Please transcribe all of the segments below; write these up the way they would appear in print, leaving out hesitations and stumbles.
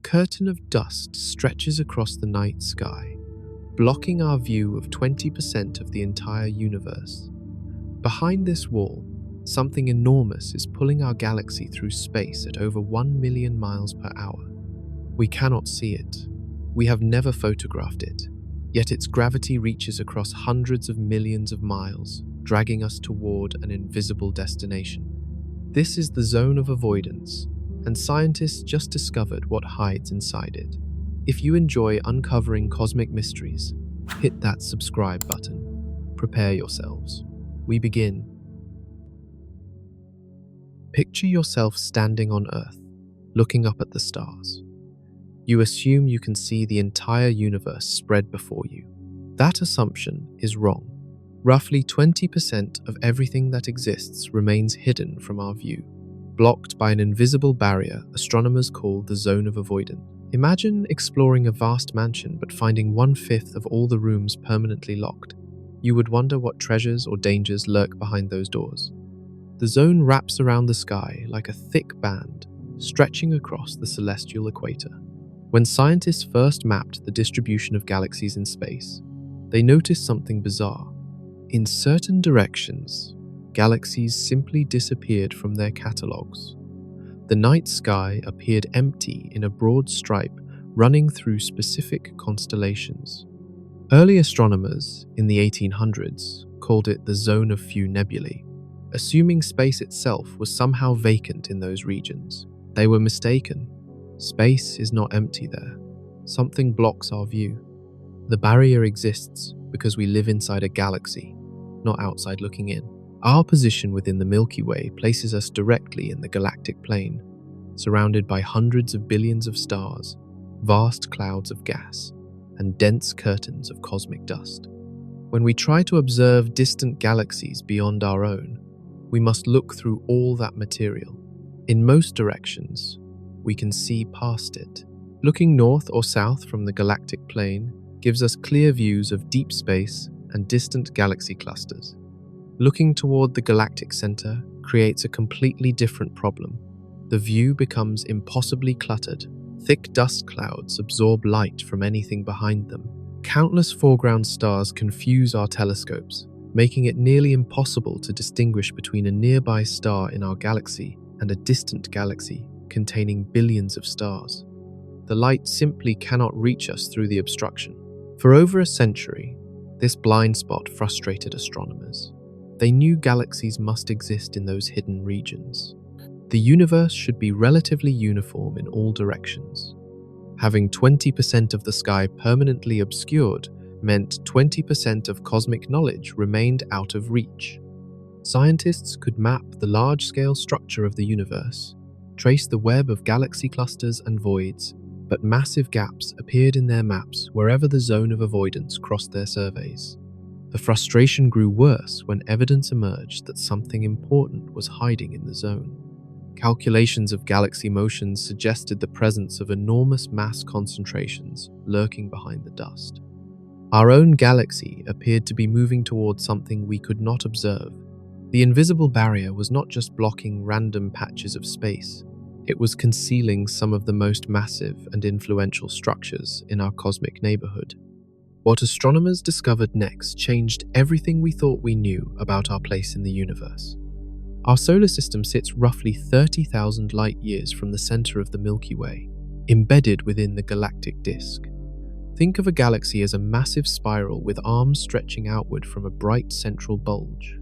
curtain of dust stretches across the night sky, blocking our view of 20% of the entire universe. Behind this wall, something enormous is pulling our galaxy through space at over 1 million miles per hour. We cannot see it. We have never photographed it, yet its gravity reaches across hundreds of millions of miles, dragging us toward an invisible destination. This is the zone of avoidance, and scientists just discovered what hides inside it. If you enjoy uncovering cosmic mysteries, hit that subscribe button. Prepare yourselves. We begin. Picture yourself standing on Earth, looking up at the stars. You assume you can see the entire universe spread before you. That assumption is wrong. Roughly 20% of everything that exists remains hidden from our view, blocked by an invisible barrier astronomers call the zone of avoidance. Imagine exploring a vast mansion but finding 1/5 of all the rooms permanently locked. You would wonder what treasures or dangers lurk behind those doors. The zone wraps around the sky like a thick band, stretching across the celestial equator. When scientists first mapped the distribution of galaxies in space, they noticed something bizarre. In certain directions, galaxies simply disappeared from their catalogues. The night sky appeared empty in a broad stripe running through specific constellations. Early astronomers in the 1800s called it the zone of few nebulae, assuming space itself was somehow vacant in those regions. They were mistaken. Space is not empty there. Something blocks our view. The barrier exists because we live inside a galaxy, not outside looking in. Our position within the Milky Way places us directly in the galactic plane, surrounded by hundreds of billions of stars, vast clouds of gas, and dense curtains of cosmic dust. When we try to observe distant galaxies beyond our own, we must look through all that material. In most directions, we can see past it. Looking north or south from the galactic plane gives us clear views of deep space and distant galaxy clusters. Looking toward the galactic center creates a completely different problem. The view becomes impossibly cluttered. Thick dust clouds absorb light from anything behind them. Countless foreground stars confuse our telescopes, making it nearly impossible to distinguish between a nearby star in our galaxy and a distant galaxy containing billions of stars. The light simply cannot reach us through the obstruction. For over a century, this blind spot frustrated astronomers. They knew galaxies must exist in those hidden regions. The universe should be relatively uniform in all directions. Having 20% of the sky permanently obscured meant 20% of cosmic knowledge remained out of reach. Scientists could map the large-scale structure of the universe, trace the web of galaxy clusters and voids, but massive gaps appeared in their maps wherever the zone of avoidance crossed their surveys. The frustration grew worse when evidence emerged that something important was hiding in the zone. Calculations of galaxy motions suggested the presence of enormous mass concentrations lurking behind the dust. Our own galaxy appeared to be moving towards something we could not observe. The invisible barrier was not just blocking random patches of space, it was concealing some of the most massive and influential structures in our cosmic neighborhood. What astronomers discovered next changed everything we thought we knew about our place in the universe. Our solar system sits roughly 30,000 light-years from the center of the Milky Way, embedded within the galactic disk. Think of a galaxy as a massive spiral with arms stretching outward from a bright central bulge.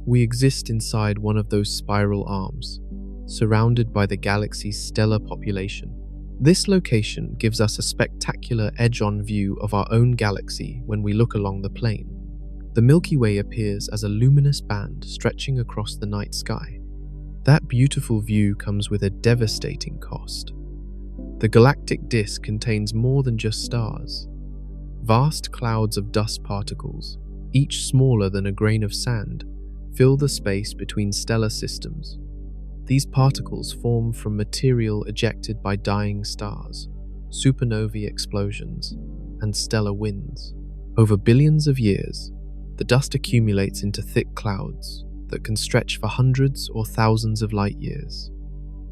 We exist inside one of those spiral arms, surrounded by the galaxy's stellar population. This location gives us a spectacular edge-on view of our own galaxy when we look along the plane. The Milky Way appears as a luminous band stretching across the night sky. That beautiful view comes with a devastating cost. The galactic disk contains more than just stars. Vast clouds of dust particles, each smaller than a grain of sand, fill the space between stellar systems. These particles form from material ejected by dying stars, supernovae explosions, and stellar winds. Over billions of years, the dust accumulates into thick clouds that can stretch for hundreds or thousands of light years.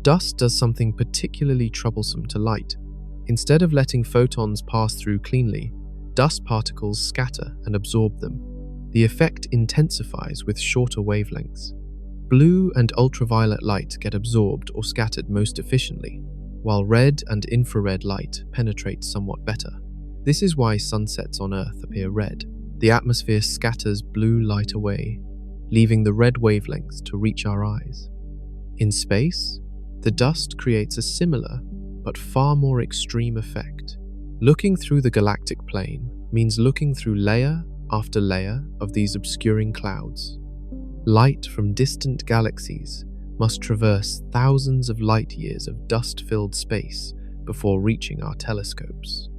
Dust does something particularly troublesome to light. Instead of letting photons pass through cleanly, dust particles scatter and absorb them. The effect intensifies with shorter wavelengths. Blue and ultraviolet light get absorbed or scattered most efficiently, while red and infrared light penetrate somewhat better. This is why sunsets on Earth appear red. The atmosphere scatters blue light away, leaving the red wavelengths to reach our eyes. In space, the dust creates a similar but far more extreme effect. Looking through the galactic plane means looking through layer after layer of these obscuring clouds. Light from distant galaxies must traverse thousands of light years of dust-filled space before reaching our telescopes.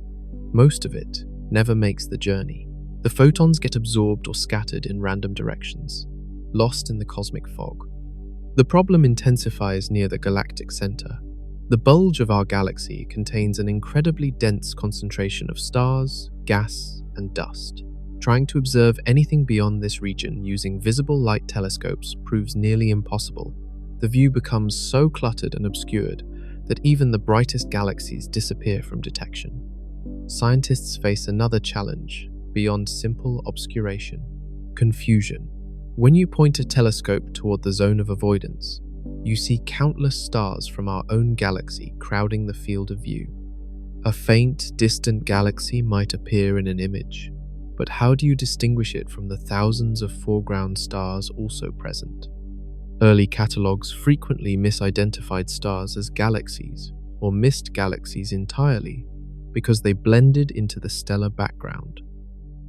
Most of it never makes the journey. The photons get absorbed or scattered in random directions, lost in the cosmic fog. The problem intensifies near the galactic center. The bulge of our galaxy contains an incredibly dense concentration of stars, gas, and dust. Trying to observe anything beyond this region using visible light telescopes proves nearly impossible. The view becomes so cluttered and obscured that even the brightest galaxies disappear from detection. Scientists face another challenge beyond simple obscuration: confusion. When you point a telescope toward the zone of avoidance, you see countless stars from our own galaxy crowding the field of view. A faint, distant galaxy might appear in an image, but how do you distinguish it from the thousands of foreground stars also present? Early catalogues frequently misidentified stars as galaxies or missed galaxies entirely because they blended into the stellar background.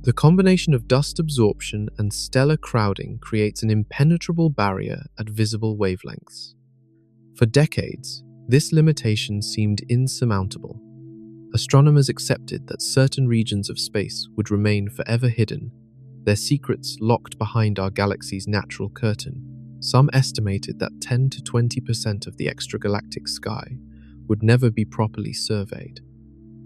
The combination of dust absorption and stellar crowding creates an impenetrable barrier at visible wavelengths. For decades, this limitation seemed insurmountable. Astronomers accepted that certain regions of space would remain forever hidden, their secrets locked behind our galaxy's natural curtain. Some estimated that 10 to 20% of the extragalactic sky would never be properly surveyed.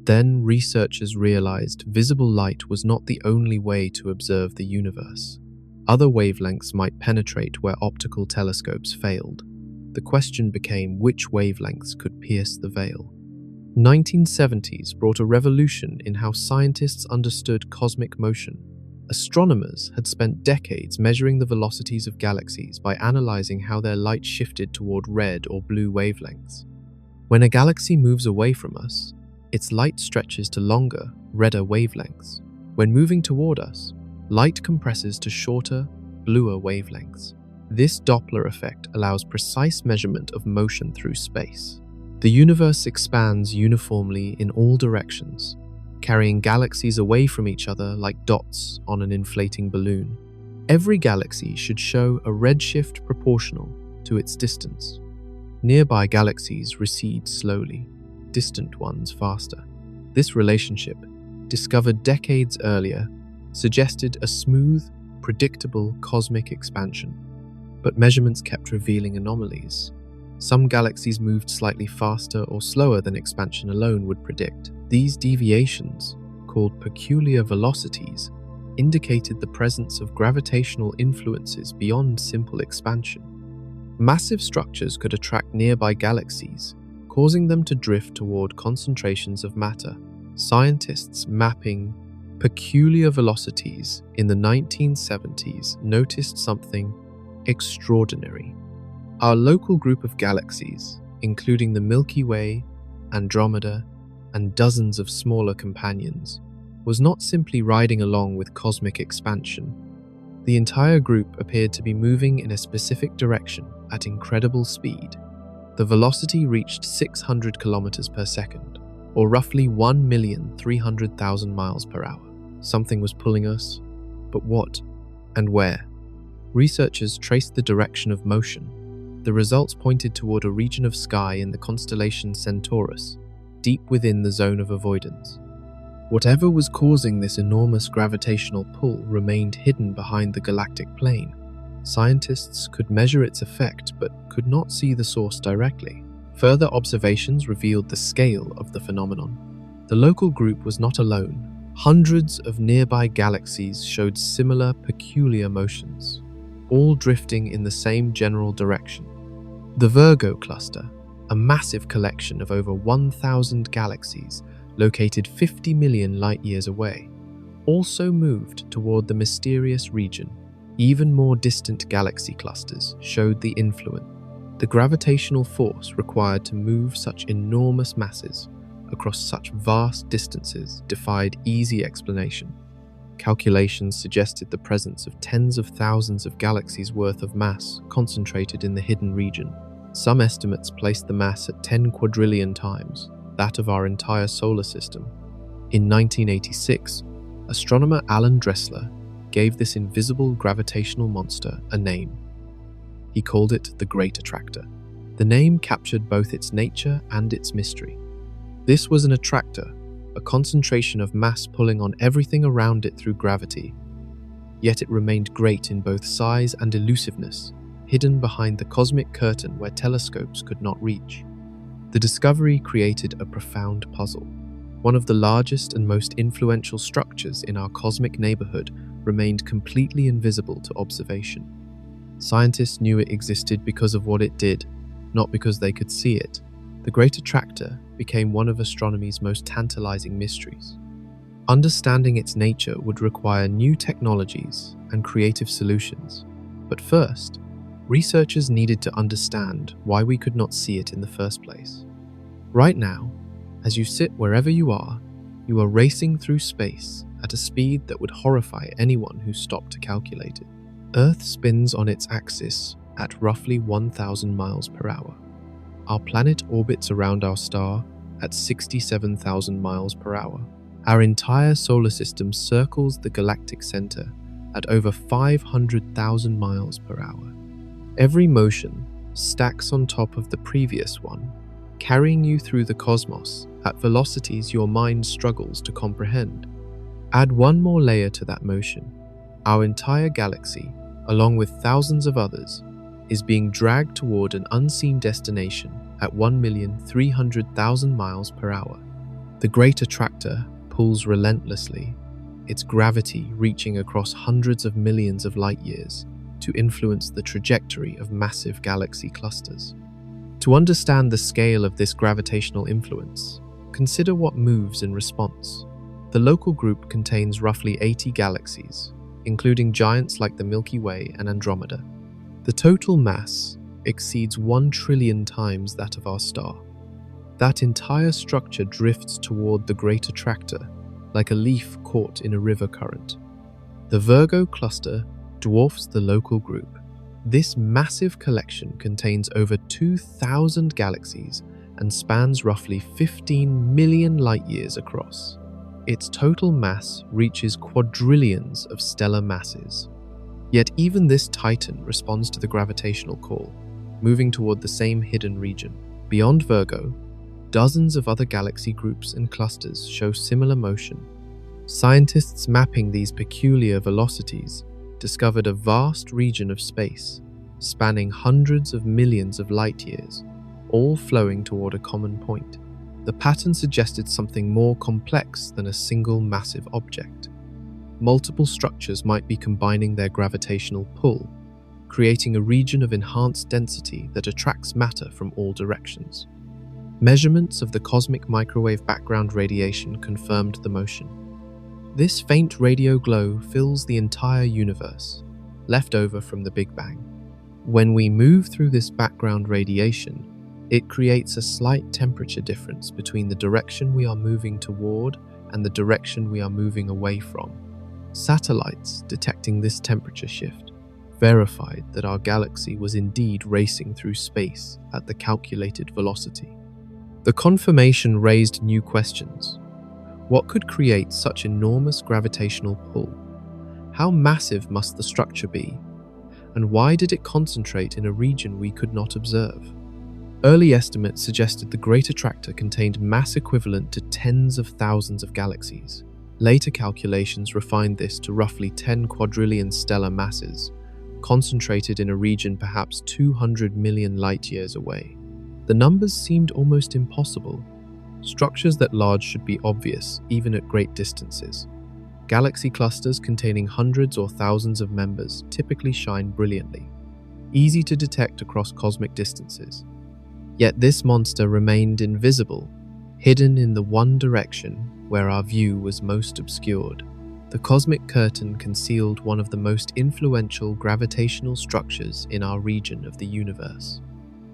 Then researchers realized visible light was not the only way to observe the universe. Other wavelengths might penetrate where optical telescopes failed. The question became which wavelengths could pierce the veil. 1970s brought a revolution in how scientists understood cosmic motion. Astronomers had spent decades measuring the velocities of galaxies by analyzing how their light shifted toward red or blue wavelengths. When a galaxy moves away from us, its light stretches to longer, redder wavelengths. When moving toward us, light compresses to shorter, bluer wavelengths. This Doppler effect allows precise measurement of motion through space. The universe expands uniformly in all directions, carrying galaxies away from each other like dots on an inflating balloon. Every galaxy should show a redshift proportional to its distance. Nearby galaxies recede slowly, distant ones faster. This relationship, discovered decades earlier, suggested a smooth, predictable cosmic expansion. But measurements kept revealing anomalies. Some galaxies moved slightly faster or slower than expansion alone would predict. These deviations, called peculiar velocities, indicated the presence of gravitational influences beyond simple expansion. Massive structures could attract nearby galaxies, causing them to drift toward concentrations of matter. Scientists mapping peculiar velocities in the 1970s noticed something extraordinary. Our local group of galaxies, including the Milky Way, Andromeda, and dozens of smaller companions, was not simply riding along with cosmic expansion. The entire group appeared to be moving in a specific direction at incredible speed. The velocity reached 600 kilometers per second, or roughly 1,300,000 miles per hour. Something was pulling us, but what and where? Researchers traced the direction of motion. The results pointed toward a region of sky in the constellation Centaurus, deep within the zone of avoidance. Whatever was causing this enormous gravitational pull remained hidden behind the galactic plane. Scientists could measure its effect but could not see the source directly. Further observations revealed the scale of the phenomenon. The local group was not alone. Hundreds of nearby galaxies showed similar peculiar motions, all drifting in the same general direction. The Virgo cluster, a massive collection of over 1,000 galaxies located 50 million light-years away, also moved toward the mysterious region. Even more distant galaxy clusters showed the influence. The gravitational force required to move such enormous masses across such vast distances defied easy explanation. Calculations suggested the presence of tens of thousands of galaxies worth of mass concentrated in the hidden region. Some estimates placed the mass at 10 quadrillion times that of our entire solar system. In 1986, astronomer Alan Dressler gave this invisible gravitational monster a name. He called it the Great Attractor. The name captured both its nature and its mystery. This was an attractor, a concentration of mass pulling on everything around it through gravity. Yet it remained great in both size and elusiveness, hidden behind the cosmic curtain where telescopes could not reach. The discovery created a profound puzzle. One of the largest and most influential structures in our cosmic neighborhood remained completely invisible to observation. Scientists knew it existed because of what it did, not because they could see it. The Great Attractor became one of astronomy's most tantalizing mysteries. Understanding its nature would require new technologies and creative solutions. But first, researchers needed to understand why we could not see it in the first place. Right now, as you sit wherever you are racing through space at a speed that would horrify anyone who stopped to calculate it. Earth spins on its axis at roughly 1,000 miles per hour. Our planet orbits around our star at 67,000 miles per hour. Our entire solar system circles the galactic center at over 500,000 miles per hour. Every motion stacks on top of the previous one, carrying you through the cosmos at velocities your mind struggles to comprehend. Add one more layer to that motion. Our entire galaxy, along with thousands of others, is being dragged toward an unseen destination at 1,300,000 miles per hour. The Great Attractor pulls relentlessly, its gravity reaching across hundreds of millions of light years to influence the trajectory of massive galaxy clusters. To understand the scale of this gravitational influence, consider what moves in response. The local group contains roughly 80 galaxies, including giants like the Milky Way and Andromeda. The total mass exceeds 1 trillion times that of our star. That entire structure drifts toward the Great Attractor like a leaf caught in a river current. The Virgo cluster dwarfs the local group. This massive collection contains over 2,000 galaxies and spans roughly 15 million light-years across. Its total mass reaches quadrillions of stellar masses. Yet even this titan responds to the gravitational call, moving toward the same hidden region. Beyond Virgo, dozens of other galaxy groups and clusters show similar motion. Scientists mapping these peculiar velocities discovered a vast region of space, spanning hundreds of millions of light-years, all flowing toward a common point. The pattern suggested something more complex than a single massive object. Multiple structures might be combining their gravitational pull, creating a region of enhanced density that attracts matter from all directions. Measurements of the cosmic microwave background radiation confirmed the motion. This faint radio glow fills the entire universe, left over from the Big Bang. When we move through this background radiation, it creates a slight temperature difference between the direction we are moving toward and the direction we are moving away from. Satellites detecting this temperature shift verified that our galaxy was indeed racing through space at the calculated velocity. The confirmation raised new questions. What could create such enormous gravitational pull? How massive must the structure be? And why did it concentrate in a region we could not observe? Early estimates suggested the Great Attractor contained mass equivalent to tens of thousands of galaxies. Later calculations refined this to roughly 10 quadrillion stellar masses, concentrated in a region perhaps 200 million light-years away. The numbers seemed almost impossible. Structures that large should be obvious, even at great distances. Galaxy clusters containing hundreds or thousands of members typically shine brilliantly, easy to detect across cosmic distances. Yet this monster remained invisible, hidden in the one direction where our view was most obscured. The cosmic curtain concealed one of the most influential gravitational structures in our region of the universe.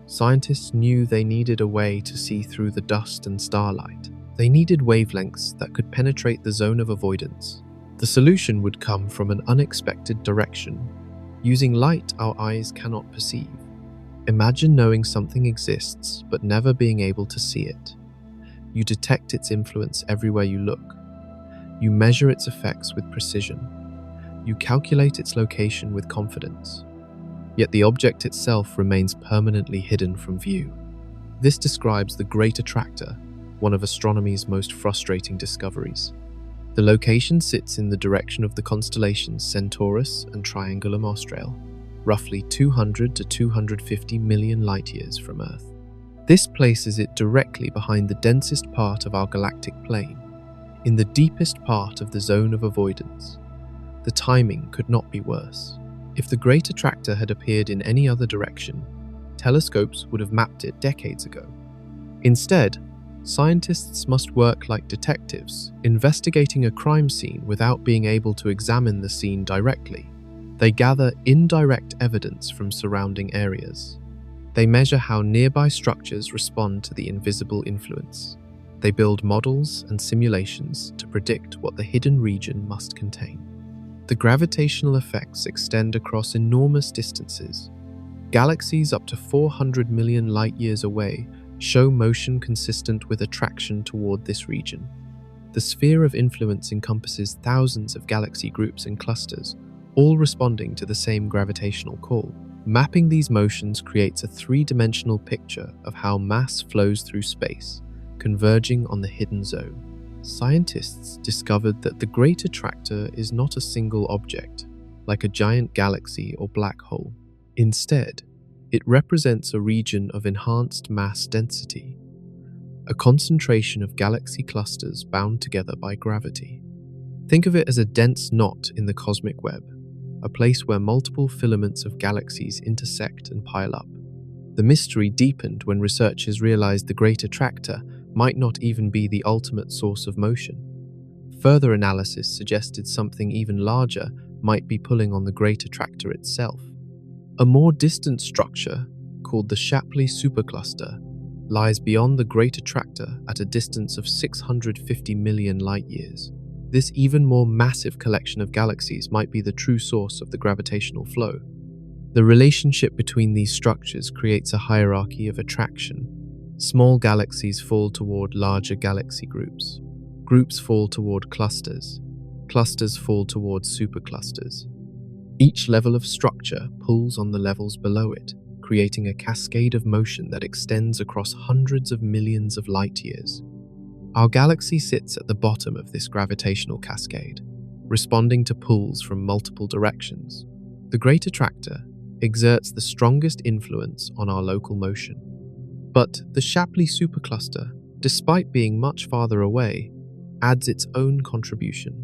Scientists knew they needed a way to see through the dust and starlight. They needed wavelengths that could penetrate the zone of avoidance. The solution would come from an unexpected direction, using light our eyes cannot perceive. Imagine knowing something exists but never being able to see it. You detect its influence everywhere you look. You measure its effects with precision. You calculate its location with confidence. Yet the object itself remains permanently hidden from view. This describes the Great Attractor, one of astronomy's most frustrating discoveries. The location sits in the direction of the constellations Centaurus and Triangulum Australe, roughly 200 to 250 million light-years from Earth. This places it directly behind the densest part of our galactic plane, in the deepest part of the zone of avoidance. The timing could not be worse. If the Great Attractor had appeared in any other direction, telescopes would have mapped it decades ago. Instead, scientists must work like detectives, investigating a crime scene without being able to examine the scene directly. They gather indirect evidence from surrounding areas. They measure how nearby structures respond to the invisible influence. They build models and simulations to predict what the hidden region must contain. The gravitational effects extend across enormous distances. Galaxies up to 400 million light-years away show motion consistent with attraction toward this region. The sphere of influence encompasses thousands of galaxy groups and clusters, all responding to the same gravitational call. Mapping these motions creates a three-dimensional picture of how mass flows through space, converging on the hidden zone. Scientists discovered that the Great Attractor is not a single object, like a giant galaxy or black hole. Instead, it represents a region of enhanced mass density, a concentration of galaxy clusters bound together by gravity. Think of it as a dense knot in the cosmic web, a place where multiple filaments of galaxies intersect and pile up. The mystery deepened when researchers realized the Great Attractor might not even be the ultimate source of motion. Further analysis suggested something even larger might be pulling on the Great Attractor itself. A more distant structure, called the Shapley supercluster, lies beyond the Great Attractor at a distance of 650 million light-years. This even more massive collection of galaxies might be the true source of the gravitational flow. The relationship between these structures creates a hierarchy of attraction. Small galaxies fall toward larger galaxy groups. Groups fall toward clusters. Clusters fall toward superclusters. Each level of structure pulls on the levels below it, creating a cascade of motion that extends across hundreds of millions of light-years. Our galaxy sits at the bottom of this gravitational cascade, responding to pulls from multiple directions. The Great Attractor exerts the strongest influence on our local motion. But the Shapley supercluster, despite being much farther away, adds its own contribution.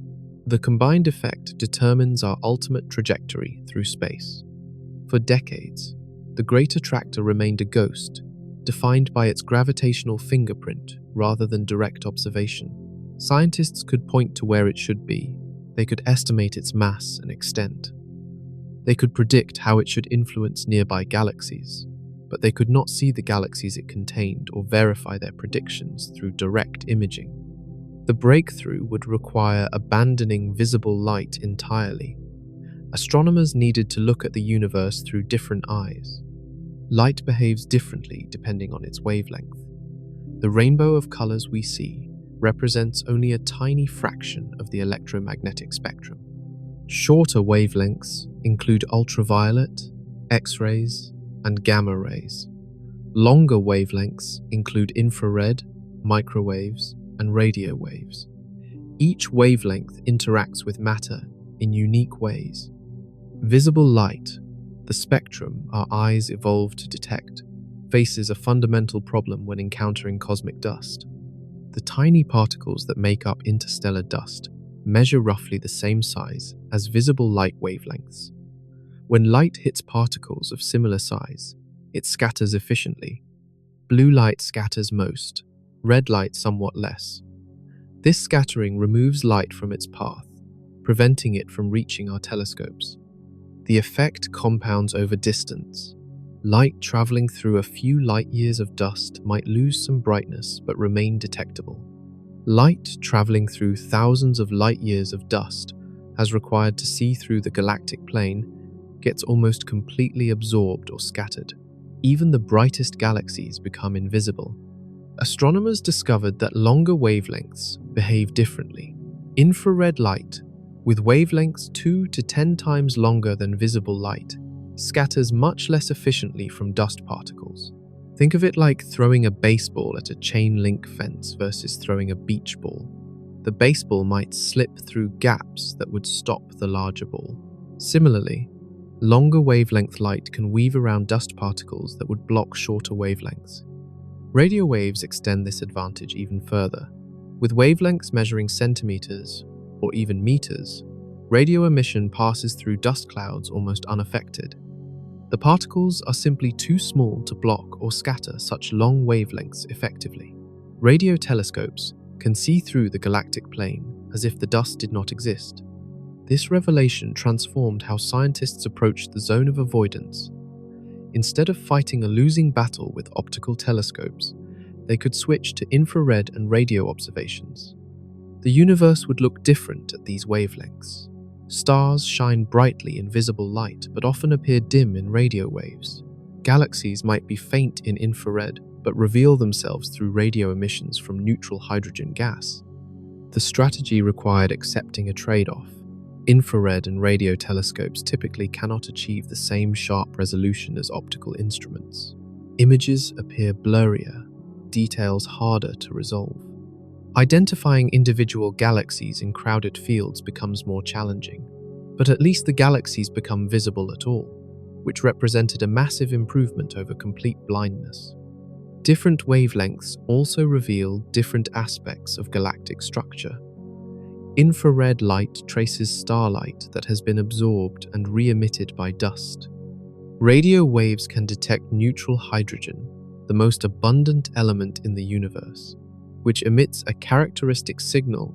The combined effect determines our ultimate trajectory through space. For decades, the Great Attractor remained a ghost, defined by its gravitational fingerprint rather than direct observation. Scientists could point to where it should be. They could estimate its mass and extent. They could predict how it should influence nearby galaxies, but they could not see the galaxies it contained or verify their predictions through direct imaging. The breakthrough would require abandoning visible light entirely. Astronomers needed to look at the universe through different eyes. Light behaves differently depending on its wavelength. The rainbow of colors we see represents only a tiny fraction of the electromagnetic spectrum. Shorter wavelengths include ultraviolet, X-rays, and gamma rays. Longer wavelengths include infrared, microwaves, and radio waves. Each wavelength interacts with matter in unique ways. Visible light, the spectrum our eyes evolved to detect, faces a fundamental problem when encountering cosmic dust. The tiny particles that make up interstellar dust measure roughly the same size as visible light wavelengths. When light hits particles of similar size, it scatters efficiently. Blue light scatters most, red light somewhat less. This scattering removes light from its path, preventing it from reaching our telescopes. The effect compounds over distance. Light traveling through a few light-years of dust might lose some brightness but remain detectable. Light traveling through thousands of light-years of dust, as required to see through the galactic plane, gets almost completely absorbed or scattered. Even the brightest galaxies become invisible. Astronomers discovered that longer wavelengths behave differently. Infrared light, with wavelengths 2 to 10 times longer than visible light, scatters much less efficiently from dust particles. Think of it like throwing a baseball at a chain link fence versus throwing a beach ball. The baseball might slip through gaps that would stop the larger ball. Similarly, longer wavelength light can weave around dust particles that would block shorter wavelengths. Radio waves extend this advantage even further. With wavelengths measuring centimeters or even meters, radio emission passes through dust clouds almost unaffected. The particles are simply too small to block or scatter such long wavelengths effectively. Radio telescopes can see through the galactic plane as if the dust did not exist. This revelation transformed how scientists approached the zone of avoidance. Instead of fighting a losing battle with optical telescopes, they could switch to infrared and radio observations. The universe would look different at these wavelengths. Stars shine brightly in visible light but often appear dim in radio waves. Galaxies might be faint in infrared but reveal themselves through radio emissions from neutral hydrogen gas. The strategy required accepting a trade-off. Infrared and radio telescopes typically cannot achieve the same sharp resolution as optical instruments. Images appear blurrier, details harder to resolve. Identifying individual galaxies in crowded fields becomes more challenging, but at least the galaxies become visible at all, which represented a massive improvement over complete blindness. Different wavelengths also reveal different aspects of galactic structure. Infrared light traces starlight that has been absorbed and re-emitted by dust. Radio waves can detect neutral hydrogen, the most abundant element in the universe, which emits a characteristic signal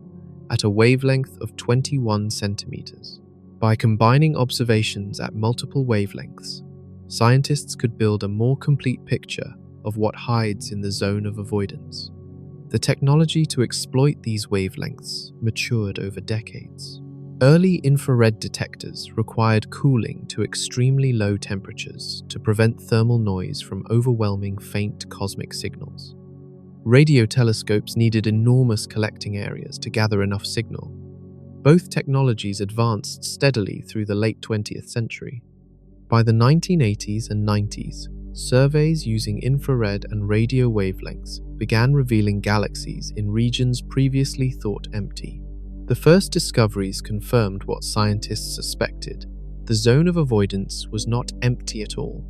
at a wavelength of 21 centimeters. By combining observations at multiple wavelengths, scientists could build a more complete picture of what hides in the zone of avoidance. The technology to exploit these wavelengths matured over decades. Early infrared detectors required cooling to extremely low temperatures to prevent thermal noise from overwhelming faint cosmic signals. Radio telescopes needed enormous collecting areas to gather enough signal. Both technologies advanced steadily through the late 20th century. By the 1980s and 90s, surveys using infrared and radio wavelengths began revealing galaxies in regions previously thought empty. The first discoveries confirmed what scientists suspected. The zone of avoidance was not empty at all.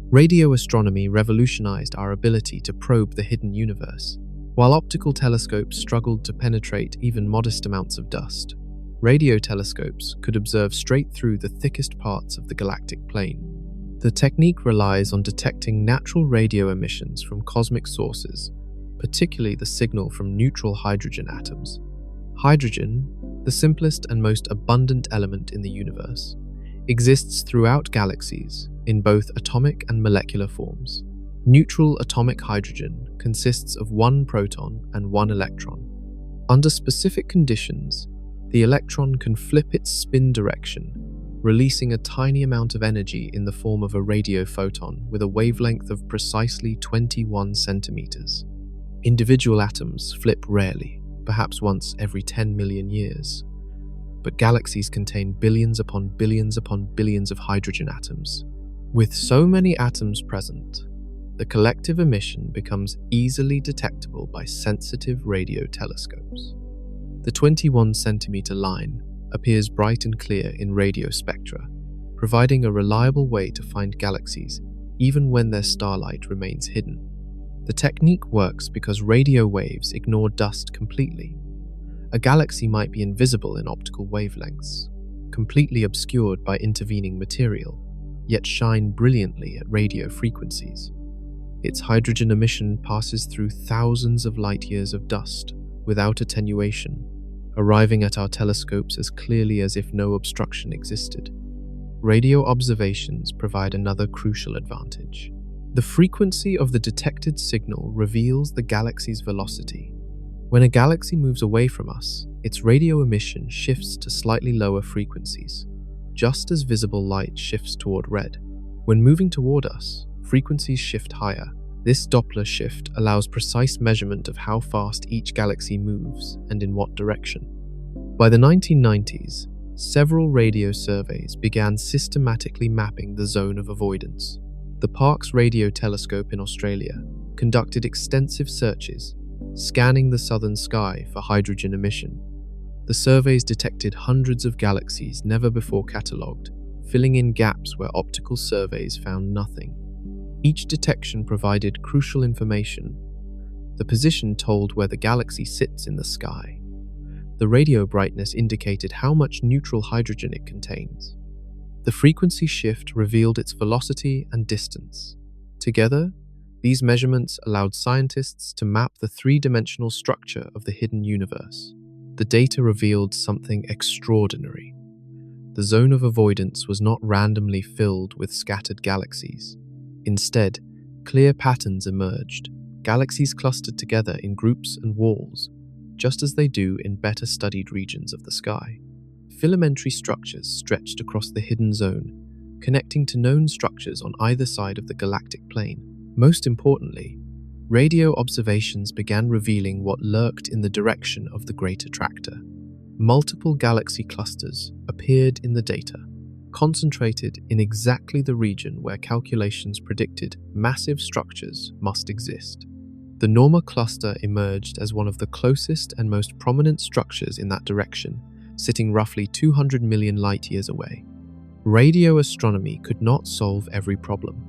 Radio astronomy revolutionized our ability to probe the hidden universe. While optical telescopes struggled to penetrate even modest amounts of dust, radio telescopes could observe straight through the thickest parts of the galactic plane. The technique relies on detecting natural radio emissions from cosmic sources, particularly the signal from neutral hydrogen atoms. Hydrogen, the simplest and most abundant element in the universe, exists throughout galaxies in both atomic and molecular forms. Neutral atomic hydrogen consists of one proton and one electron. Under specific conditions, the electron can flip its spin direction, releasing a tiny amount of energy in the form of a radio photon with a wavelength of precisely 21 centimeters. Individual atoms flip rarely, perhaps once every 10 million years. But galaxies contain billions upon billions upon billions of hydrogen atoms. With so many atoms present, the collective emission becomes easily detectable by sensitive radio telescopes. The 21 centimeter line appears bright and clear in radio spectra, providing a reliable way to find galaxies even when their starlight remains hidden. The technique works because radio waves ignore dust completely. A galaxy might be invisible in optical wavelengths, completely obscured by intervening material, yet shine brilliantly at radio frequencies. Its hydrogen emission passes through thousands of light-years of dust without attenuation, arriving at our telescopes as clearly as if no obstruction existed. Radio observations provide another crucial advantage. The frequency of the detected signal reveals the galaxy's velocity. When a galaxy moves away from us, its radio emission shifts to slightly lower frequencies, just as visible light shifts toward red. When moving toward us, frequencies shift higher. This Doppler shift allows precise measurement of how fast each galaxy moves and in what direction. By the 1990s, several radio surveys began systematically mapping the zone of avoidance. The Parkes Radio Telescope in Australia conducted extensive searches, scanning the southern sky for hydrogen emission. The surveys detected hundreds of galaxies never before catalogued, filling in gaps where optical surveys found nothing. Each detection provided crucial information. The position told where the galaxy sits in the sky. The radio brightness indicated how much neutral hydrogen it contains. The frequency shift revealed its velocity and distance. Together, these measurements allowed scientists to map the three-dimensional structure of the hidden universe. The data revealed something extraordinary. The zone of avoidance was not randomly filled with scattered galaxies. Instead, clear patterns emerged, galaxies clustered together in groups and walls, just as they do in better studied regions of the sky. Filamentary structures stretched across the hidden zone, connecting to known structures on either side of the galactic plane. Most importantly, radio observations began revealing what lurked in the direction of the Great Attractor. Multiple galaxy clusters appeared in the data, concentrated in exactly the region where calculations predicted massive structures must exist. The Norma cluster emerged as one of the closest and most prominent structures in that direction, sitting roughly 200 million light-years away. Radio astronomy could not solve every problem.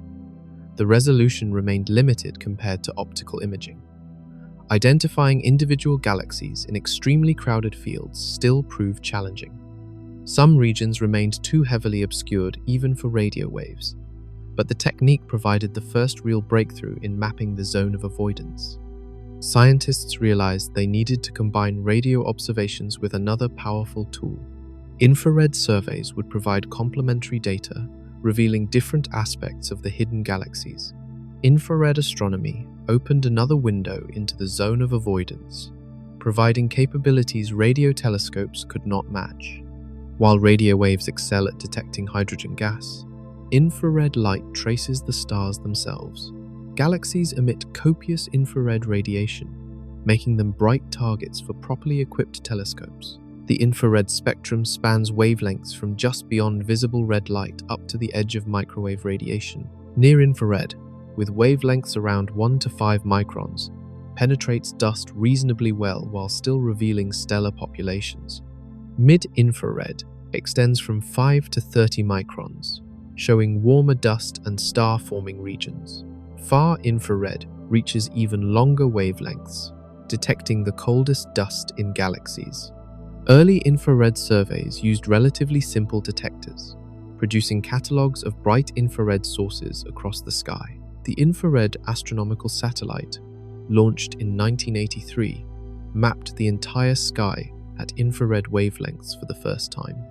The resolution remained limited compared to optical imaging. Identifying individual galaxies in extremely crowded fields still proved challenging. Some regions remained too heavily obscured even for radio waves, but the technique provided the first real breakthrough in mapping the zone of avoidance. Scientists realized they needed to combine radio observations with another powerful tool. Infrared surveys would provide complementary data, revealing different aspects of the hidden galaxies. Infrared astronomy opened another window into the zone of avoidance, providing capabilities radio telescopes could not match. While radio waves excel at detecting hydrogen gas, infrared light traces the stars themselves. Galaxies emit copious infrared radiation, making them bright targets for properly equipped telescopes. The infrared spectrum spans wavelengths from just beyond visible red light up to the edge of microwave radiation. Near-infrared, with wavelengths around 1 to 5 microns, penetrates dust reasonably well while still revealing stellar populations. Mid-infrared extends from 5 to 30 microns, showing warmer dust and star-forming regions. Far infrared reaches even longer wavelengths, detecting the coldest dust in galaxies. Early infrared surveys used relatively simple detectors, producing catalogues of bright infrared sources across the sky. The Infrared Astronomical Satellite, launched in 1983, mapped the entire sky at infrared wavelengths for the first time.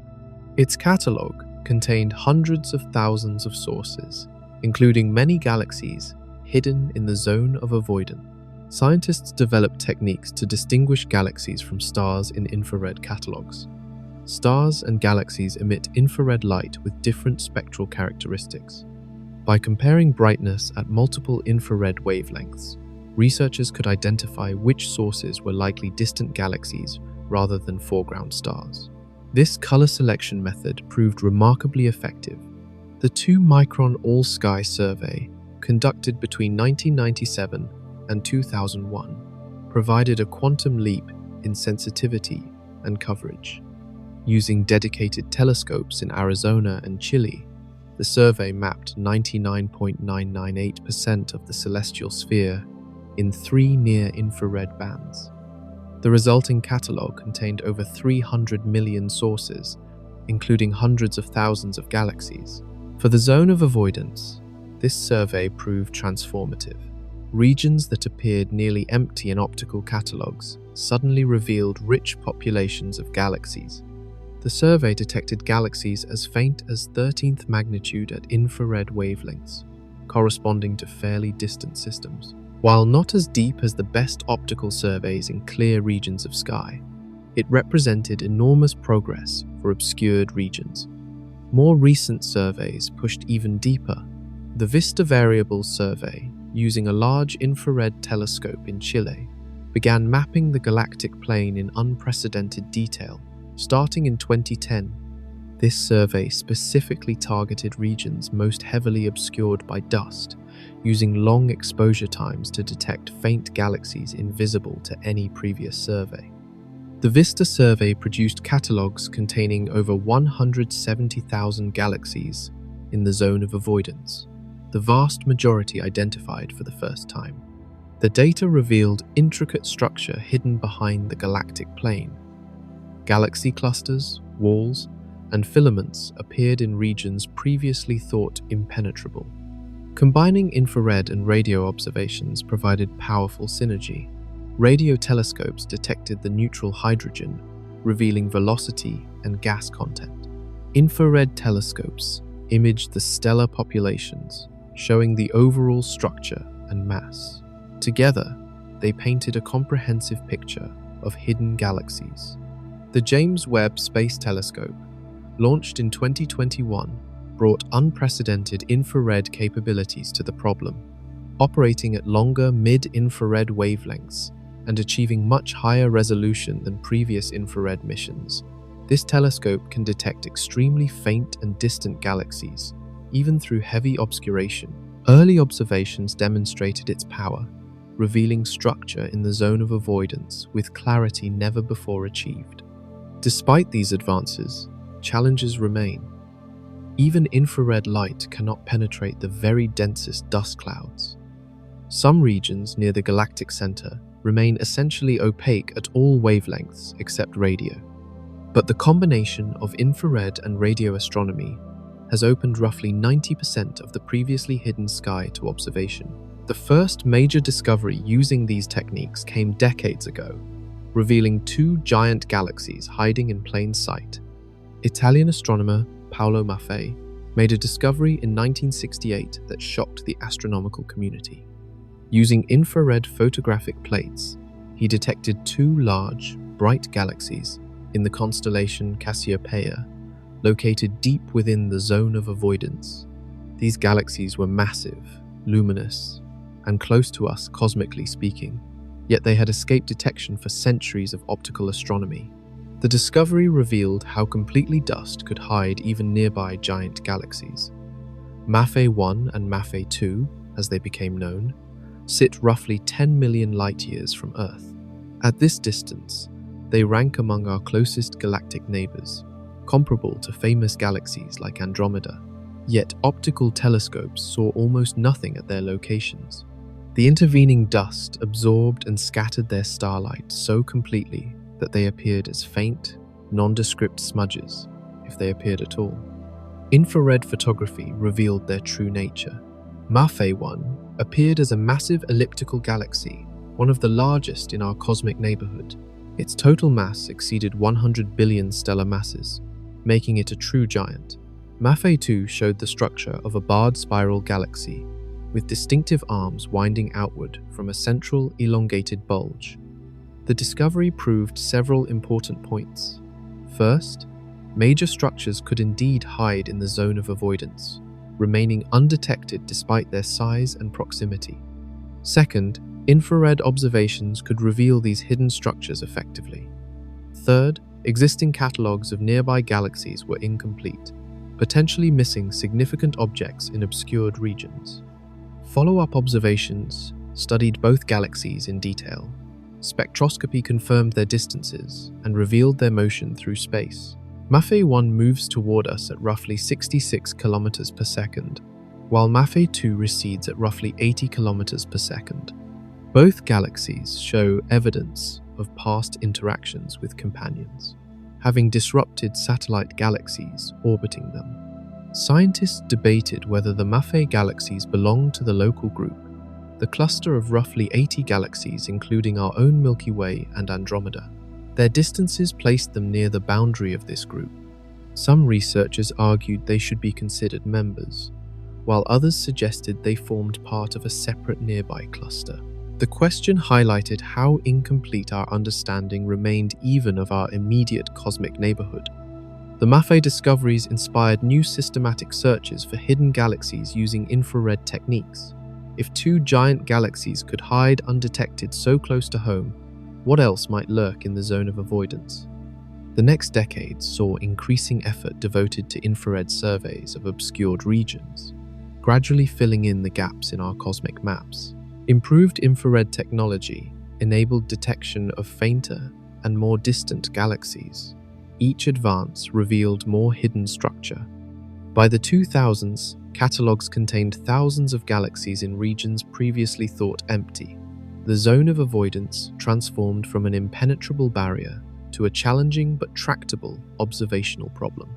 Its catalogue contained hundreds of thousands of sources, including many galaxies hidden in the zone of avoidance. Scientists developed techniques to distinguish galaxies from stars in infrared catalogues. Stars and galaxies emit infrared light with different spectral characteristics. By comparing brightness at multiple infrared wavelengths, researchers could identify which sources were likely distant galaxies rather than foreground stars. This color selection method proved remarkably effective. The 2-micron all-sky survey, conducted between 1997 and 2001, provided a quantum leap in sensitivity and coverage. Using dedicated telescopes in Arizona and Chile, the survey mapped 99.998% of the celestial sphere in 3 near-infrared bands. The resulting catalogue contained over 300 million sources, including hundreds of thousands of galaxies. For the zone of avoidance, this survey proved transformative. regions that appeared nearly empty in optical catalogues suddenly revealed rich populations of galaxies. The survey detected galaxies as faint as 13th magnitude at infrared wavelengths, corresponding to fairly distant systems. While not as deep as the best optical surveys in clear regions of sky, it represented enormous progress for obscured regions. More recent surveys pushed even deeper. The Vista Variables Survey, using a large infrared telescope in Chile, began mapping the galactic plane in unprecedented detail, starting in 2010. This survey specifically targeted regions most heavily obscured by dust, using long exposure times to detect faint galaxies invisible to any previous survey. The Vista survey produced catalogues containing over 170,000 galaxies in the zone of avoidance, the vast majority identified for the first time. The data revealed intricate structure hidden behind the galactic plane. Galaxy clusters, walls, and filaments appeared in regions previously thought impenetrable. Combining infrared and radio observations provided powerful synergy. Radio telescopes detected the neutral hydrogen, revealing velocity and gas content. Infrared telescopes imaged the stellar populations, showing the overall structure and mass. Together, they painted a comprehensive picture of hidden galaxies. The James Webb Space Telescope, launched in 2021, brought unprecedented infrared capabilities to the problem, operating at longer mid-infrared wavelengths and achieving much higher resolution than previous infrared missions. This telescope can detect extremely faint and distant galaxies, even through heavy obscuration. Early observations demonstrated its power, revealing structure in the zone of avoidance with clarity never before achieved. Despite these advances, challenges remain. Even infrared light cannot penetrate the very densest dust clouds. Some regions near the galactic center remain essentially opaque at all wavelengths except radio. But the combination of infrared and radio astronomy has opened roughly 90% of the previously hidden sky to observation. The first major discovery using these techniques came decades ago, revealing two giant galaxies hiding in plain sight. Italian astronomer Paolo Maffei made a discovery in 1968 that shocked the astronomical community. Using infrared photographic plates, he detected two large, bright galaxies in the constellation Cassiopeia, located deep within the zone of avoidance. These galaxies were massive, luminous, and close to us cosmically speaking, yet they had escaped detection for centuries of optical astronomy. The discovery revealed how completely dust could hide even nearby giant galaxies. Maffei 1 and Maffei 2, as they became known, sit roughly 10 million light-years from Earth. At this distance, they rank among our closest galactic neighbors, comparable to famous galaxies like Andromeda. Yet optical telescopes saw almost nothing at their locations. The intervening dust absorbed and scattered their starlight so completely that they appeared as faint, nondescript smudges, if they appeared at all. Infrared photography revealed their true nature. Maffei 1 appeared as a massive elliptical galaxy, one of the largest in our cosmic neighborhood. Its total mass exceeded 100 billion stellar masses, making it a true giant. Maffei 2 showed the structure of a barred spiral galaxy, with distinctive arms winding outward from a central elongated bulge. The discovery proved several important points. First, major structures could indeed hide in the zone of avoidance, remaining undetected despite their size and proximity. Second, infrared observations could reveal these hidden structures effectively. Third, existing catalogues of nearby galaxies were incomplete, potentially missing significant objects in obscured regions. Follow-up observations studied both galaxies in detail. Spectroscopy confirmed their distances and revealed their motion through space. Maffei 1 moves toward us at roughly 66 kilometers per second, while Maffei 2 recedes at roughly 80 kilometers per second. Both galaxies show evidence of past interactions with companions, having disrupted satellite galaxies orbiting them. Scientists debated whether the Maffei galaxies belonged to the local group, the cluster of roughly 80 galaxies, including our own Milky Way and Andromeda. Their distances placed them near the boundary of this group. Some researchers argued they should be considered members, while others suggested they formed part of a separate nearby cluster. The question highlighted how incomplete our understanding remained even of our immediate cosmic neighborhood. The Maffei discoveries inspired new systematic searches for hidden galaxies using infrared techniques. If two giant galaxies could hide undetected so close to home, what else might lurk in the zone of avoidance? The next decades saw increasing effort devoted to infrared surveys of obscured regions, gradually filling in the gaps in our cosmic maps. Improved infrared technology enabled detection of fainter and more distant galaxies. Each advance revealed more hidden structure. By the 2000s, catalogs contained thousands of galaxies in regions previously thought empty. The zone of avoidance transformed from an impenetrable barrier to a challenging but tractable observational problem.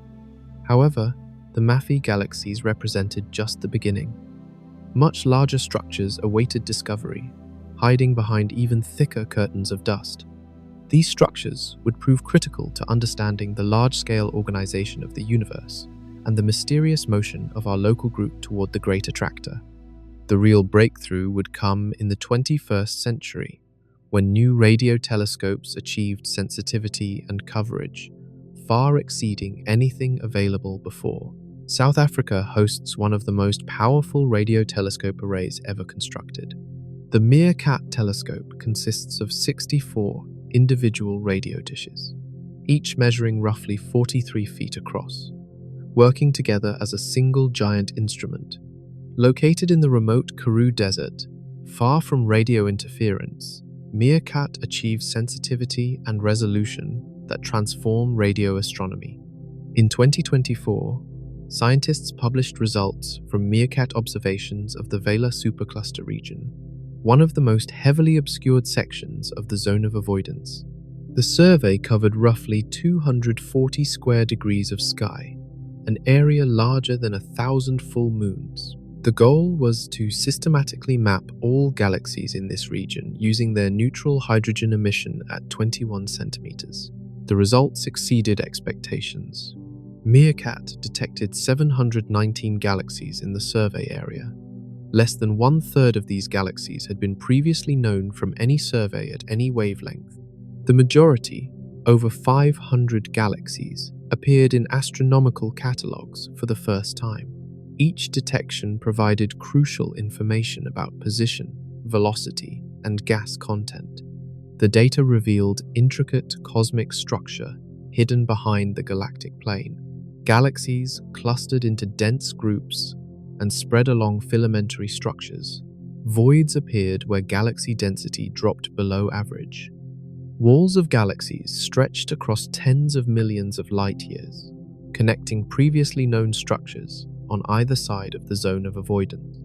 However, the Maffei galaxies represented just the beginning. Much larger structures awaited discovery, hiding behind even thicker curtains of dust. These structures would prove critical to understanding the large-scale organization of the universe and the mysterious motion of our local group toward the Great Attractor. The real breakthrough would come in the 21st century, when new radio telescopes achieved sensitivity and coverage far exceeding anything available before. South Africa hosts one of the most powerful radio telescope arrays ever constructed. The Meerkat telescope consists of 64 individual radio dishes, each measuring roughly 43 feet across, working together as a single giant instrument. Located in the remote Karoo Desert, far from radio interference, Meerkat achieves sensitivity and resolution that transform radio astronomy. In 2024, scientists published results from Meerkat observations of the Vela supercluster region, one of the most heavily obscured sections of the zone of avoidance. The survey covered roughly 240 square degrees of sky, an area larger than 1,000 full moons. The goal was to systematically map all galaxies in this region using their neutral hydrogen emission at 21 centimeters. The results exceeded expectations. Meerkat detected 719 galaxies in the survey area. Less than one-third of these galaxies had been previously known from any survey at any wavelength. The majority, over 500 galaxies, appeared in astronomical catalogs for the first time. Each detection provided crucial information about position, velocity, and gas content. The data revealed intricate cosmic structure hidden behind the galactic plane. Galaxies clustered into dense groups and spread along filamentary structures. Voids appeared where galaxy density dropped below average. Walls of galaxies stretched across tens of millions of light-years, connecting previously known structures on either side of the zone of avoidance.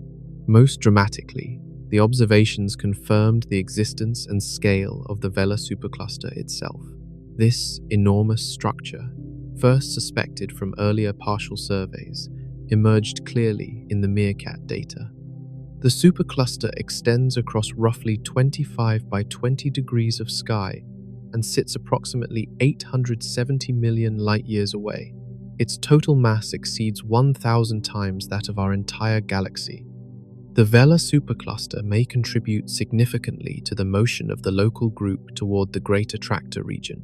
Most dramatically, the observations confirmed the existence and scale of the Vela supercluster itself. This enormous structure, first suspected from earlier partial surveys, emerged clearly in the Meerkat data. The supercluster extends across roughly 25 by 20 degrees of sky and sits approximately 870 million light-years away. Its total mass exceeds 1,000 times that of our entire galaxy. The Vela supercluster may contribute significantly to the motion of the local group toward the Great Attractor region.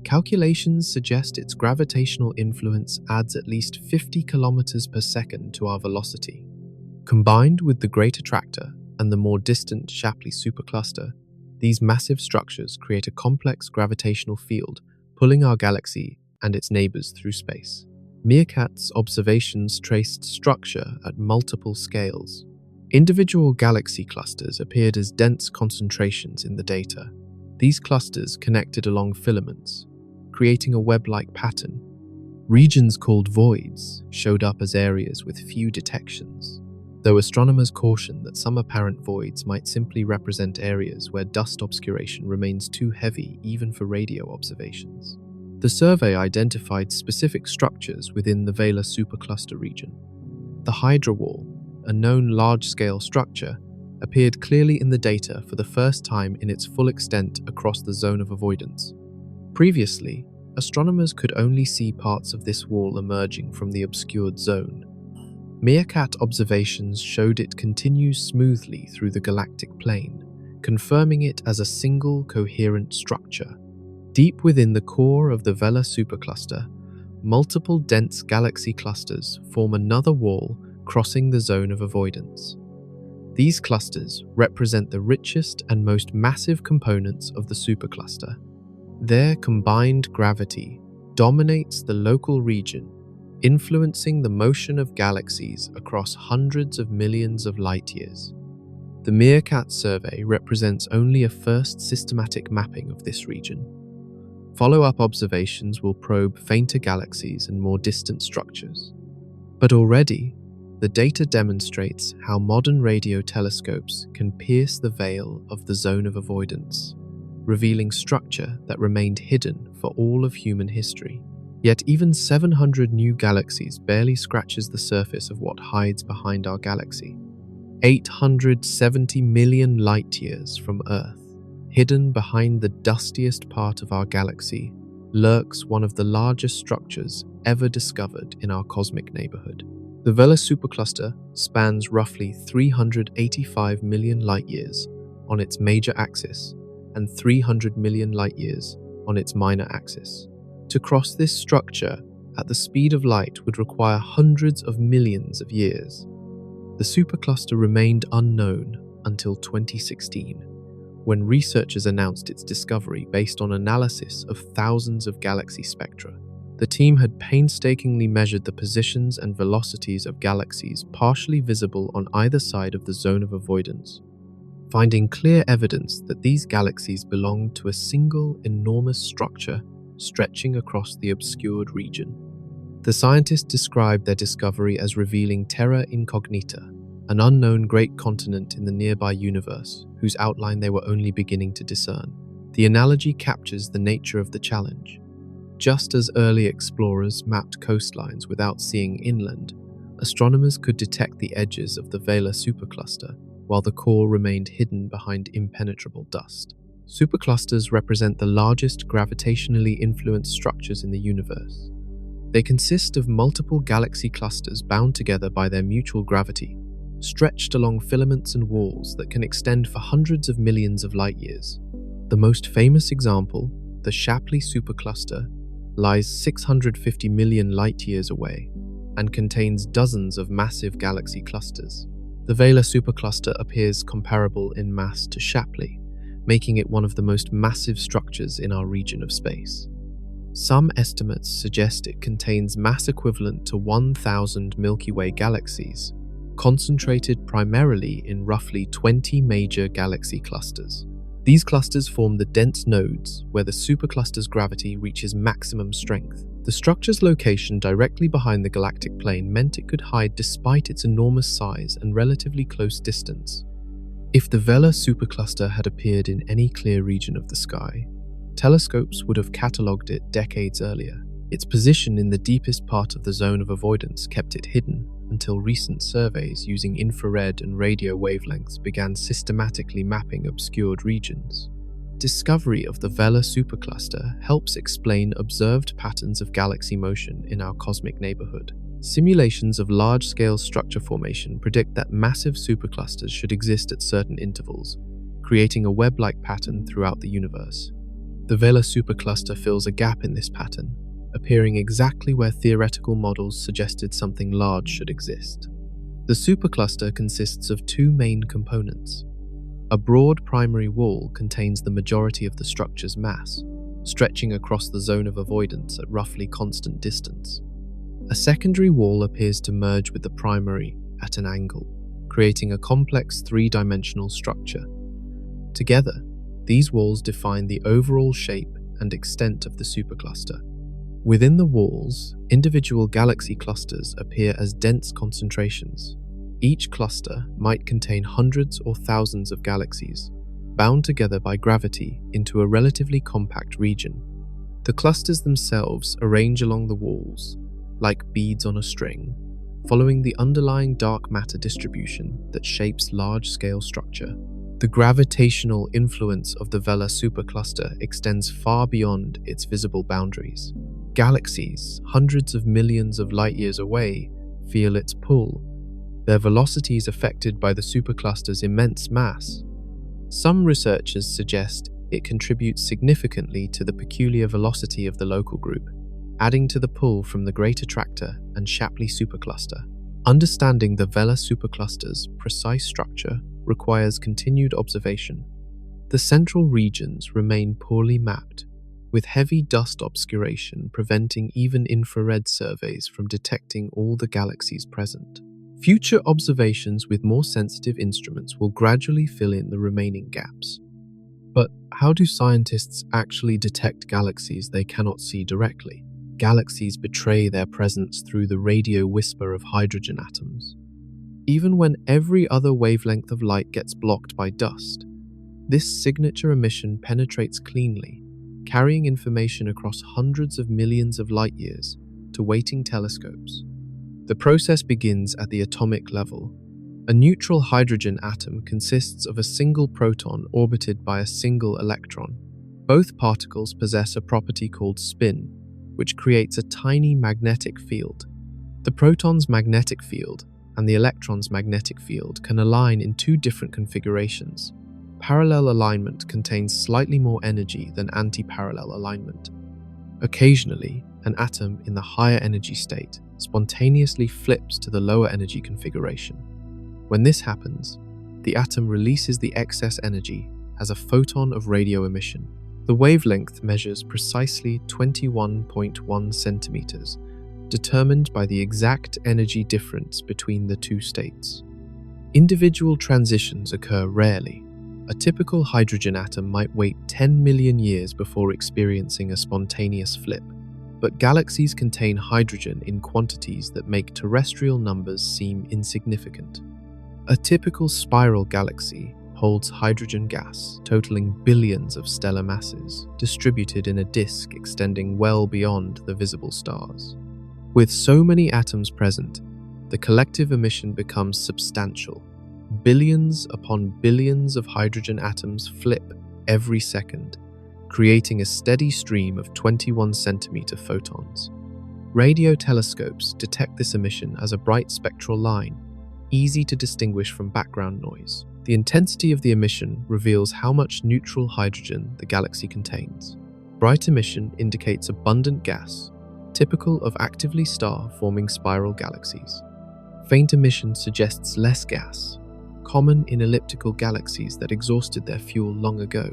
Calculations suggest its gravitational influence adds at least 50 kilometers per second to our velocity. Combined with the Great Attractor and the more distant Shapley supercluster, these massive structures create a complex gravitational field, pulling our galaxy and its neighbors through space. Meerkat's observations traced structure at multiple scales. Individual galaxy clusters appeared as dense concentrations in the data. These clusters connected along filaments, creating a web-like pattern. Regions called voids showed up as areas with few detections, though astronomers caution that some apparent voids might simply represent areas where dust obscuration remains too heavy even for radio observations. The survey identified specific structures within the Vela supercluster region. The Hydra Wall, a known large-scale structure, appeared clearly in the data for the first time in its full extent across the zone of avoidance. Previously, astronomers could only see parts of this wall emerging from the obscured zone. Meerkat observations showed it continues smoothly through the galactic plane, confirming it as a single coherent structure. Deep within the core of the Vela supercluster, multiple dense galaxy clusters form another wall crossing the zone of avoidance. These clusters represent the richest and most massive components of the supercluster. Their combined gravity dominates the local region, influencing the motion of galaxies across hundreds of millions of light-years. The Meerkat survey represents only a first systematic mapping of this region. Follow-up observations will probe fainter galaxies and more distant structures. But already, the data demonstrates how modern radio telescopes can pierce the veil of the zone of avoidance, revealing structure that remained hidden for all of human history. Yet even 700 new galaxies barely scratches the surface of what hides behind our galaxy. 870 million light-years from Earth, hidden behind the dustiest part of our galaxy, lurks one of the largest structures ever discovered in our cosmic neighborhood. The Vela supercluster spans roughly 385 million light-years on its major axis and 300 million light-years on its minor axis. To cross this structure at the speed of light would require hundreds of millions of years. The supercluster remained unknown until 2016, when researchers announced its discovery based on analysis of thousands of galaxy spectra. The team had painstakingly measured the positions and velocities of galaxies partially visible on either side of the zone of avoidance, finding clear evidence that these galaxies belonged to a single enormous structure stretching across the obscured region. The scientists described their discovery as revealing terra incognita, an unknown great continent in the nearby universe whose outline they were only beginning to discern. The analogy captures the nature of the challenge. Just as early explorers mapped coastlines without seeing inland, astronomers could detect the edges of the Vela supercluster, while the core remained hidden behind impenetrable dust. Superclusters represent the largest gravitationally influenced structures in the universe. They consist of multiple galaxy clusters bound together by their mutual gravity, stretched along filaments and walls that can extend for hundreds of millions of light-years. The most famous example, the Shapley supercluster, lies 650 million light-years away and contains dozens of massive galaxy clusters. The Vela supercluster appears comparable in mass to Shapley, making it one of the most massive structures in our region of space. Some estimates suggest it contains mass equivalent to 1,000 Milky Way galaxies, concentrated primarily in roughly 20 major galaxy clusters. These clusters form the dense nodes where the supercluster's gravity reaches maximum strength. The structure's location directly behind the galactic plane meant it could hide despite its enormous size and relatively close distance. If the Vela supercluster had appeared in any clear region of the sky, telescopes would have catalogued it decades earlier. Its position in the deepest part of the zone of avoidance kept it hidden until recent surveys using infrared and radio wavelengths began systematically mapping obscured regions. Discovery of the Vela supercluster helps explain observed patterns of galaxy motion in our cosmic neighborhood. Simulations of large-scale structure formation predict that massive superclusters should exist at certain intervals, creating a web-like pattern throughout the universe. The Vela supercluster fills a gap in this pattern, appearing exactly where theoretical models suggested something large should exist. The supercluster consists of two main components. A broad primary wall contains the majority of the structure's mass, stretching across the zone of avoidance at roughly constant distance. A secondary wall appears to merge with the primary at an angle, creating a complex three-dimensional structure. Together, these walls define the overall shape and extent of the supercluster. Within the walls, individual galaxy clusters appear as dense concentrations. Each cluster might contain hundreds or thousands of galaxies, bound together by gravity into a relatively compact region. The clusters themselves arrange along the walls, like beads on a string, following the underlying dark matter distribution that shapes large-scale structure. The gravitational influence of the Vela supercluster extends far beyond its visible boundaries. Galaxies, hundreds of millions of light-years away, feel its pull, their velocities affected by the supercluster's immense mass. Some researchers suggest it contributes significantly to the peculiar velocity of the local group, adding to the pull from the Great Attractor and Shapley supercluster. Understanding the Vela supercluster's precise structure requires continued observation. The central regions remain poorly mapped, with heavy dust obscuration preventing even infrared surveys from detecting all the galaxies present. Future observations with more sensitive instruments will gradually fill in the remaining gaps. But how do scientists actually detect galaxies they cannot see directly? Galaxies betray their presence through the radio whisper of hydrogen atoms. Even when every other wavelength of light gets blocked by dust, this signature emission penetrates cleanly, carrying information across hundreds of millions of light-years to waiting telescopes. The process begins at the atomic level. A neutral hydrogen atom consists of a single proton orbited by a single electron. Both particles possess a property called spin, which creates a tiny magnetic field. The proton's magnetic field and the electron's magnetic field can align in two different configurations. Parallel alignment contains slightly more energy than anti-parallel alignment. Occasionally, an atom in the higher energy state spontaneously flips to the lower energy configuration. When this happens, the atom releases the excess energy as a photon of radio emission. The wavelength measures precisely 21.1 centimeters, determined by the exact energy difference between the two states. Individual transitions occur rarely. A typical hydrogen atom might wait 10 million years before experiencing a spontaneous flip, but galaxies contain hydrogen in quantities that make terrestrial numbers seem insignificant. A typical spiral galaxy holds hydrogen gas totaling billions of stellar masses, distributed in a disk extending well beyond the visible stars. With so many atoms present, the collective emission becomes substantial. Billions upon billions of hydrogen atoms flip every second, creating a steady stream of 21-centimeter photons. Radio telescopes detect this emission as a bright spectral line, easy to distinguish from background noise. The intensity of the emission reveals how much neutral hydrogen the galaxy contains. Bright emission indicates abundant gas, typical of actively star-forming spiral galaxies. Faint emission suggests less gas, common in elliptical galaxies that exhausted their fuel long ago.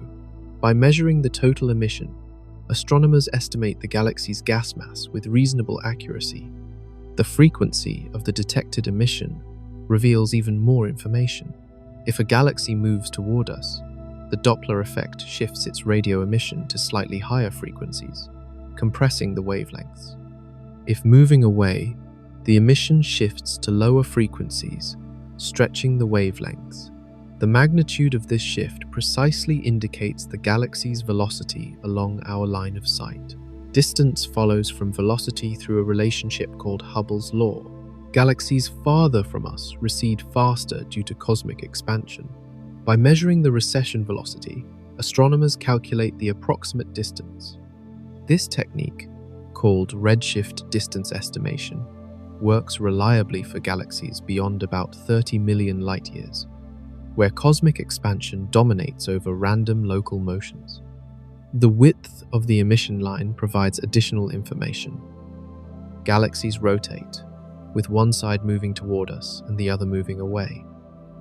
By measuring the total emission, astronomers estimate the galaxy's gas mass with reasonable accuracy. The frequency of the detected emission reveals even more information. If a galaxy moves toward us, the Doppler effect shifts its radio emission to slightly higher frequencies, compressing the wavelengths. If moving away, the emission shifts to lower frequencies, stretching the wavelengths. The magnitude of this shift precisely indicates the galaxy's velocity along our line of sight. Distance follows from velocity through a relationship called Hubble's law. Galaxies farther from us recede faster due to cosmic expansion. By measuring the recession velocity, astronomers calculate the approximate distance. This technique, called redshift distance estimation, works reliably for galaxies beyond about 30 million light-years, where cosmic expansion dominates over random local motions. The width of the emission line provides additional information. Galaxies rotate, with one side moving toward us and the other moving away.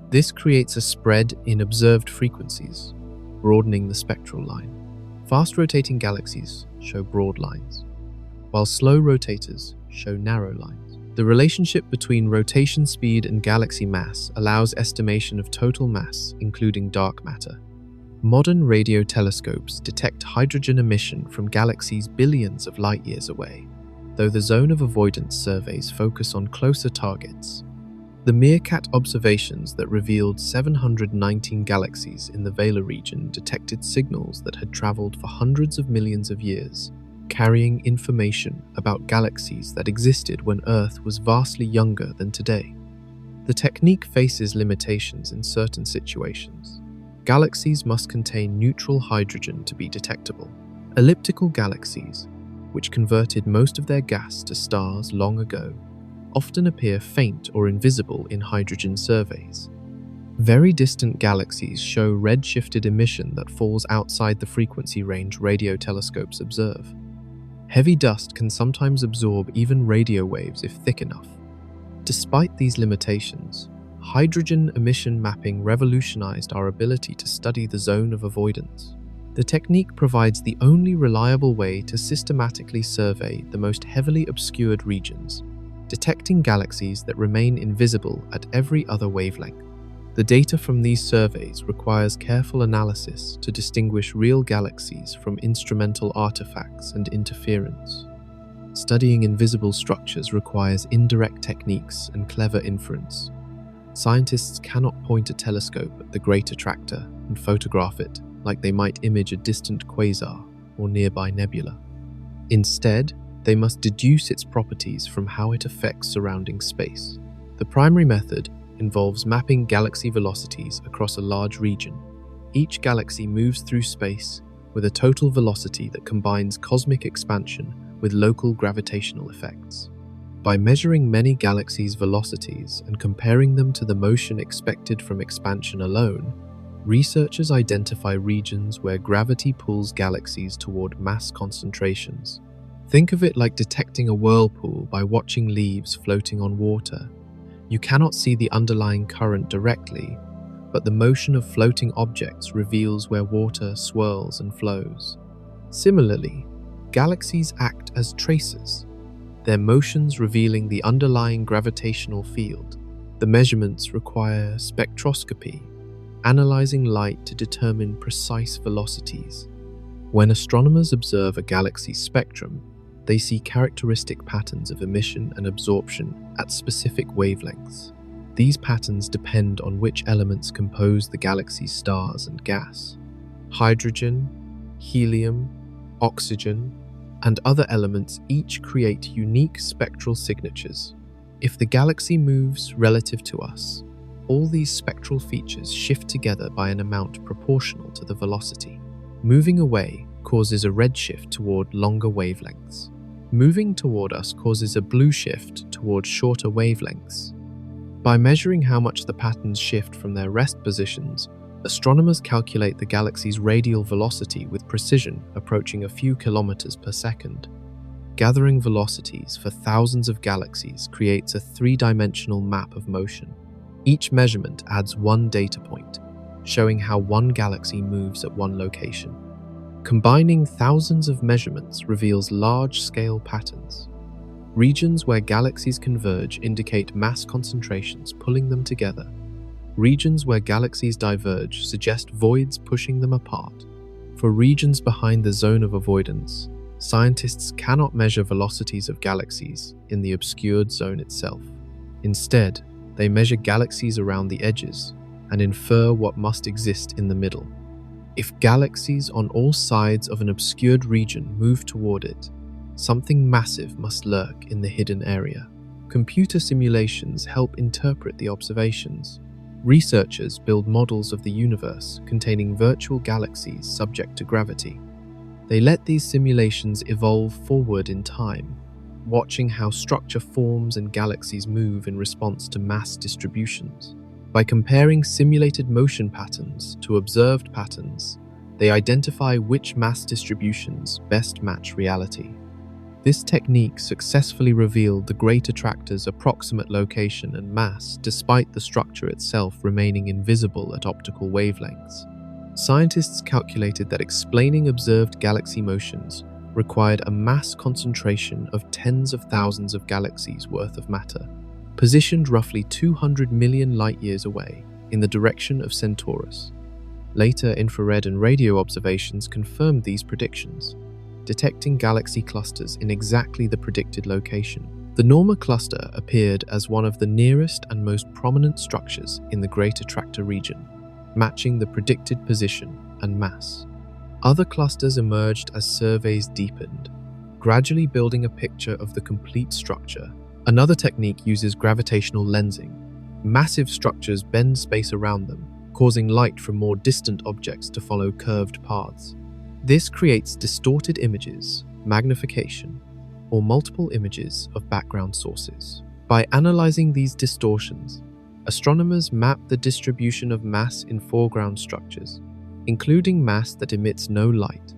This creates a spread in observed frequencies, broadening the spectral line. Fast-rotating galaxies show broad lines, while slow rotators show narrow lines. The relationship between rotation speed and galaxy mass allows estimation of total mass, including dark matter. Modern radio telescopes detect hydrogen emission from galaxies billions of light-years away, though the zone of avoidance surveys focus on closer targets. The Meerkat observations that revealed 719 galaxies in the Vela region detected signals that had traveled for hundreds of millions of years. carrying information about galaxies that existed when Earth was vastly younger than today. The technique faces limitations in certain situations. Galaxies must contain neutral hydrogen to be detectable. Elliptical galaxies, which converted most of their gas to stars long ago, often appear faint or invisible in hydrogen surveys. Very distant galaxies show red-shifted emission that falls outside the frequency range radio telescopes observe. Heavy dust can sometimes absorb even radio waves if thick enough. Despite these limitations, hydrogen emission mapping revolutionized our ability to study the zone of avoidance. The technique provides the only reliable way to systematically survey the most heavily obscured regions, detecting galaxies that remain invisible at every other wavelength. The data from these surveys requires careful analysis to distinguish real galaxies from instrumental artifacts and interference. Studying invisible structures requires indirect techniques and clever inference. Scientists cannot point a telescope at the Great Attractor and photograph it like they might image a distant quasar or nearby nebula. Instead, they must deduce its properties from how it affects surrounding space. The primary method involves mapping galaxy velocities across a large region. Each galaxy moves through space with a total velocity that combines cosmic expansion with local gravitational effects. By measuring many galaxies' velocities and comparing them to the motion expected from expansion alone, researchers identify regions where gravity pulls galaxies toward mass concentrations. Think of it like detecting a whirlpool by watching leaves floating on water. You cannot see the underlying current directly, but the motion of floating objects reveals where water swirls and flows. Similarly, galaxies act as tracers, their motions revealing the underlying gravitational field. The measurements require spectroscopy, analyzing light to determine precise velocities. When astronomers observe a galaxy's spectrum, they see characteristic patterns of emission and absorption at specific wavelengths. These patterns depend on which elements compose the galaxy's stars and gas. Hydrogen, helium, oxygen, and other elements each create unique spectral signatures. If the galaxy moves relative to us, all these spectral features shift together by an amount proportional to the velocity. Moving away causes a red shift toward longer wavelengths. Moving toward us causes a blue shift toward shorter wavelengths. By measuring how much the patterns shift from their rest positions, astronomers calculate the galaxy's radial velocity with precision approaching a few kilometers per second. Gathering velocities for thousands of galaxies creates a three-dimensional map of motion. Each measurement adds one data point, showing how one galaxy moves at one location. Combining thousands of measurements reveals large-scale patterns. Regions where galaxies converge indicate mass concentrations pulling them together. Regions where galaxies diverge suggest voids pushing them apart. For regions behind the zone of avoidance, scientists cannot measure velocities of galaxies in the obscured zone itself. Instead, they measure galaxies around the edges and infer what must exist in the middle. If galaxies on all sides of an obscured region move toward it, something massive must lurk in the hidden area. Computer simulations help interpret the observations. Researchers build models of the universe containing virtual galaxies subject to gravity. They let these simulations evolve forward in time, watching how structure forms and galaxies move in response to mass distributions. By comparing simulated motion patterns to observed patterns, they identify which mass distributions best match reality. This technique successfully revealed the Great Attractor's approximate location and mass despite the structure itself remaining invisible at optical wavelengths. Scientists calculated that explaining observed galaxy motions required a mass concentration of tens of thousands of galaxies worth of matter, positioned roughly 200 million light-years away in the direction of Centaurus. Later infrared and radio observations confirmed these predictions, detecting galaxy clusters in exactly the predicted location. The Norma cluster appeared as one of the nearest and most prominent structures in the Great Attractor region, matching the predicted position and mass. Other clusters emerged as surveys deepened, gradually building a picture of the complete structure. Another technique uses gravitational lensing. Massive structures bend space around them, causing light from more distant objects to follow curved paths. This creates distorted images, magnification, or multiple images of background sources. By analyzing these distortions, astronomers map the distribution of mass in foreground structures, including mass that emits no light.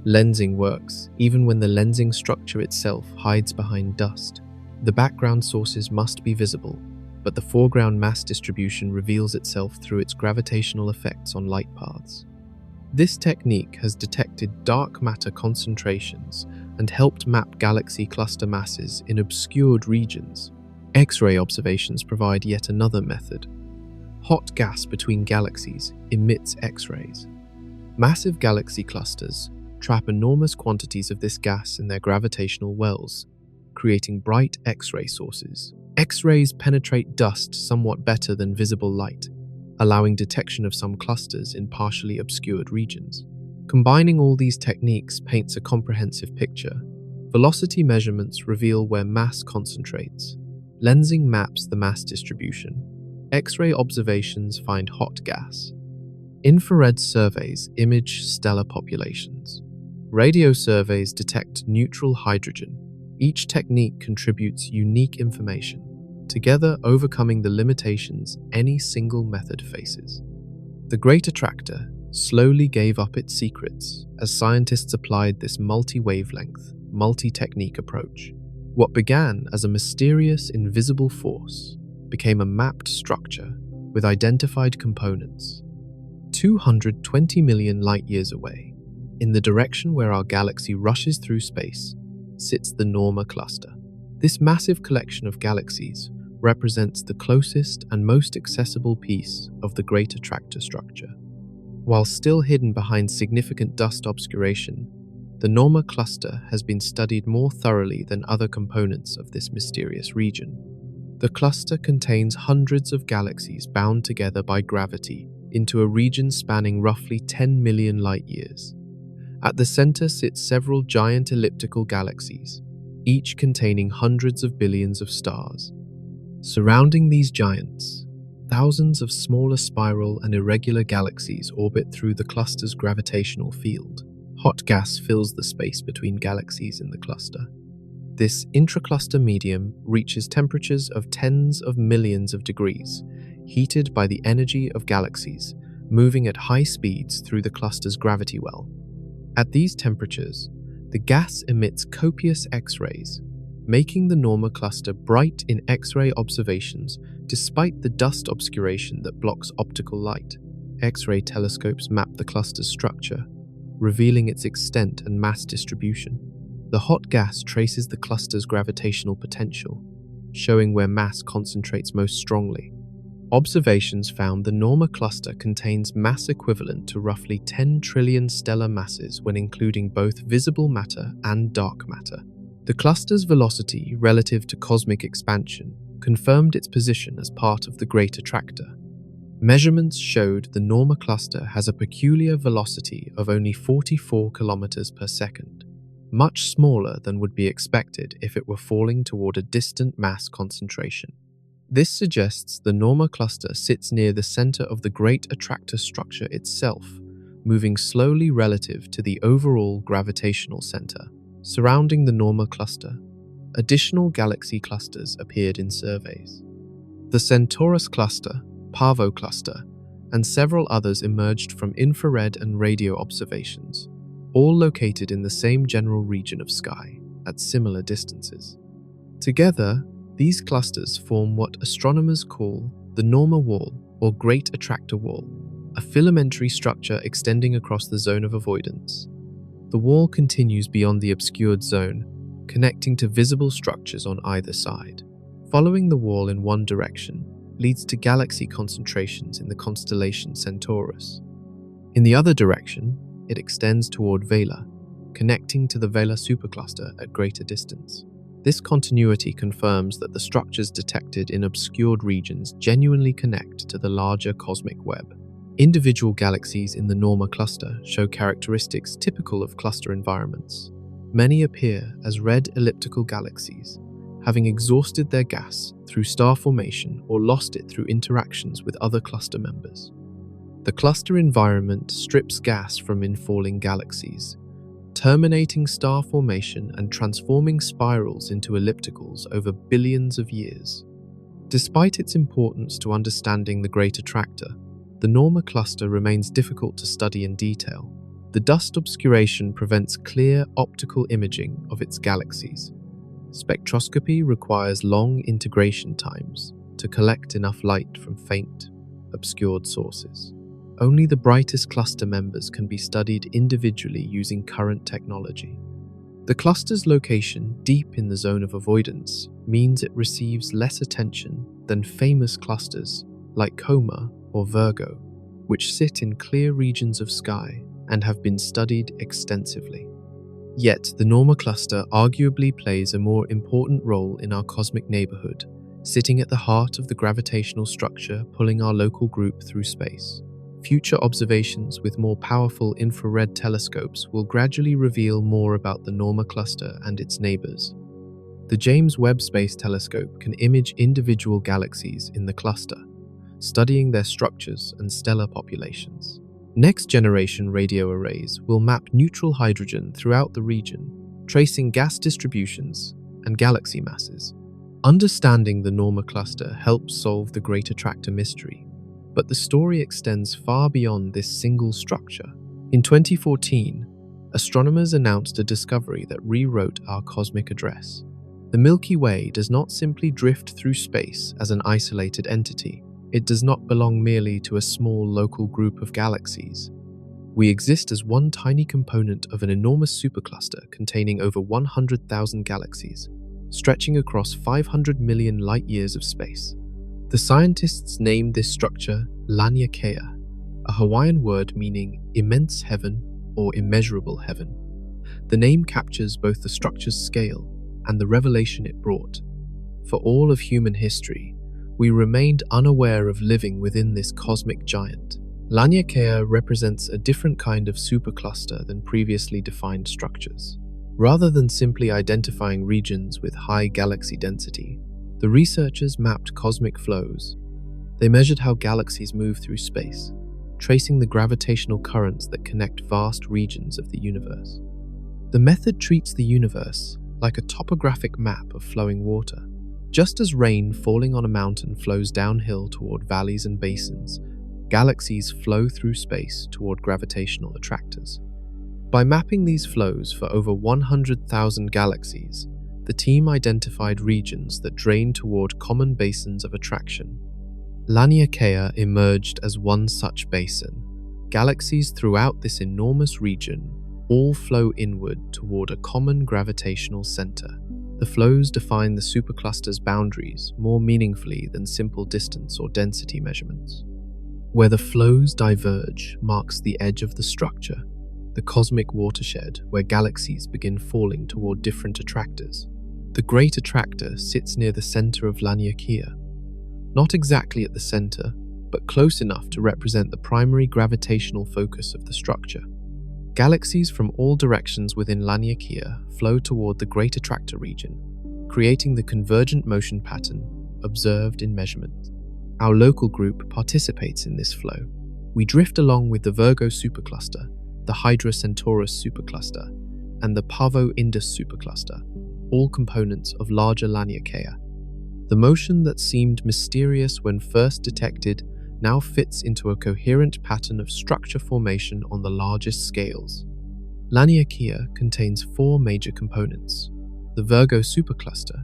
Lensing works even when the lensing structure itself hides behind dust. The background sources must be visible, but the foreground mass distribution reveals itself through its gravitational effects on light paths. This technique has detected dark matter concentrations and helped map galaxy cluster masses in obscured regions. X-ray observations provide yet another method. Hot gas between galaxies emits X-rays. Massive galaxy clusters trap enormous quantities of this gas in their gravitational wells, creating bright X-ray sources. X-rays penetrate dust somewhat better than visible light, allowing detection of some clusters in partially obscured regions. Combining all these techniques paints a comprehensive picture. Velocity measurements reveal where mass concentrates. Lensing maps the mass distribution. X-ray observations find hot gas. Infrared surveys image stellar populations. Radio surveys detect neutral hydrogen. Each technique contributes unique information, together overcoming the limitations any single method faces. The Great Attractor slowly gave up its secrets as scientists applied this multi-wavelength, multi-technique approach. What began as a mysterious, invisible force became a mapped structure with identified components. 220 million light-years away, in the direction where our galaxy rushes through space, sits the Norma cluster. This massive collection of galaxies represents the closest and most accessible piece of the Great Attractor structure. While still hidden behind significant dust obscuration, the Norma cluster has been studied more thoroughly than other components of this mysterious region. The cluster contains hundreds of galaxies bound together by gravity into a region spanning roughly 10 million light-years. At the center sit several giant elliptical galaxies, each containing hundreds of billions of stars. Surrounding these giants, thousands of smaller spiral and irregular galaxies orbit through the cluster's gravitational field. Hot gas fills the space between galaxies in the cluster. This intracluster medium reaches temperatures of tens of millions of degrees, heated by the energy of galaxies, moving at high speeds through the cluster's gravity well. At these temperatures, the gas emits copious X-rays, making the Norma cluster bright in X-ray observations despite the dust obscuration that blocks optical light. X-ray telescopes map the cluster's structure, revealing its extent and mass distribution. The hot gas traces the cluster's gravitational potential, showing where mass concentrates most strongly. Observations found the Norma cluster contains mass equivalent to roughly 10 trillion stellar masses when including both visible matter and dark matter. The cluster's velocity relative to cosmic expansion confirmed its position as part of the Great Attractor. Measurements showed the Norma cluster has a peculiar velocity of only 44 kilometers per second, much smaller than would be expected if it were falling toward a distant mass concentration. This suggests the Norma cluster sits near the center of the Great Attractor structure itself, moving slowly relative to the overall gravitational center. Surrounding the Norma cluster, additional galaxy clusters appeared in surveys. The Centaurus cluster, Pavo cluster, and several others emerged from infrared and radio observations, all located in the same general region of sky at similar distances. Together, these clusters form what astronomers call the Norma Wall or Great Attractor Wall, a filamentary structure extending across the zone of avoidance. The wall continues beyond the obscured zone, connecting to visible structures on either side. Following the wall in one direction leads to galaxy concentrations in the constellation Centaurus. In the other direction, it extends toward Vela, connecting to the Vela supercluster at greater distance. This continuity confirms that the structures detected in obscured regions genuinely connect to the larger cosmic web. Individual galaxies in the Norma cluster show characteristics typical of cluster environments. Many appear as red elliptical galaxies, having exhausted their gas through star formation or lost it through interactions with other cluster members. The cluster environment strips gas from infalling galaxies, terminating star formation and transforming spirals into ellipticals over billions of years. Despite its importance to understanding the Great Attractor, the Norma cluster remains difficult to study in detail. The dust obscuration prevents clear optical imaging of its galaxies. Spectroscopy requires long integration times to collect enough light from faint, obscured sources. Only the brightest cluster members can be studied individually using current technology. The cluster's location deep in the zone of avoidance means it receives less attention than famous clusters like Coma or Virgo, which sit in clear regions of sky and have been studied extensively. Yet, the Norma cluster arguably plays a more important role in our cosmic neighborhood, sitting at the heart of the gravitational structure pulling our local group through space. Future observations with more powerful infrared telescopes will gradually reveal more about the Norma cluster and its neighbors. The James Webb Space Telescope can image individual galaxies in the cluster, studying their structures and stellar populations. Next-generation radio arrays will map neutral hydrogen throughout the region, tracing gas distributions and galaxy masses. Understanding the Norma cluster helps solve the Great Attractor mystery, but the story extends far beyond this single structure. In 2014, astronomers announced a discovery that rewrote our cosmic address. The Milky Way does not simply drift through space as an isolated entity. It does not belong merely to a small local group of galaxies. We exist as one tiny component of an enormous supercluster containing over 100,000 galaxies, stretching across 500 million light-years of space. The scientists named this structure Laniakea, a Hawaiian word meaning immense heaven or immeasurable heaven. The name captures both the structure's scale and the revelation it brought. For all of human history, we remained unaware of living within this cosmic giant. Laniakea represents a different kind of supercluster than previously defined structures. Rather than simply identifying regions with high galaxy density, the researchers mapped cosmic flows. They measured how galaxies move through space, tracing the gravitational currents that connect vast regions of the universe. The method treats the universe like a topographic map of flowing water. Just as rain falling on a mountain flows downhill toward valleys and basins, galaxies flow through space toward gravitational attractors. By mapping these flows for over 100,000 galaxies, the team identified regions that drain toward common basins of attraction. Laniakea emerged as one such basin. Galaxies throughout this enormous region all flow inward toward a common gravitational center. The flows define the supercluster's boundaries more meaningfully than simple distance or density measurements. Where the flows diverge marks the edge of the structure, the cosmic watershed where galaxies begin falling toward different attractors. The Great Attractor sits near the center of Laniakea, not exactly at the center, but close enough to represent the primary gravitational focus of the structure. Galaxies from all directions within Laniakea flow toward the Great Attractor region, creating the convergent motion pattern observed in measurements. Our local group participates in this flow. We drift along with the Virgo supercluster, the Hydra Centaurus supercluster, and the Pavo Indus supercluster, all components of larger Laniakea. The motion that seemed mysterious when first detected now fits into a coherent pattern of structure formation on the largest scales. Laniakea contains 4 major components. The Virgo supercluster,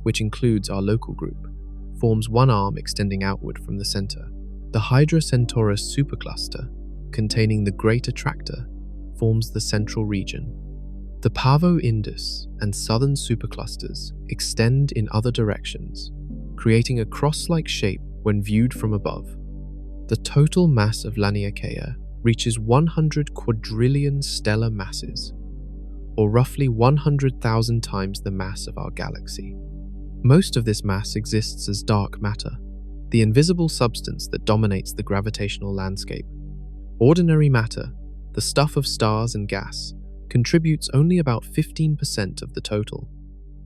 which includes our local group, forms one arm extending outward from the center. The Hydra Centaurus supercluster, containing the Great Attractor, forms the central region. The Pavo Indus and southern superclusters extend in other directions, creating a cross-like shape when viewed from above. The total mass of Laniakea reaches 100 quadrillion stellar masses, or roughly 100,000 times the mass of our galaxy. Most of this mass exists as dark matter, the invisible substance that dominates the gravitational landscape. Ordinary matter, the stuff of stars and gas, contributes only about 15% of the total.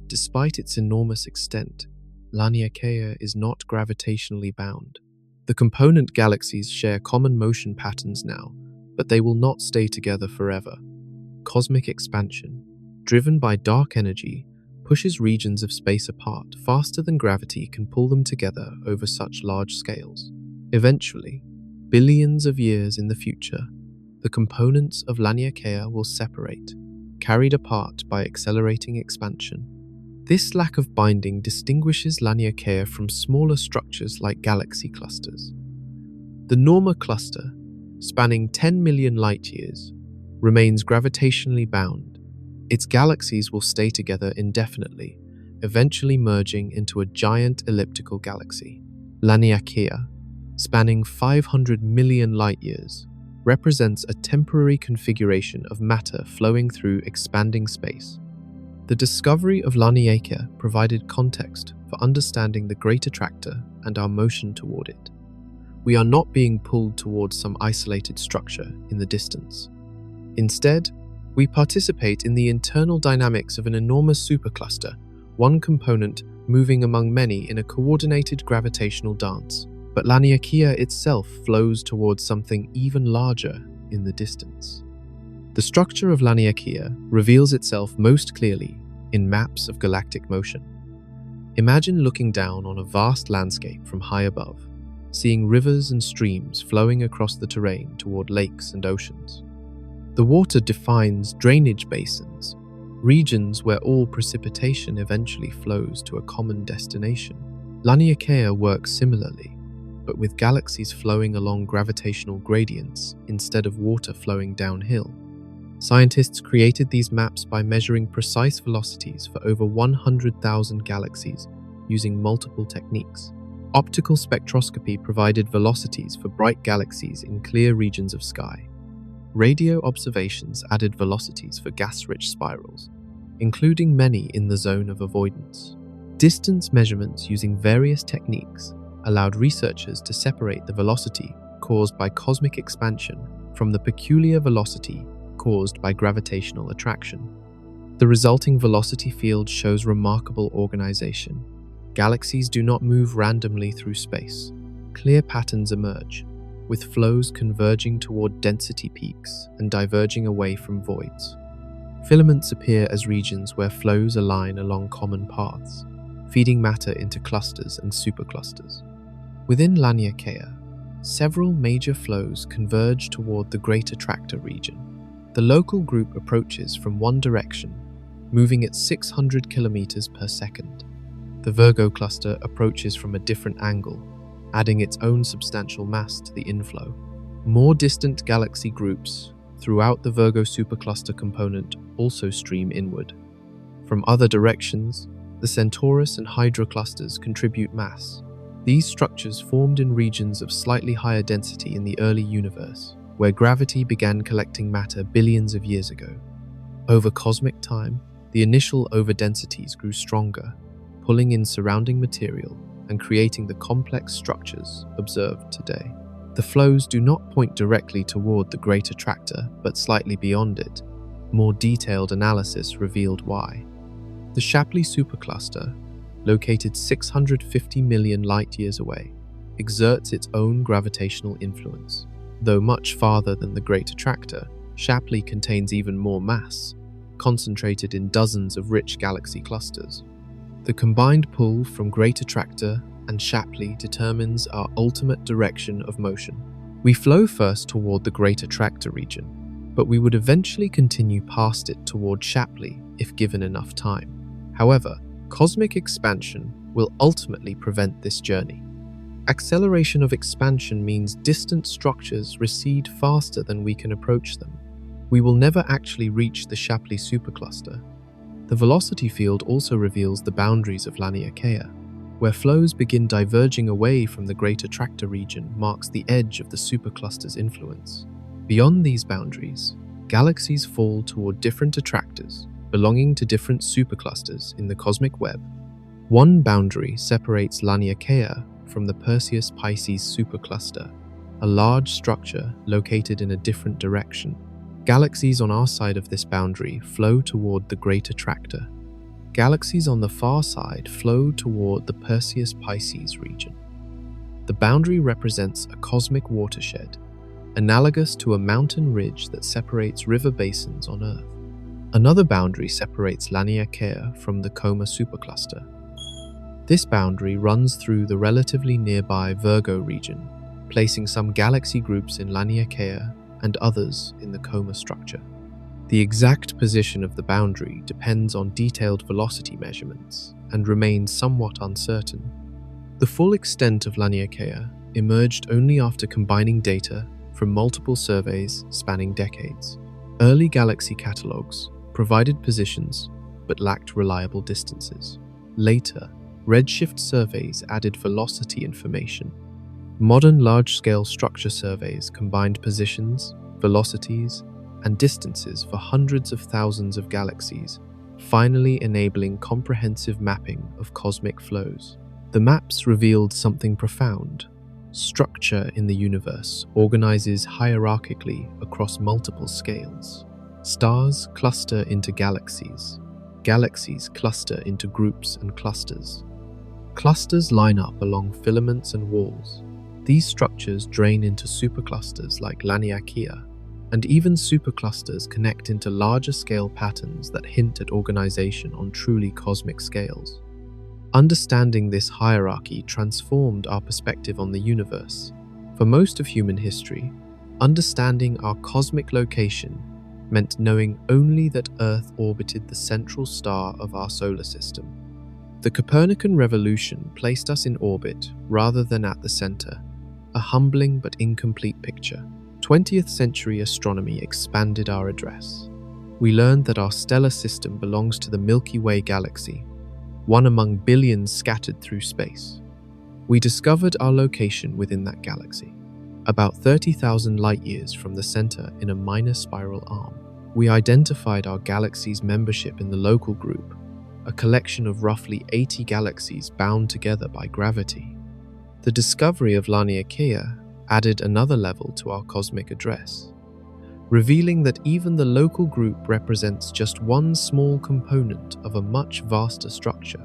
Despite its enormous extent, Laniakea is not gravitationally bound. The component galaxies share common motion patterns now, but they will not stay together forever. Cosmic expansion, driven by dark energy, pushes regions of space apart faster than gravity can pull them together over such large scales. Eventually, billions of years in the future, the components of Laniakea will separate, carried apart by accelerating expansion. This lack of binding distinguishes Laniakea from smaller structures like galaxy clusters. The Norma cluster, spanning 10 million light-years, remains gravitationally bound. Its galaxies will stay together indefinitely, eventually merging into a giant elliptical galaxy. Laniakea, spanning 500 million light-years, represents a temporary configuration of matter flowing through expanding space. The discovery of Laniakea provided context for understanding the Great Attractor and our motion toward it. We are not being pulled towards some isolated structure in the distance. Instead, we participate in the internal dynamics of an enormous supercluster, one component moving among many in a coordinated gravitational dance. But Laniakea itself flows towards something even larger in the distance. The structure of Laniakea reveals itself most clearly in maps of galactic motion. Imagine looking down on a vast landscape from high above, seeing rivers and streams flowing across the terrain toward lakes and oceans. The water defines drainage basins, regions where all precipitation eventually flows to a common destination. Laniakea works similarly, but with galaxies flowing along gravitational gradients instead of water flowing downhill. Scientists created these maps by measuring precise velocities for over 100,000 galaxies using multiple techniques. Optical spectroscopy provided velocities for bright galaxies in clear regions of sky. Radio observations added velocities for gas-rich spirals, including many in the zone of avoidance. Distance measurements using various techniques allowed researchers to separate the velocity caused by cosmic expansion from the peculiar velocity caused by gravitational attraction. The resulting velocity field shows remarkable organization. Galaxies do not move randomly through space. Clear patterns emerge, with flows converging toward density peaks and diverging away from voids. Filaments appear as regions where flows align along common paths, feeding matter into clusters and superclusters. Within Laniakea, several major flows converge toward the Great Attractor region. The local group approaches from one direction, moving at 600 kilometers per second. The Virgo cluster approaches from a different angle, adding its own substantial mass to the inflow. More distant galaxy groups throughout the Virgo supercluster component also stream inward. From other directions, the Centaurus and Hydra clusters contribute mass. These structures formed in regions of slightly higher density in the early universe, where gravity began collecting matter billions of years ago. Over cosmic time, the initial overdensities grew stronger, pulling in surrounding material and creating the complex structures observed today. The flows do not point directly toward the Great Attractor, but slightly beyond it. More detailed analysis revealed why. The Shapley supercluster, located 650 million light-years away, exerts its own gravitational influence. Though much farther than the Great Attractor, Shapley contains even more mass, concentrated in dozens of rich galaxy clusters. The combined pull from Great Attractor and Shapley determines our ultimate direction of motion. We flow first toward the Great Attractor region, but we would eventually continue past it toward Shapley if given enough time. However, cosmic expansion will ultimately prevent this journey. Acceleration of expansion means distant structures recede faster than we can approach them. We will never actually reach the Shapley supercluster. The velocity field also reveals the boundaries of Laniakea. Where flows begin diverging away from the Great Attractor region marks the edge of the supercluster's influence. Beyond these boundaries, galaxies fall toward different attractors, belonging to different superclusters in the cosmic web. One boundary separates Laniakea from the Perseus-Pisces supercluster, a large structure located in a different direction. Galaxies on our side of this boundary flow toward the Great Attractor. Galaxies on the far side flow toward the Perseus-Pisces region. The boundary represents a cosmic watershed, analogous to a mountain ridge that separates river basins on Earth. Another boundary separates Laniakea from the Coma supercluster. This boundary runs through the relatively nearby Virgo region, placing some galaxy groups in Laniakea and others in the Coma structure. The exact position of the boundary depends on detailed velocity measurements and remains somewhat uncertain. The full extent of Laniakea emerged only after combining data from multiple surveys spanning decades. Early galaxy catalogues provided positions but lacked reliable distances. Later, redshift surveys added velocity information. Modern large-scale structure surveys combined positions, velocities, and distances for hundreds of thousands of galaxies, finally enabling comprehensive mapping of cosmic flows. The maps revealed something profound. Structure in the universe organizes hierarchically across multiple scales. Stars cluster into galaxies. Galaxies cluster into groups and clusters. Clusters line up along filaments and walls. These structures drain into superclusters like Laniakea, and even superclusters connect into larger-scale patterns that hint at organization on truly cosmic scales. Understanding this hierarchy transformed our perspective on the universe. For most of human history, understanding our cosmic location meant knowing only that Earth orbited the central star of our solar system. The Copernican revolution placed us in orbit rather than at the center, a humbling but incomplete picture. 20th century astronomy expanded our address. We learned that our stellar system belongs to the Milky Way galaxy, one among billions scattered through space. We discovered our location within that galaxy, about 30,000 light-years from the center in a minor spiral arm. We identified our galaxy's membership in the local group, a collection of roughly 80 galaxies bound together by gravity. The discovery of Laniakea added another level to our cosmic address, revealing that even the local group represents just one small component of a much vaster structure.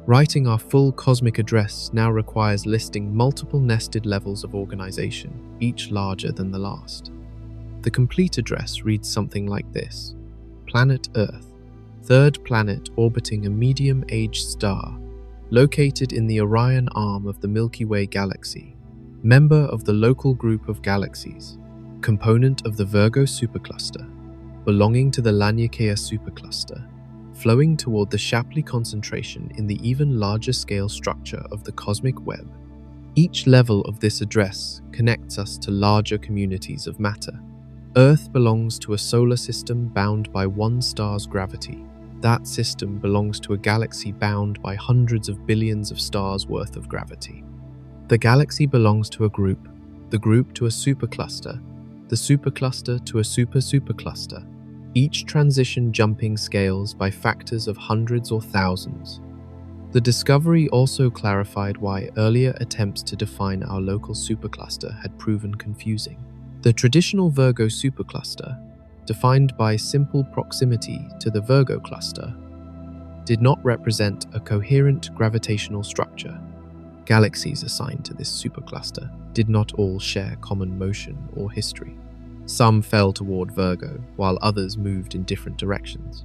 Writing our full cosmic address now requires listing multiple nested levels of organization, each larger than the last. The complete address reads something like this: Planet Earth, third planet orbiting a medium-aged star, located in the Orion arm of the Milky Way galaxy, member of the local group of galaxies, component of the Virgo supercluster, belonging to the Laniakea supercluster, flowing toward the Shapley concentration in the even larger scale structure of the cosmic web. Each level of this address connects us to larger communities of matter. Earth belongs to a solar system bound by one star's gravity. That system belongs to a galaxy bound by hundreds of billions of stars worth of gravity. The galaxy belongs to a group, the group to a supercluster, the supercluster to a super-supercluster, each transition jumping scales by factors of hundreds or thousands. The discovery also clarified why earlier attempts to define our local supercluster had proven confusing. The traditional Virgo supercluster, defined by simple proximity to the Virgo cluster, did not represent a coherent gravitational structure. Galaxies assigned to this supercluster did not all share common motion or history. Some fell toward Virgo, while others moved in different directions.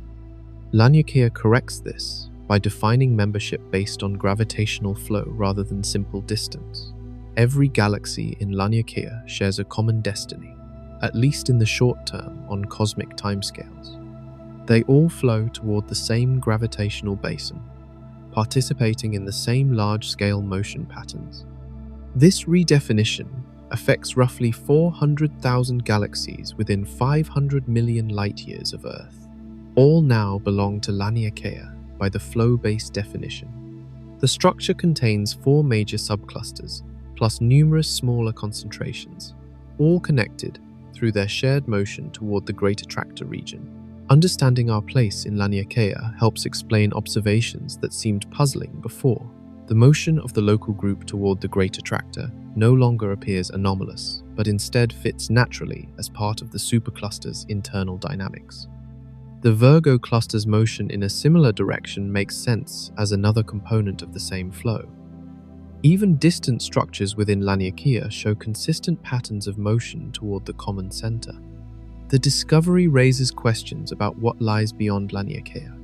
Laniakea corrects this by defining membership based on gravitational flow rather than simple distance. Every galaxy in Laniakea shares a common destiny, at least in the short term on cosmic timescales. They all flow toward the same gravitational basin, participating in the same large-scale motion patterns. This redefinition affects roughly 400,000 galaxies within 500 million light-years of Earth. All now belong to Laniakea by the flow-based definition. The structure contains 4 major subclusters, plus numerous smaller concentrations, all connected through their shared motion toward the Great Attractor region. Understanding our place in Laniakea helps explain observations that seemed puzzling before. The motion of the local group toward the Great Attractor no longer appears anomalous, but instead fits naturally as part of the supercluster's internal dynamics. The Virgo cluster's motion in a similar direction makes sense as another component of the same flow. Even distant structures within Laniakea show consistent patterns of motion toward the common center. The discovery raises questions about what lies beyond Laniakea.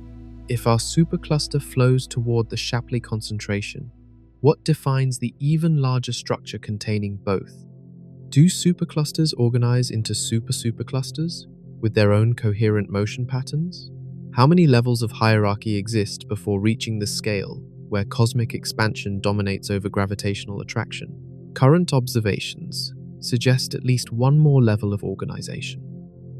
If our supercluster flows toward the Shapley concentration, what defines the even larger structure containing both? Do superclusters organize into superclusters with their own coherent motion patterns? How many levels of hierarchy exist before reaching the scale where cosmic expansion dominates over gravitational attraction? Current observations suggest at least one more level of organization.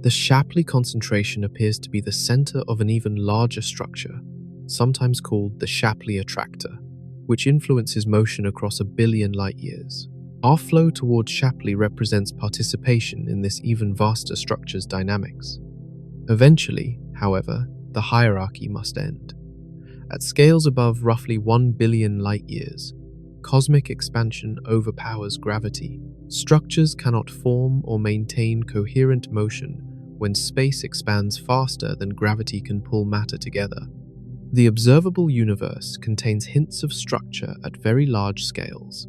The Shapley concentration appears to be the center of an even larger structure, sometimes called the Shapley attractor, which influences motion across 1 billion light-years. Our flow towards Shapley represents participation in this even vaster structure's dynamics. Eventually, however, the hierarchy must end. At scales above roughly 1 billion light-years, cosmic expansion overpowers gravity. Structures cannot form or maintain coherent motion when space expands faster than gravity can pull matter together. The observable universe contains hints of structure at very large scales,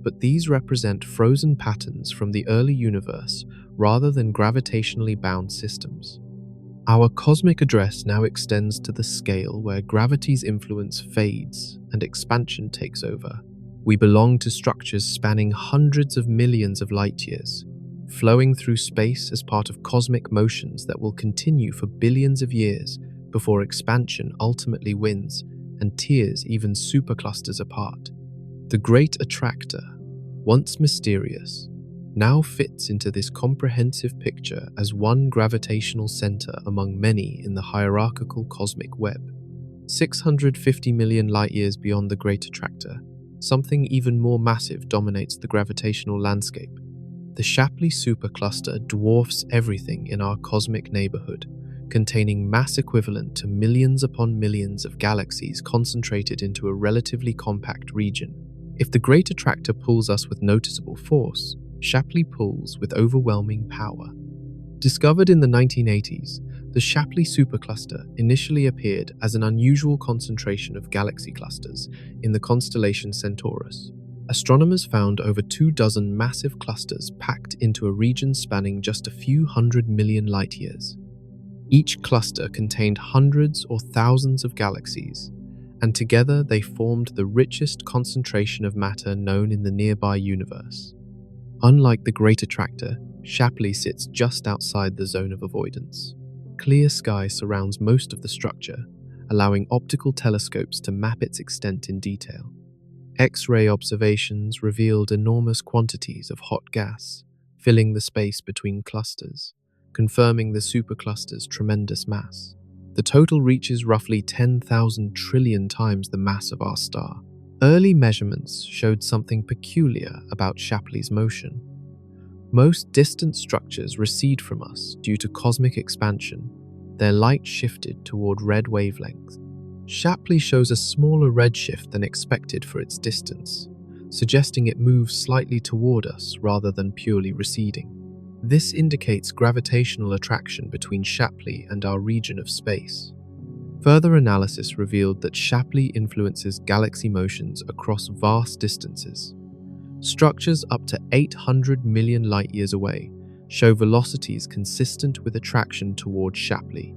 but these represent frozen patterns from the early universe rather than gravitationally bound systems. Our cosmic address now extends to the scale where gravity's influence fades and expansion takes over. We belong to structures spanning hundreds of millions of light-years, flowing through space as part of cosmic motions that will continue for billions of years before expansion ultimately wins and tears even superclusters apart. The Great Attractor, once mysterious, now fits into this comprehensive picture as one gravitational center among many in the hierarchical cosmic web. 650 million light-years beyond the Great Attractor, something even more massive dominates the gravitational landscape. The Shapley supercluster dwarfs everything in our cosmic neighborhood, containing mass equivalent to millions upon millions of galaxies concentrated into a relatively compact region. If the Great Attractor pulls us with noticeable force, Shapley pulls with overwhelming power. Discovered in the 1980s, the Shapley supercluster initially appeared as an unusual concentration of galaxy clusters in the constellation Centaurus. Astronomers found over 24 massive clusters packed into a region spanning just a few 100 million light-years. Each cluster contained hundreds or thousands of galaxies, and together they formed the richest concentration of matter known in the nearby universe. Unlike the Great Attractor, Shapley sits just outside the zone of avoidance. Clear sky surrounds most of the structure, allowing optical telescopes to map its extent in detail. X-ray observations revealed enormous quantities of hot gas, filling the space between clusters, confirming the supercluster's tremendous mass. The total reaches roughly 10,000 trillion times the mass of our star. Early measurements showed something peculiar about Shapley's motion. Most distant structures recede from us due to cosmic expansion, their light shifted toward red wavelength. Shapley shows a smaller redshift than expected for its distance, suggesting it moves slightly toward us rather than purely receding. This indicates gravitational attraction between Shapley and our region of space. Further analysis revealed that Shapley influences galaxy motions across vast distances. Structures up to 800 million light-years away show velocities consistent with attraction toward Shapley.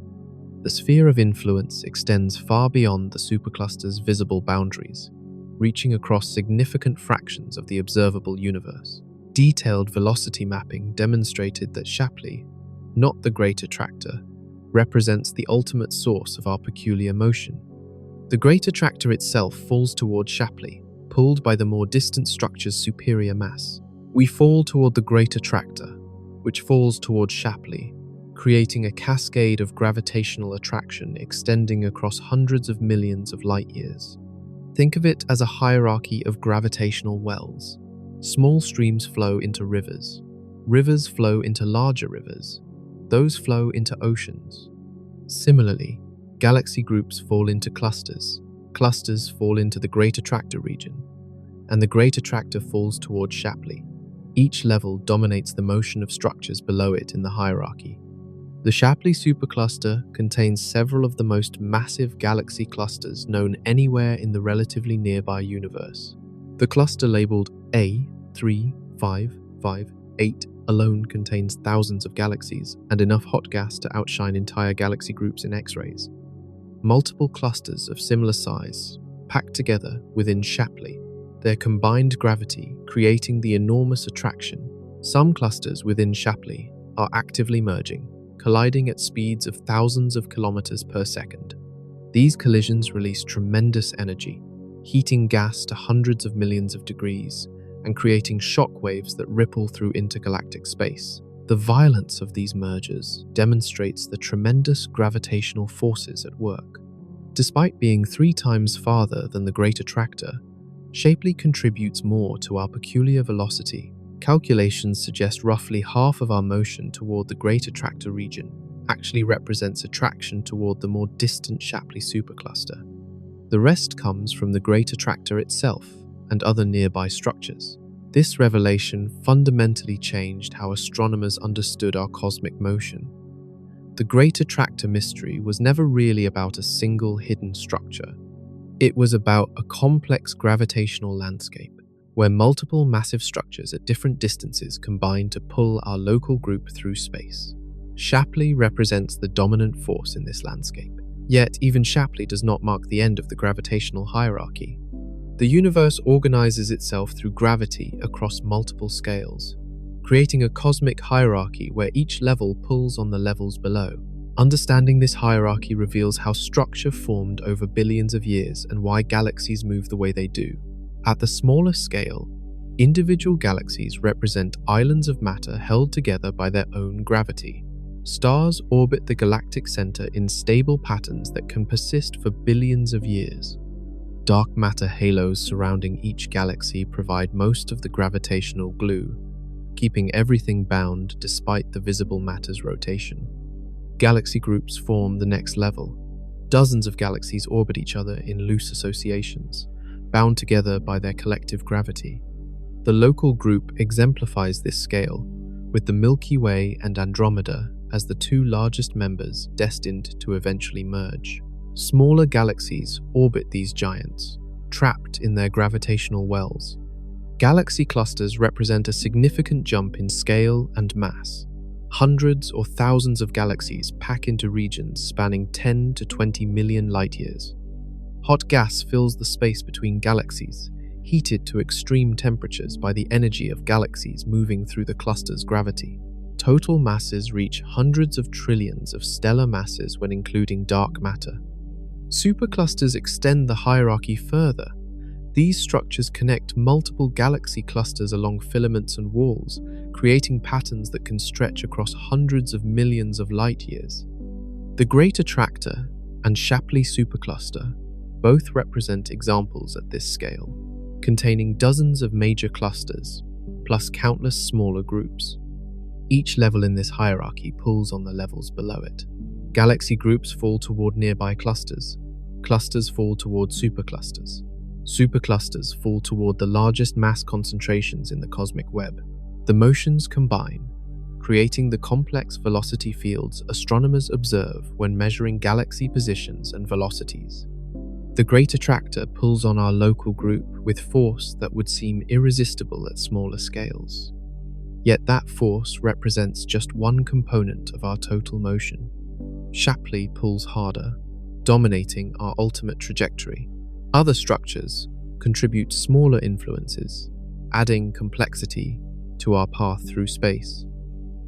The sphere of influence extends far beyond the supercluster's visible boundaries, reaching across significant fractions of the observable universe. Detailed velocity mapping demonstrated that Shapley, not the Great Attractor, represents the ultimate source of our peculiar motion. The Great Attractor itself falls toward Shapley, pulled by the more distant structure's superior mass. We fall toward the Great Attractor, which falls toward Shapley, creating a cascade of gravitational attraction extending across hundreds of millions of light-years. Think of it as a hierarchy of gravitational wells. Small streams flow into rivers. Rivers flow into larger rivers. Those flow into oceans. Similarly, galaxy groups fall into clusters. Clusters fall into the Great Attractor region. and the Great Attractor falls towards Shapley. Each level dominates the motion of structures below it in the hierarchy. The Shapley supercluster contains several of the most massive galaxy clusters known anywhere in the relatively nearby universe. The cluster labeled A3558 alone contains thousands of galaxies and enough hot gas to outshine entire galaxy groups in X-rays. Multiple clusters of similar size packed together within Shapley, their combined gravity creating the enormous attraction. Some clusters within Shapley are actively merging, colliding at speeds of thousands of kilometers per second. These collisions release tremendous energy, heating gas to hundreds of millions of degrees and creating shock waves that ripple through intergalactic space. The violence of these mergers demonstrates the tremendous gravitational forces at work. Despite being 3 times farther than the Great Attractor, Shapley contributes more to our peculiar velocity. Calculations suggest roughly half of our motion toward the Great Attractor region actually represents attraction toward the more distant Shapley supercluster. The rest comes from the Great Attractor itself and other nearby structures. This revelation fundamentally changed how astronomers understood our cosmic motion. The Great Attractor mystery was never really about a single hidden structure. It was about a complex gravitational landscape where multiple massive structures at different distances combine to pull our local group through space. Shapley represents the dominant force in this landscape. Yet even Shapley does not mark the end of the gravitational hierarchy. The universe organizes itself through gravity across multiple scales, creating a cosmic hierarchy where each level pulls on the levels below. Understanding this hierarchy reveals how structure formed over billions of years and why galaxies move the way they do. At the smaller scale, individual galaxies represent islands of matter held together by their own gravity. Stars orbit the galactic center in stable patterns that can persist for billions of years. Dark matter halos surrounding each galaxy provide most of the gravitational glue, keeping everything bound despite the visible matter's rotation. Galaxy groups form the next level. Dozens of galaxies orbit each other in loose associations, bound together by their collective gravity. The local group exemplifies this scale, with the Milky Way and Andromeda as the 2 largest members destined to eventually merge. Smaller galaxies orbit these giants, trapped in their gravitational wells. Galaxy clusters represent a significant jump in scale and mass. Hundreds or thousands of galaxies pack into regions spanning 10 to 20 million light-years. Hot gas fills the space between galaxies, heated to extreme temperatures by the energy of galaxies moving through the cluster's gravity. Total masses reach hundreds of trillions of stellar masses when including dark matter. Superclusters extend the hierarchy further. These structures connect multiple galaxy clusters along filaments and walls, creating patterns that can stretch across hundreds of millions of light-years. The Great Attractor and Shapley supercluster both represent examples at this scale, containing dozens of major clusters, plus countless smaller groups. Each level in this hierarchy pulls on the levels below it. Galaxy groups fall toward nearby clusters. Clusters fall toward superclusters. Superclusters fall toward the largest mass concentrations in the cosmic web. The motions combine, creating the complex velocity fields astronomers observe when measuring galaxy positions and velocities. The Great Attractor pulls on our local group with force that would seem irresistible at smaller scales. Yet that force represents just one component of our total motion. Shapley pulls harder, dominating our ultimate trajectory. Other structures contribute smaller influences, adding complexity to our path through space.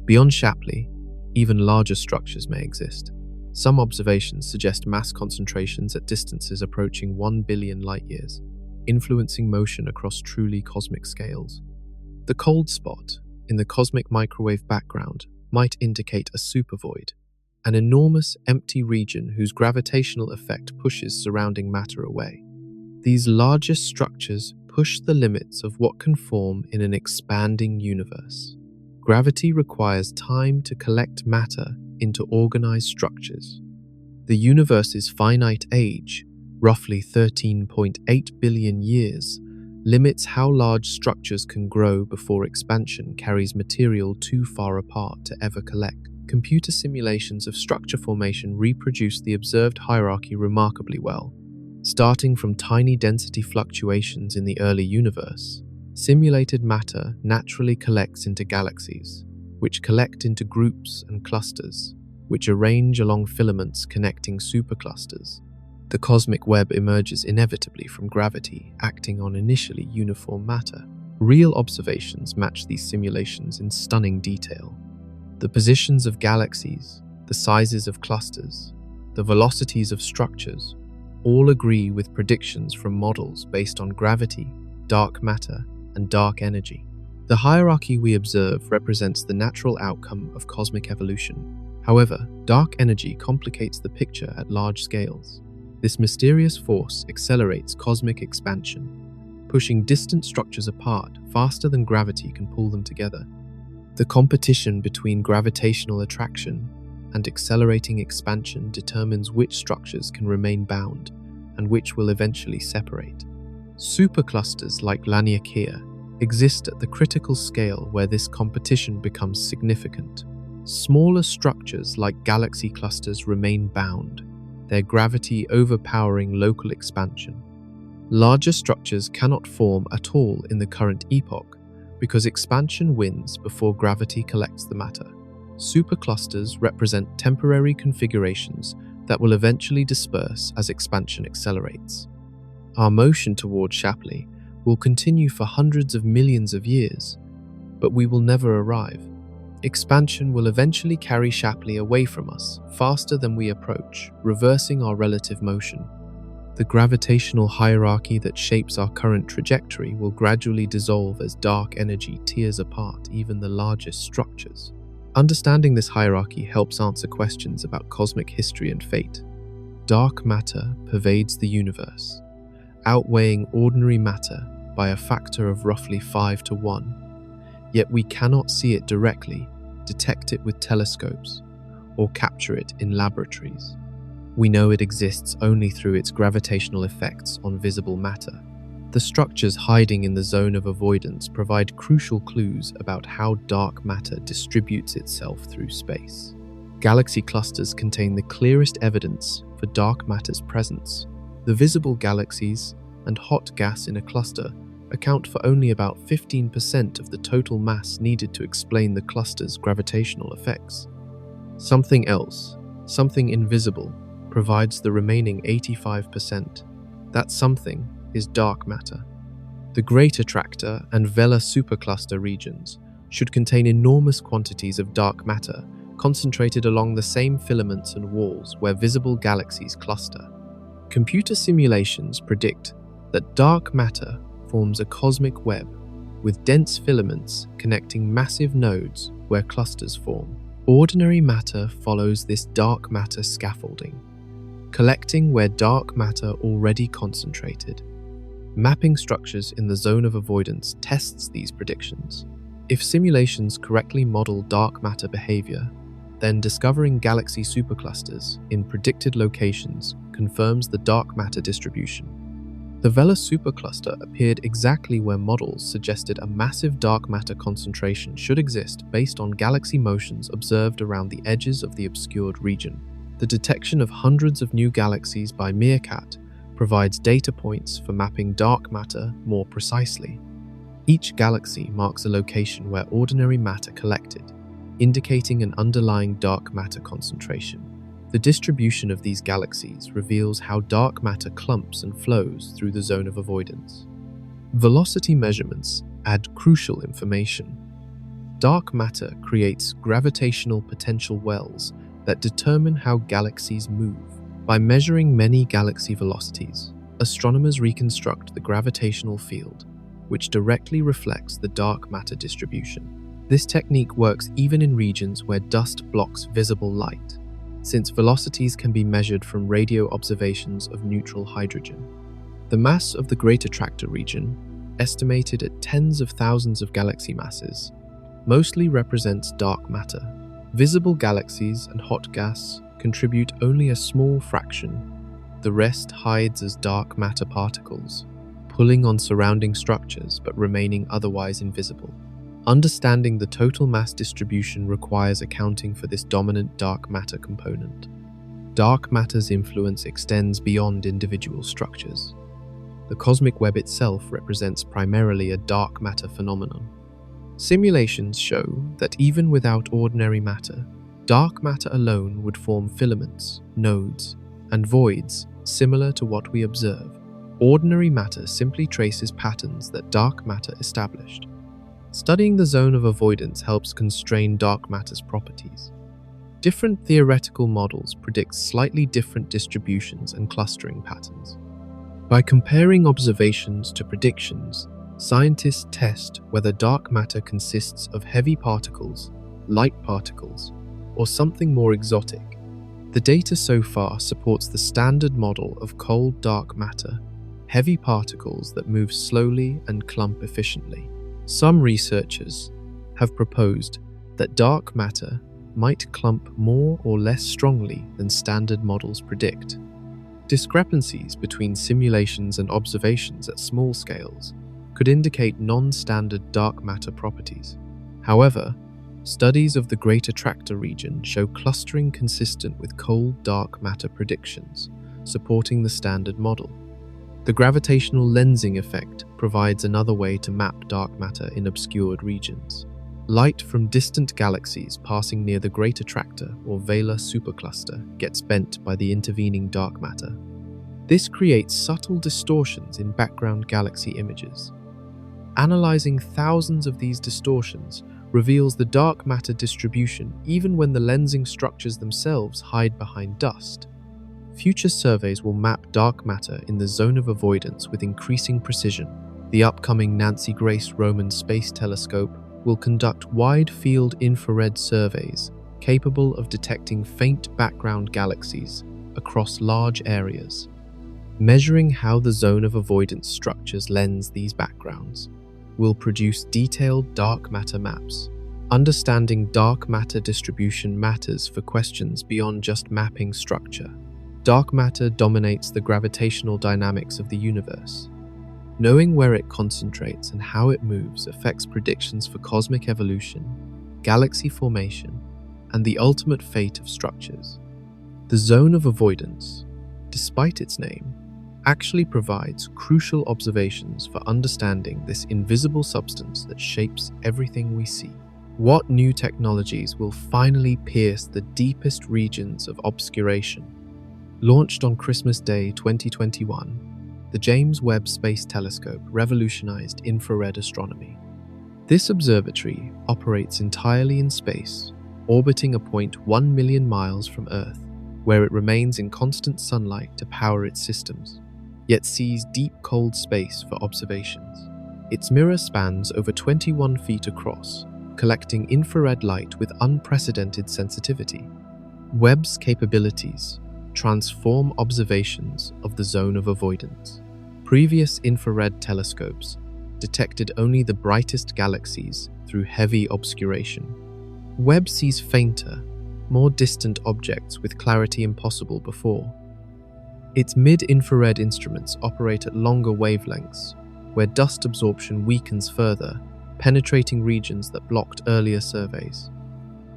Beyond Shapley, even larger structures may exist. Some observations suggest mass concentrations at distances approaching 1 billion light-years, influencing motion across truly cosmic scales. The cold spot in the cosmic microwave background might indicate a supervoid, an enormous empty region whose gravitational effect pushes surrounding matter away. These largest structures push the limits of what can form in an expanding universe. Gravity requires time to collect matter into organized structures. The universe's finite age, roughly 13.8 billion years, limits how large structures can grow before expansion carries material too far apart to ever collect. Computer simulations of structure formation reproduce the observed hierarchy remarkably well. Starting from tiny density fluctuations in the early universe, simulated matter naturally collects into galaxies, which collect into groups and clusters, which arrange along filaments connecting superclusters. The cosmic web emerges inevitably from gravity acting on initially uniform matter. Real observations match these simulations in stunning detail. The positions of galaxies, the sizes of clusters, the velocities of structures, all agree with predictions from models based on gravity, dark matter, and dark energy. The hierarchy we observe represents the natural outcome of cosmic evolution. However, dark energy complicates the picture at large scales. This mysterious force accelerates cosmic expansion, pushing distant structures apart faster than gravity can pull them together. The competition between gravitational attraction and accelerating expansion determines which structures can remain bound and which will eventually separate. Superclusters like Laniakea exist at the critical scale where this competition becomes significant. Smaller structures like galaxy clusters remain bound, their gravity overpowering local expansion. Larger structures cannot form at all in the current epoch because expansion wins before gravity collects the matter. Superclusters represent temporary configurations that will eventually disperse as expansion accelerates. Our motion toward Shapley will continue for hundreds of millions of years, but we will never arrive. Expansion will eventually carry Shapley away from us faster than we approach, reversing our relative motion. The gravitational hierarchy that shapes our current trajectory will gradually dissolve as dark energy tears apart even the largest structures. Understanding this hierarchy helps answer questions about cosmic history and fate. Dark matter pervades the universe, outweighing ordinary matter by a factor of roughly 5 to 1. Yet we cannot see it directly, detect it with telescopes, or capture it in laboratories. We know it exists only through its gravitational effects on visible matter. The structures hiding in the zone of avoidance provide crucial clues about how dark matter distributes itself through space. Galaxy clusters contain the clearest evidence for dark matter's presence. The visible galaxies and hot gas in a cluster account for only about 15% of the total mass needed to explain the cluster's gravitational effects. Something else, something invisible, provides the remaining 85%. That something is dark matter. The Great Attractor and Vela supercluster regions should contain enormous quantities of dark matter concentrated along the same filaments and walls where visible galaxies cluster. Computer simulations predict that dark matter forms a cosmic web with dense filaments connecting massive nodes where clusters form. Ordinary matter follows this dark matter scaffolding, collecting where dark matter already concentrated. Mapping structures in the zone of avoidance tests these predictions. If simulations correctly model dark matter behavior, then discovering galaxy superclusters in predicted locations confirms the dark matter distribution. The Vela supercluster appeared exactly where models suggested a massive dark matter concentration should exist based on galaxy motions observed around the edges of the obscured region. The detection of hundreds of new galaxies by Meerkat provides data points for mapping dark matter more precisely. Each galaxy marks a location where ordinary matter collected, indicating an underlying dark matter concentration. The distribution of these galaxies reveals how dark matter clumps and flows through the zone of avoidance. Velocity measurements add crucial information. Dark matter creates gravitational potential wells that determine how galaxies move. By measuring many galaxy velocities, astronomers reconstruct the gravitational field, which directly reflects the dark matter distribution. This technique works even in regions where dust blocks visible light, since velocities can be measured from radio observations of neutral hydrogen. The mass of the Great Attractor region, estimated at tens of thousands of galaxy masses, mostly represents dark matter. Visible galaxies and hot gas contribute only a small fraction. The rest hides as dark matter particles, pulling on surrounding structures but remaining otherwise invisible. Understanding the total mass distribution requires accounting for this dominant dark matter component. Dark matter's influence extends beyond individual structures. The cosmic web itself represents primarily a dark matter phenomenon. Simulations show that even without ordinary matter, dark matter alone would form filaments, nodes, and voids similar to what we observe. Ordinary matter simply traces patterns that dark matter established. Studying the zone of avoidance helps constrain dark matter's properties. Different theoretical models predict slightly different distributions and clustering patterns. By comparing observations to predictions, scientists test whether dark matter consists of heavy particles, light particles, or something more exotic. The data so far supports the standard model of cold dark matter, heavy particles that move slowly and clump efficiently. Some researchers have proposed that dark matter might clump more or less strongly than standard models predict. Discrepancies between simulations and observations at small scales could indicate non-standard dark matter properties. However, studies of the Great Attractor region show clustering consistent with cold dark matter predictions, supporting the standard model. The gravitational lensing effect provides another way to map dark matter in obscured regions. Light from distant galaxies passing near the Great Attractor or Vela supercluster gets bent by the intervening dark matter. This creates subtle distortions in background galaxy images. Analyzing thousands of these distortions reveals the dark matter distribution even when the lensing structures themselves hide behind dust. Future surveys will map dark matter in the zone of avoidance with increasing precision. The upcoming Nancy Grace Roman Space Telescope will conduct wide-field infrared surveys capable of detecting faint background galaxies across large areas. Measuring how the zone of avoidance structures lens these backgrounds will produce detailed dark matter maps. Understanding dark matter distribution matters for questions beyond just mapping structure. Dark matter dominates the gravitational dynamics of the universe. Knowing where it concentrates and how it moves affects predictions for cosmic evolution, galaxy formation, and the ultimate fate of structures. The zone of avoidance, despite its name, actually provides crucial observations for understanding this invisible substance that shapes everything we see. What new technologies will finally pierce the deepest regions of obscuration? Launched on Christmas Day 2021, the James Webb Space Telescope revolutionized infrared astronomy. This observatory operates entirely in space, orbiting a point 1 million miles from Earth, where it remains in constant sunlight to power its systems, yet sees deep cold space for observations. Its mirror spans over 21 feet across, collecting infrared light with unprecedented sensitivity. Webb's capabilities transform observations of the zone of avoidance. Previous infrared telescopes detected only the brightest galaxies through heavy obscuration. Webb sees fainter, more distant objects with clarity impossible before. Its mid-infrared instruments operate at longer wavelengths, where dust absorption weakens further, penetrating regions that blocked earlier surveys.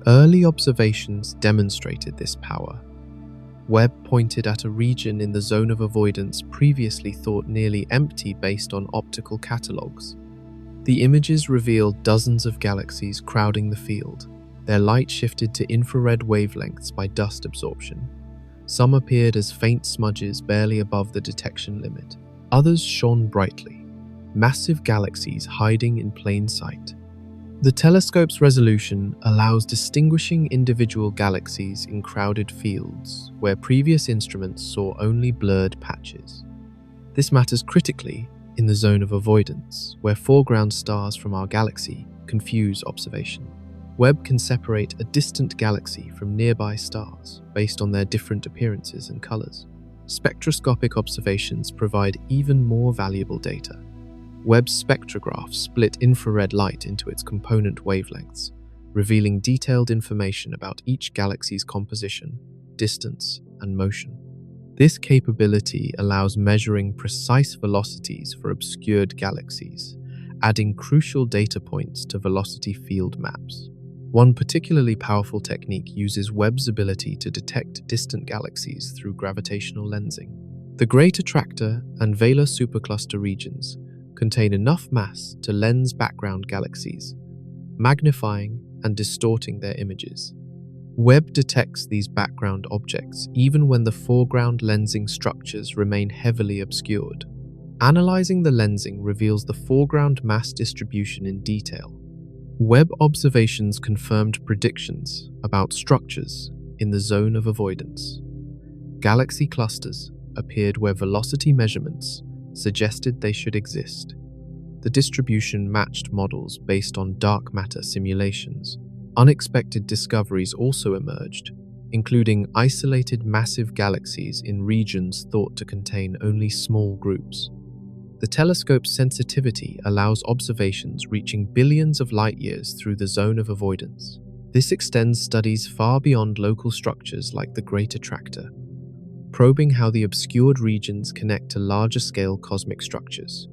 Early observations demonstrated this power. Webb pointed at a region in the zone of avoidance previously thought nearly empty based on optical catalogs. The images revealed dozens of galaxies crowding the field. Their light shifted to infrared wavelengths by dust absorption. Some appeared as faint smudges barely above the detection limit. Others shone brightly, massive galaxies hiding in plain sight. The telescope's resolution allows distinguishing individual galaxies in crowded fields where previous instruments saw only blurred patches. This matters critically in the zone of avoidance, where foreground stars from our galaxy confuse observation. Webb can separate a distant galaxy from nearby stars based on their different appearances and colors. Spectroscopic observations provide even more valuable data. Webb's spectrograph split infrared light into its component wavelengths, revealing detailed information about each galaxy's composition, distance, and motion. This capability allows measuring precise velocities for obscured galaxies, adding crucial data points to velocity field maps. One particularly powerful technique uses Webb's ability to detect distant galaxies through gravitational lensing. The Great Attractor and Vela supercluster regions contain enough mass to lens background galaxies, magnifying and distorting their images. Webb detects these background objects even when the foreground lensing structures remain heavily obscured. Analyzing the lensing reveals the foreground mass distribution in detail. Webb observations confirmed predictions about structures in the zone of avoidance. Galaxy clusters appeared where velocity measurements suggested they should exist. The distribution matched models based on dark matter simulations. Unexpected discoveries also emerged, including isolated massive galaxies in regions thought to contain only small groups. The telescope's sensitivity allows observations reaching billions of light-years through the zone of avoidance. This extends studies far beyond local structures like the Great Attractor, probing how the obscured regions connect to larger-scale cosmic structures.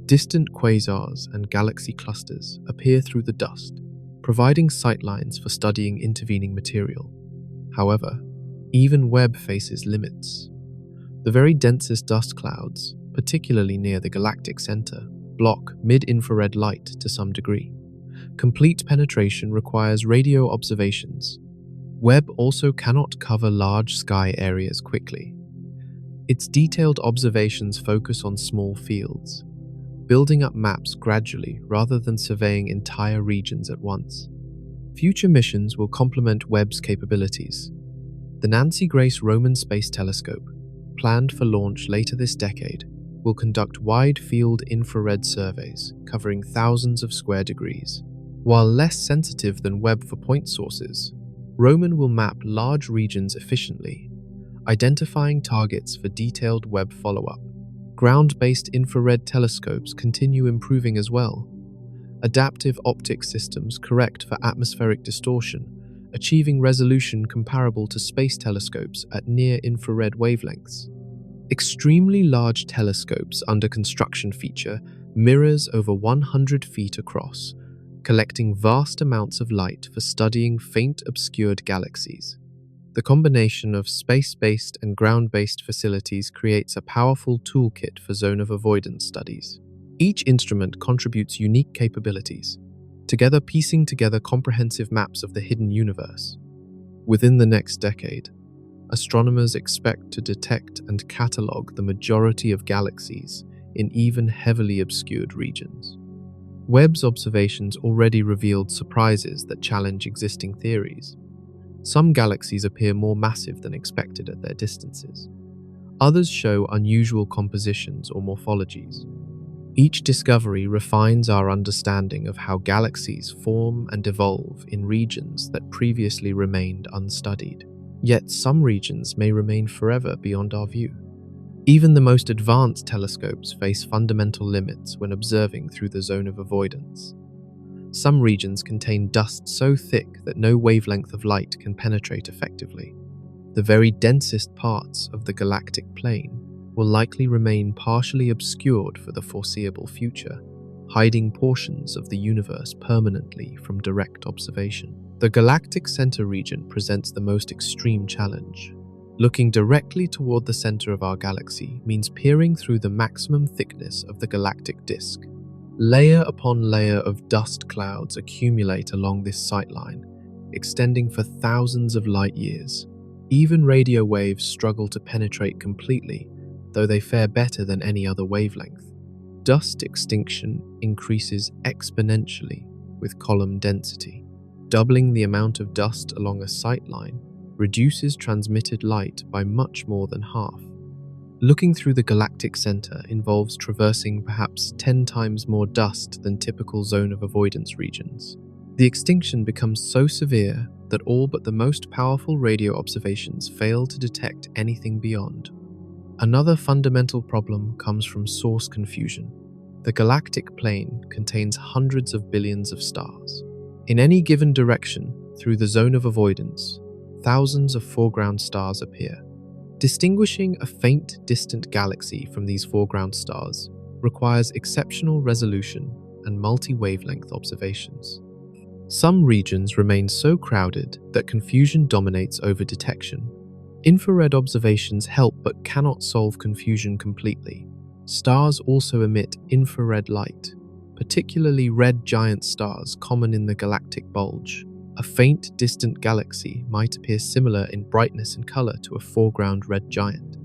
Distant quasars and galaxy clusters appear through the dust, providing sightlines for studying intervening material. However, even Webb faces limits. The very densest dust clouds, particularly near the galactic center, block mid-infrared light to some degree. Complete penetration requires radio observations. Webb also cannot cover large sky areas quickly. Its detailed observations focus on small fields, building up maps gradually rather than surveying entire regions at once. Future missions will complement Webb's capabilities. The Nancy Grace Roman Space Telescope, planned for launch later this decade, will conduct wide-field infrared surveys covering thousands of square degrees. While less sensitive than Webb for point sources, Roman will map large regions efficiently, identifying targets for detailed Webb follow-up. Ground-based infrared telescopes continue improving as well. Adaptive optic systems correct for atmospheric distortion, achieving resolution comparable to space telescopes at near-infrared wavelengths. Extremely large telescopes under construction feature mirrors over 100 feet across, collecting vast amounts of light for studying faint obscured galaxies. The combination of space-based and ground-based facilities creates a powerful toolkit for zone of avoidance studies. Each instrument contributes unique capabilities, together piecing together comprehensive maps of the hidden universe. Within the next decade, astronomers expect to detect and catalog the majority of galaxies in even heavily obscured regions. Webb's observations already revealed surprises that challenge existing theories. Some galaxies appear more massive than expected at their distances. Others show unusual compositions or morphologies. Each discovery refines our understanding of how galaxies form and evolve in regions that previously remained unstudied. Yet some regions may remain forever beyond our view. Even the most advanced telescopes face fundamental limits when observing through the zone of avoidance. Some regions contain dust so thick that no wavelength of light can penetrate effectively. The very densest parts of the galactic plane will likely remain partially obscured for the foreseeable future, hiding portions of the universe permanently from direct observation. The galactic center region presents the most extreme challenge. Looking directly toward the center of our galaxy means peering through the maximum thickness of the galactic disk. Layer upon layer of dust clouds accumulate along this sightline, extending for thousands of light years. Even radio waves struggle to penetrate completely, though they fare better than any other wavelength. Dust extinction increases exponentially with column density. Doubling the amount of dust along a sightline reduces transmitted light by much more than half. Looking through the galactic center involves traversing perhaps 10 times more dust than typical zone of avoidance regions. The extinction becomes so severe that all but the most powerful radio observations fail to detect anything beyond. Another fundamental problem comes from source confusion. The galactic plane contains hundreds of billions of stars. In any given direction, through the zone of avoidance, thousands of foreground stars appear. Distinguishing a faint, distant galaxy from these foreground stars requires exceptional resolution and multi-wavelength observations. Some regions remain so crowded that confusion dominates over detection. Infrared observations help but cannot solve confusion completely. Stars also emit infrared light, particularly red giant stars common in the galactic bulge. A faint, distant galaxy might appear similar in brightness and color to a foreground red giant.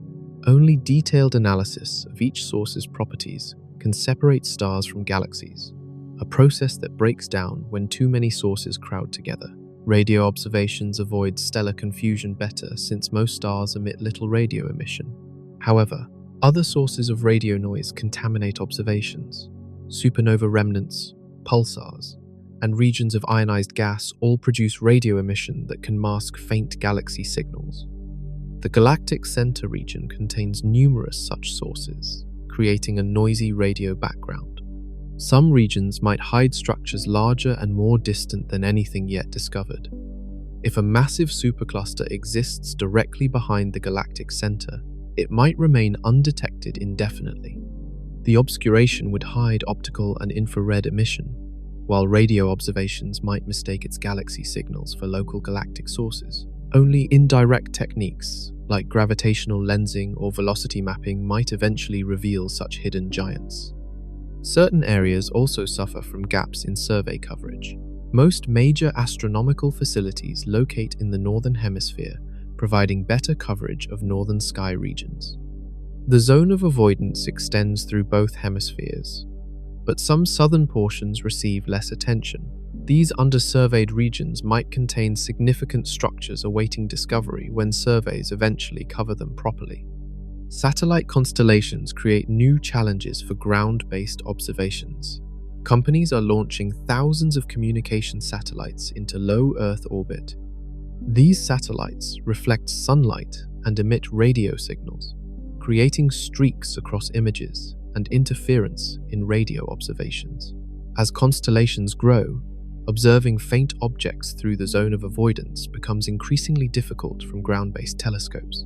Only detailed analysis of each source's properties can separate stars from galaxies, a process that breaks down when too many sources crowd together. Radio observations avoid stellar confusion better since most stars emit little radio emission. However, other sources of radio noise contaminate observations. Supernova remnants, pulsars, and regions of ionized gas all produce radio emission that can mask faint galaxy signals. The galactic center region contains numerous such sources, creating a noisy radio background. Some regions might hide structures larger and more distant than anything yet discovered. If a massive supercluster exists directly behind the galactic center, it might remain undetected indefinitely. The obscuration would hide optical and infrared emission, while radio observations might mistake its galaxy signals for local galactic sources. Only indirect techniques, like gravitational lensing or velocity mapping, might eventually reveal such hidden giants. Certain areas also suffer from gaps in survey coverage. Most major astronomical facilities locate in the northern hemisphere, providing better coverage of northern sky regions. The zone of avoidance extends through both hemispheres, but some southern portions receive less attention. These under-surveyed regions might contain significant structures awaiting discovery when surveys eventually cover them properly. Satellite constellations create new challenges for ground-based observations. Companies are launching thousands of communication satellites into low Earth orbit. These satellites reflect sunlight and emit radio signals, creating streaks across images and interference in radio observations. As constellations grow, observing faint objects through the zone of avoidance becomes increasingly difficult from ground-based telescopes.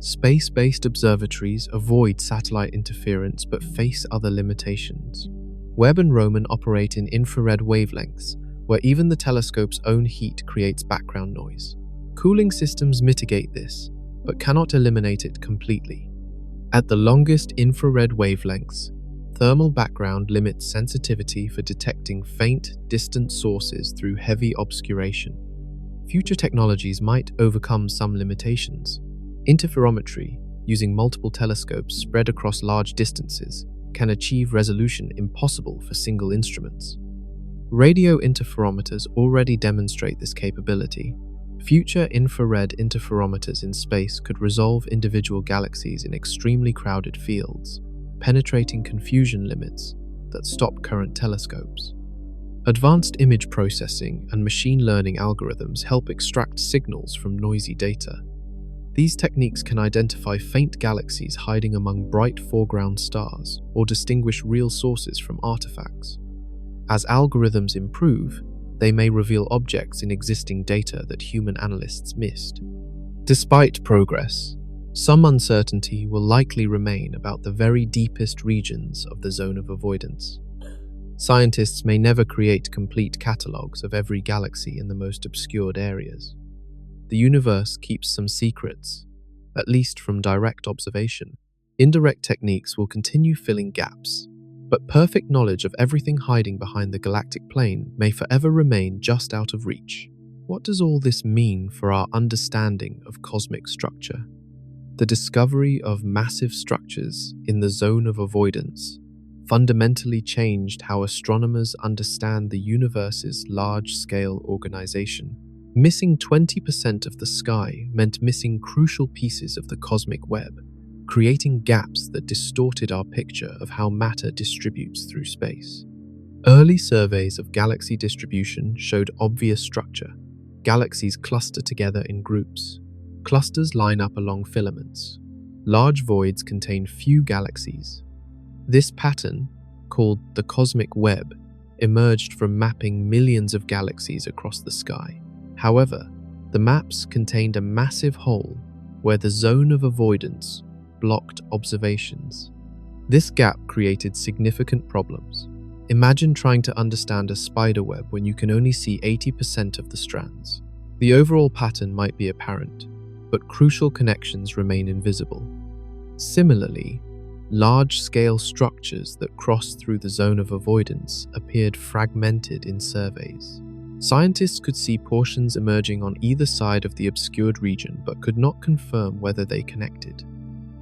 Space-based observatories avoid satellite interference but face other limitations. Webb and Roman operate in infrared wavelengths, where even the telescope's own heat creates background noise. Cooling systems mitigate this, but cannot eliminate it completely. At the longest infrared wavelengths, thermal background limits sensitivity for detecting faint, distant sources through heavy obscuration. Future technologies might overcome some limitations. Interferometry, using multiple telescopes spread across large distances, can achieve resolution impossible for single instruments. Radio interferometers already demonstrate this capability. Future infrared interferometers in space could resolve individual galaxies in extremely crowded fields, penetrating confusion limits that stop current telescopes. Advanced image processing and machine learning algorithms help extract signals from noisy data. These techniques can identify faint galaxies hiding among bright foreground stars or distinguish real sources from artifacts. As algorithms improve, they may reveal objects in existing data that human analysts missed. Despite progress, some uncertainty will likely remain about the very deepest regions of the zone of avoidance. Scientists may never create complete catalogues of every galaxy in the most obscured areas. The universe keeps some secrets, at least from direct observation. Indirect techniques will continue filling gaps, but perfect knowledge of everything hiding behind the galactic plane may forever remain just out of reach. What does all this mean for our understanding of cosmic structure? The discovery of massive structures in the zone of avoidance fundamentally changed how astronomers understand the universe's large-scale organization. Missing 20% of the sky meant missing crucial pieces of the cosmic web, creating gaps that distorted our picture of how matter distributes through space. Early surveys of galaxy distribution showed obvious structure. Galaxies cluster together in groups. Clusters line up along filaments. Large voids contain few galaxies. This pattern, called the cosmic web, emerged from mapping millions of galaxies across the sky. However, the maps contained a massive hole where the zone of avoidance blocked observations. This gap created significant problems. Imagine trying to understand a spider web when you can only see 80% of the strands. The overall pattern might be apparent, but crucial connections remain invisible. Similarly, large-scale structures that crossed through the zone of avoidance appeared fragmented in surveys. Scientists could see portions emerging on either side of the obscured region but could not confirm whether they connected.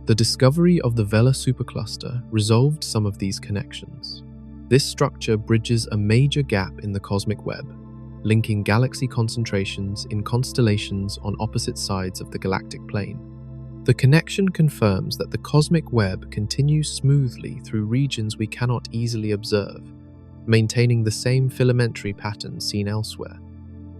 The discovery of the Vela supercluster resolved some of these connections. This structure bridges a major gap in the cosmic web, linking galaxy concentrations in constellations on opposite sides of the galactic plane. The connection confirms that the cosmic web continues smoothly through regions we cannot easily observe, maintaining the same filamentary pattern seen elsewhere.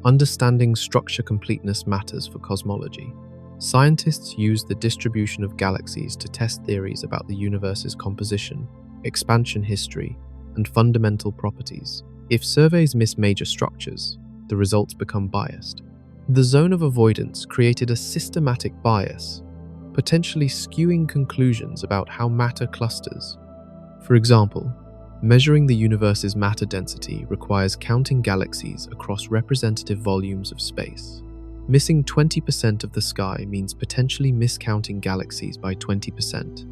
Understanding structure completeness matters for cosmology. Scientists use the distribution of galaxies to test theories about the universe's composition, expansion history, and fundamental properties. If surveys miss major structures, the results become biased. The zone of avoidance created a systematic bias, potentially skewing conclusions about how matter clusters. For example, measuring the universe's matter density requires counting galaxies across representative volumes of space. Missing 20% of the sky means potentially miscounting galaxies by 20%.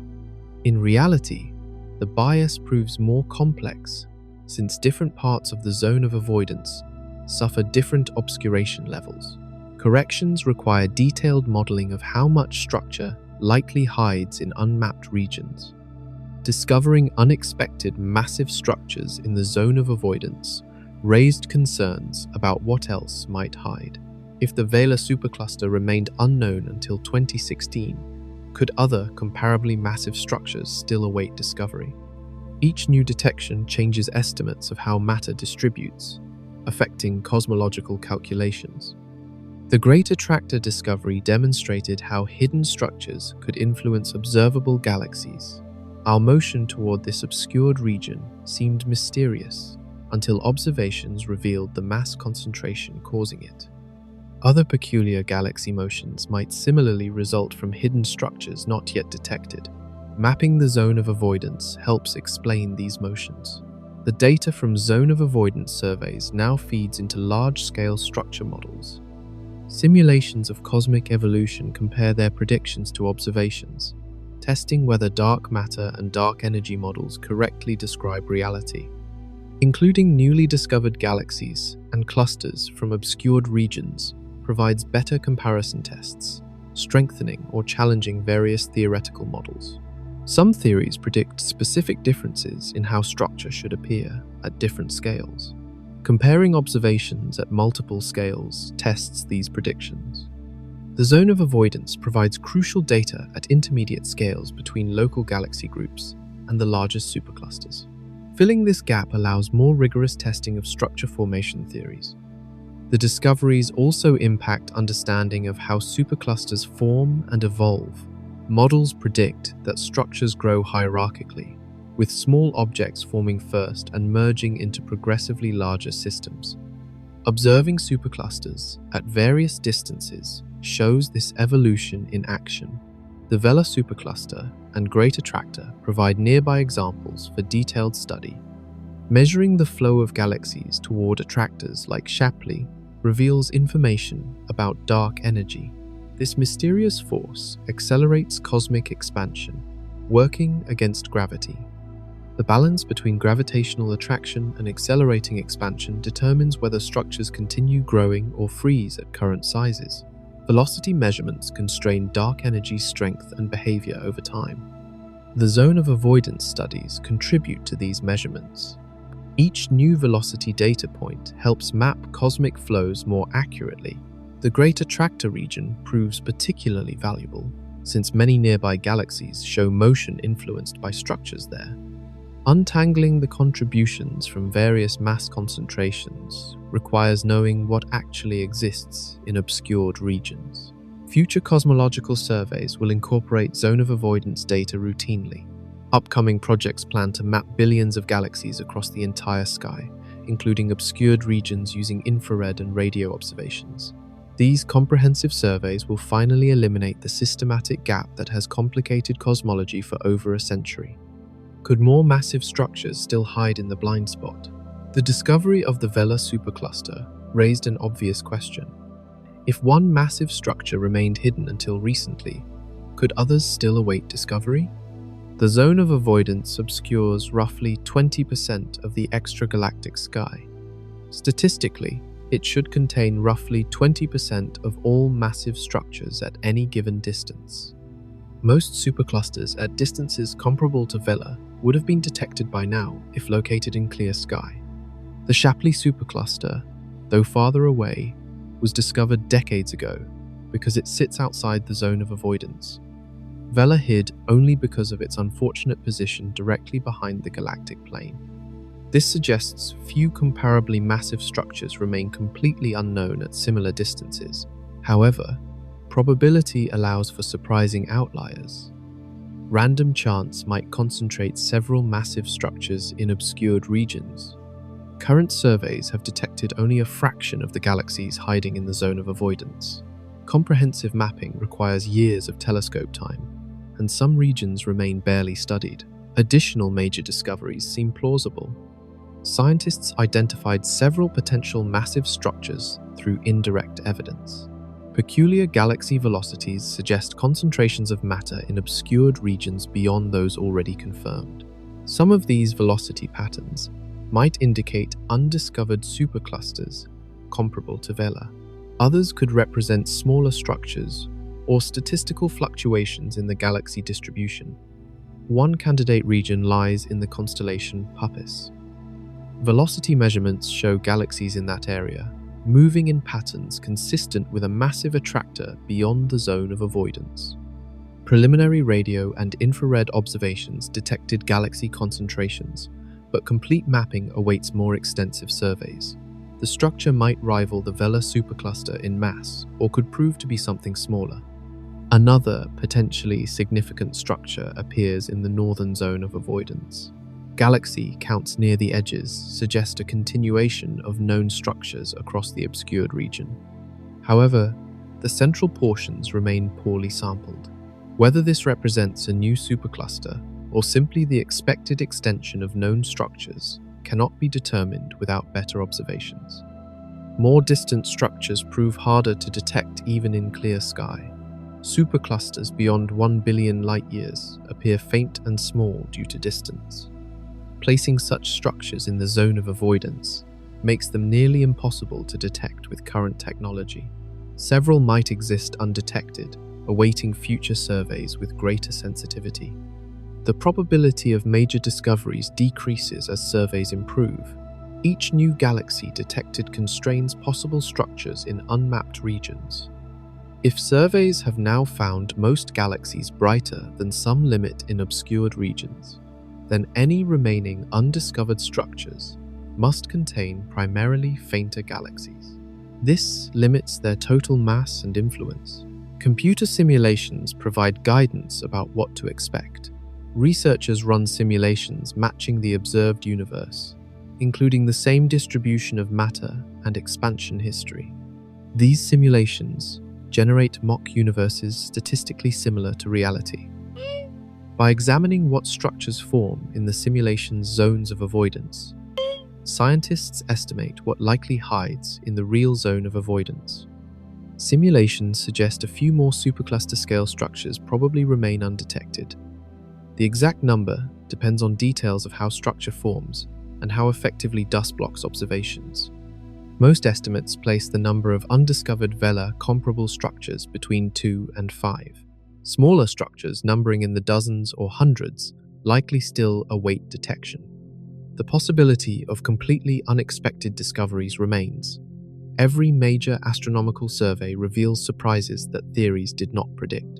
In reality, the bias proves more complex since different parts of the zone of avoidance suffer different obscuration levels. Corrections require detailed modeling of how much structure likely hides in unmapped regions. Discovering unexpected massive structures in the zone of avoidance raised concerns about what else might hide. If the Vela supercluster remained unknown until 2016, could other comparably massive structures still await discovery? Each new detection changes estimates of how matter distributes, affecting cosmological calculations. The Great Attractor discovery demonstrated how hidden structures could influence observable galaxies. Our motion toward this obscured region seemed mysterious until observations revealed the mass concentration causing it. Other peculiar galaxy motions might similarly result from hidden structures not yet detected. Mapping the zone of avoidance helps explain these motions. The data from zone of avoidance surveys now feeds into large-scale structure models. Simulations of cosmic evolution compare their predictions to observations, testing whether dark matter and dark energy models correctly describe reality. Including newly discovered galaxies and clusters from obscured regions provides better comparison tests, strengthening or challenging various theoretical models. Some theories predict specific differences in how structure should appear at different scales. Comparing observations at multiple scales tests these predictions. The zone of avoidance provides crucial data at intermediate scales between local galaxy groups and the largest superclusters. Filling this gap allows more rigorous testing of structure formation theories. The discoveries also impact understanding of how superclusters form and evolve. Models predict that structures grow hierarchically, with small objects forming first and merging into progressively larger systems. Observing superclusters at various distances shows this evolution in action. The Vela supercluster and Great Attractor provide nearby examples for detailed study. Measuring the flow of galaxies toward attractors like Shapley reveals information about dark energy. This mysterious force accelerates cosmic expansion, working against gravity. The balance between gravitational attraction and accelerating expansion determines whether structures continue growing or freeze at current sizes. Velocity measurements constrain dark energy strength and behavior over time. The zone of avoidance studies contribute to these measurements. Each new velocity data point helps map cosmic flows more accurately. The Great Attractor region proves particularly valuable, since many nearby galaxies show motion influenced by structures there. Untangling the contributions from various mass concentrations requires knowing what actually exists in obscured regions. Future cosmological surveys will incorporate zone of avoidance data routinely. Upcoming projects plan to map billions of galaxies across the entire sky, including obscured regions using infrared and radio observations. These comprehensive surveys will finally eliminate the systematic gap that has complicated cosmology for over a century. Could more massive structures still hide in the blind spot? The discovery of the Vela supercluster raised an obvious question. If one massive structure remained hidden until recently, could others still await discovery? The zone of avoidance obscures roughly 20% of the extragalactic sky. Statistically, it should contain roughly 20% of all massive structures at any given distance. Most superclusters at distances comparable to Vela would have been detected by now if located in clear sky. The Shapley supercluster, though farther away, was discovered decades ago because it sits outside the zone of avoidance. Vela hid only because of its unfortunate position directly behind the galactic plane. This suggests few comparably massive structures remain completely unknown at similar distances. However, probability allows for surprising outliers. Random chance might concentrate several massive structures in obscured regions. Current surveys have detected only a fraction of the galaxies hiding in the zone of avoidance. Comprehensive mapping requires years of telescope time, and some regions remain barely studied. Additional major discoveries seem plausible. Scientists identified several potential massive structures through indirect evidence. Peculiar galaxy velocities suggest concentrations of matter in obscured regions beyond those already confirmed. Some of these velocity patterns might indicate undiscovered superclusters comparable to Vela. Others could represent smaller structures or statistical fluctuations in the galaxy distribution. One candidate region lies in the constellation Puppis. Velocity measurements show galaxies in that area moving in patterns consistent with a massive attractor beyond the zone of avoidance. Preliminary radio and infrared observations detected galaxy concentrations, but complete mapping awaits more extensive surveys. The structure might rival the Vela supercluster in mass, or could prove to be something smaller. Another potentially significant structure appears in the northern zone of avoidance. Galaxy counts near the edges suggest a continuation of known structures across the obscured region. However, the central portions remain poorly sampled. Whether this represents a new supercluster or simply the expected extension of known structures cannot be determined without better observations. More distant structures prove harder to detect even in clear sky. Superclusters beyond 1 billion light-years appear faint and small due to distance. Placing such structures in the zone of avoidance makes them nearly impossible to detect with current technology. Several might exist undetected, awaiting future surveys with greater sensitivity. The probability of major discoveries decreases as surveys improve. Each new galaxy detected constrains possible structures in unmapped regions. If surveys have now found most galaxies brighter than some limit in obscured regions, then any remaining undiscovered structures must contain primarily fainter galaxies. This limits their total mass and influence. Computer simulations provide guidance about what to expect. Researchers run simulations matching the observed universe, including the same distribution of matter and expansion history. These simulations generate mock universes statistically similar to reality. By examining what structures form in the simulation's zones of avoidance, scientists estimate what likely hides in the real zone of avoidance. Simulations suggest a few more supercluster-scale structures probably remain undetected. The exact number depends on details of how structure forms and how effectively dust blocks observations. Most estimates place the number of undiscovered Vela comparable structures between 2 and 5. Smaller structures numbering in the dozens or hundreds likely still await detection. The possibility of completely unexpected discoveries remains. Every major astronomical survey reveals surprises that theories did not predict.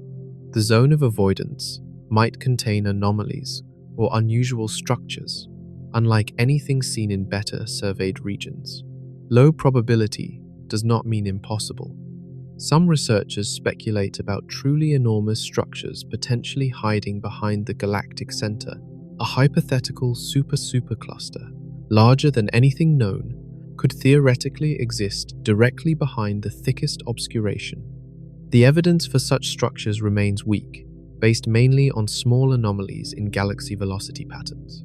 The zone of avoidance might contain anomalies or unusual structures, unlike anything seen in better surveyed regions. Low probability does not mean impossible. Some researchers speculate about truly enormous structures potentially hiding behind the galactic center. A hypothetical supercluster, larger than anything known, could theoretically exist directly behind the thickest obscuration. The evidence for such structures remains weak, based mainly on small anomalies in galaxy velocity patterns.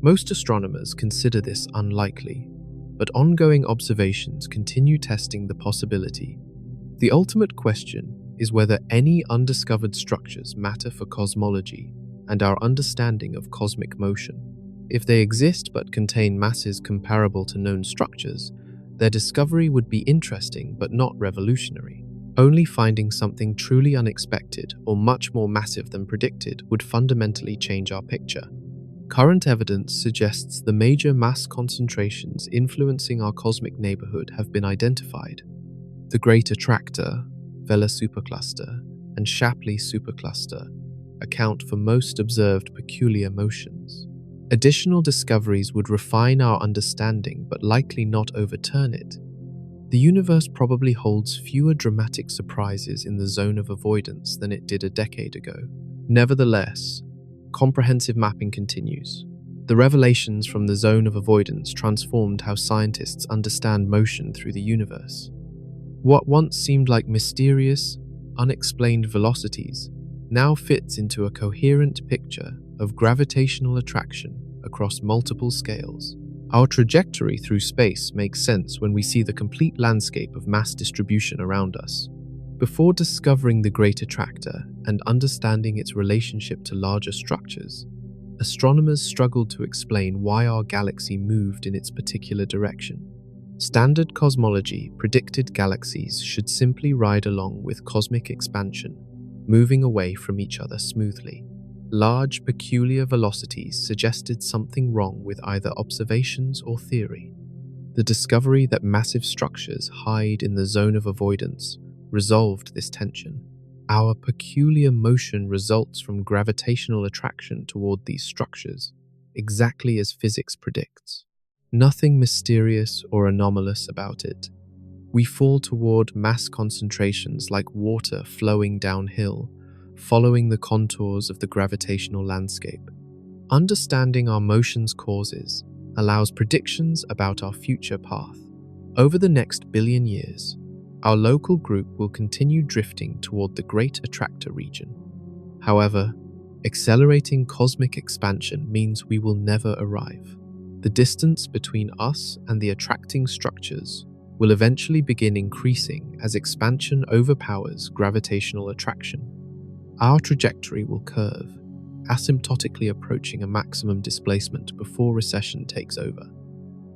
Most astronomers consider this unlikely, but ongoing observations continue testing the possibility. The ultimate question is whether any undiscovered structures matter for cosmology and our understanding of cosmic motion. If they exist but contain masses comparable to known structures, their discovery would be interesting but not revolutionary. Only finding something truly unexpected or much more massive than predicted would fundamentally change our picture. Current evidence suggests the major mass concentrations influencing our cosmic neighborhood have been identified. The Great Attractor, Vela supercluster, and Shapley supercluster account for most observed peculiar motions. Additional discoveries would refine our understanding but likely not overturn it. The universe probably holds fewer dramatic surprises in the zone of avoidance than it did a decade ago. Nevertheless, comprehensive mapping continues. The revelations from the zone of avoidance transformed how scientists understand motion through the universe. What once seemed like mysterious, unexplained velocities now fits into a coherent picture of gravitational attraction across multiple scales. Our trajectory through space makes sense when we see the complete landscape of mass distribution around us. Before discovering the Great Attractor and understanding its relationship to larger structures, astronomers struggled to explain why our galaxy moved in its particular direction. Standard cosmology predicted galaxies should simply ride along with cosmic expansion, moving away from each other smoothly. Large, peculiar velocities suggested something wrong with either observations or theory. The discovery that massive structures hide in the zone of avoidance resolved this tension. Our peculiar motion results from gravitational attraction toward these structures, exactly as physics predicts. Nothing mysterious or anomalous about it. We fall toward mass concentrations like water flowing downhill, following the contours of the gravitational landscape. Understanding our motion's causes allows predictions about our future path. Over the next billion years, our local group will continue drifting toward the Great Attractor region. However, accelerating cosmic expansion means we will never arrive. The distance between us and the attracting structures will eventually begin increasing as expansion overpowers gravitational attraction. Our trajectory will curve, asymptotically approaching a maximum displacement before recession takes over.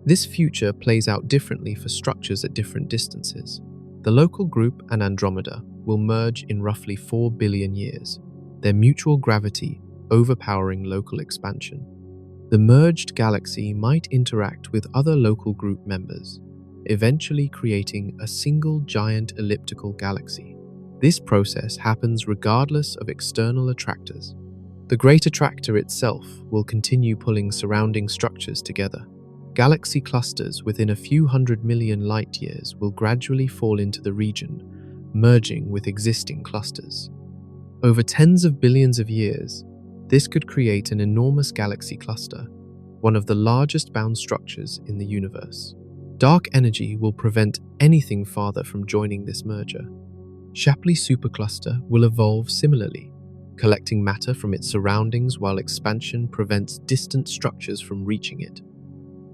This future plays out differently for structures at different distances. The local group and Andromeda will merge in roughly 4 billion years, their mutual gravity overpowering local expansion. The merged galaxy might interact with other local group members, eventually creating a single giant elliptical galaxy. This process happens regardless of external attractors. The Great Attractor itself will continue pulling surrounding structures together. Galaxy clusters within a few 100 million light-years will gradually fall into the region, merging with existing clusters. Over tens of billions of years, this could create an enormous galaxy cluster, one of the largest bound structures in the universe. Dark energy will prevent anything farther from joining this merger. Shapley supercluster will evolve similarly, collecting matter from its surroundings while expansion prevents distant structures from reaching it.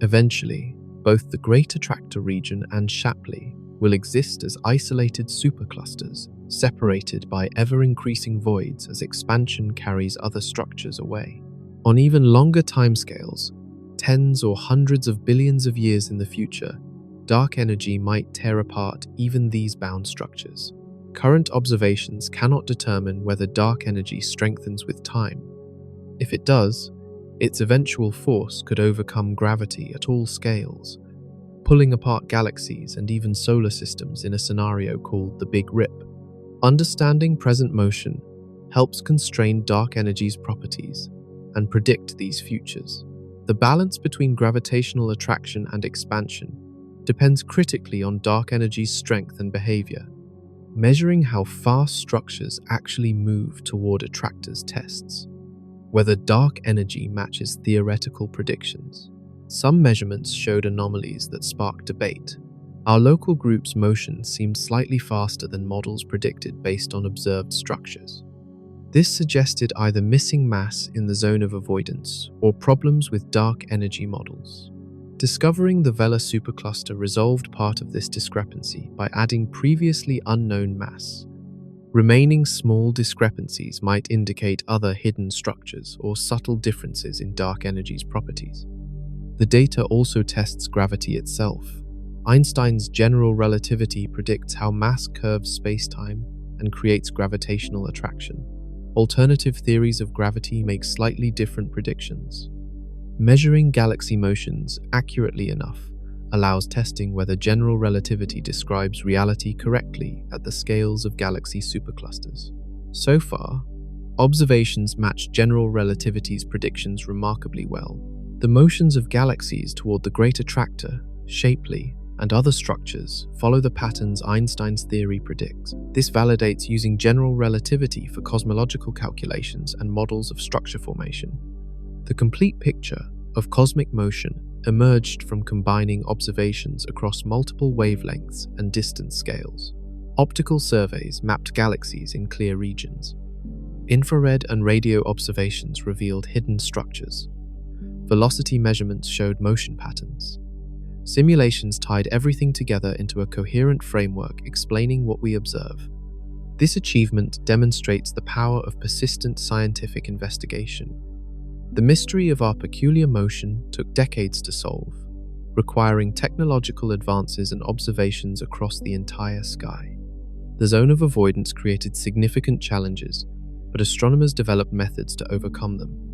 Eventually, both the Great Attractor region and Shapley will exist as isolated superclusters, separated by ever-increasing voids as expansion carries other structures away. On even longer timescales, tens or hundreds of billions of years in the future, dark energy might tear apart even these bound structures. Current observations cannot determine whether dark energy strengthens with time. If it does, its eventual force could overcome gravity at all scales, pulling apart galaxies and even solar systems in a scenario called the Big Rip. Understanding present motion helps constrain dark energy's properties and predict these futures. The balance between gravitational attraction and expansion depends critically on dark energy's strength and behavior. Measuring how fast structures actually move toward attractors tests whether dark energy matches theoretical predictions. Some measurements showed anomalies that sparked debate. Our local group's motion seemed slightly faster than models predicted based on observed structures. This suggested either missing mass in the zone of avoidance or problems with dark energy models. Discovering the Vela supercluster resolved part of this discrepancy by adding previously unknown mass. Remaining small discrepancies might indicate other hidden structures or subtle differences in dark energy's properties. The data also tests gravity itself. Einstein's general relativity predicts how mass curves spacetime and creates gravitational attraction. Alternative theories of gravity make slightly different predictions. Measuring galaxy motions accurately enough allows testing whether general relativity describes reality correctly at the scales of galaxy superclusters. So far, observations match general relativity's predictions remarkably well. The motions of galaxies toward the Great Attractor, Shapley, and other structures follow the patterns Einstein's theory predicts. This validates using general relativity for cosmological calculations and models of structure formation. The complete picture of cosmic motion emerged from combining observations across multiple wavelengths and distance scales. Optical surveys mapped galaxies in clear regions. Infrared and radio observations revealed hidden structures. Velocity measurements showed motion patterns. Simulations tied everything together into a coherent framework explaining what we observe. This achievement demonstrates the power of persistent scientific investigation. The mystery of our peculiar motion took decades to solve, requiring technological advances and observations across the entire sky. The zone of avoidance created significant challenges, but astronomers developed methods to overcome them.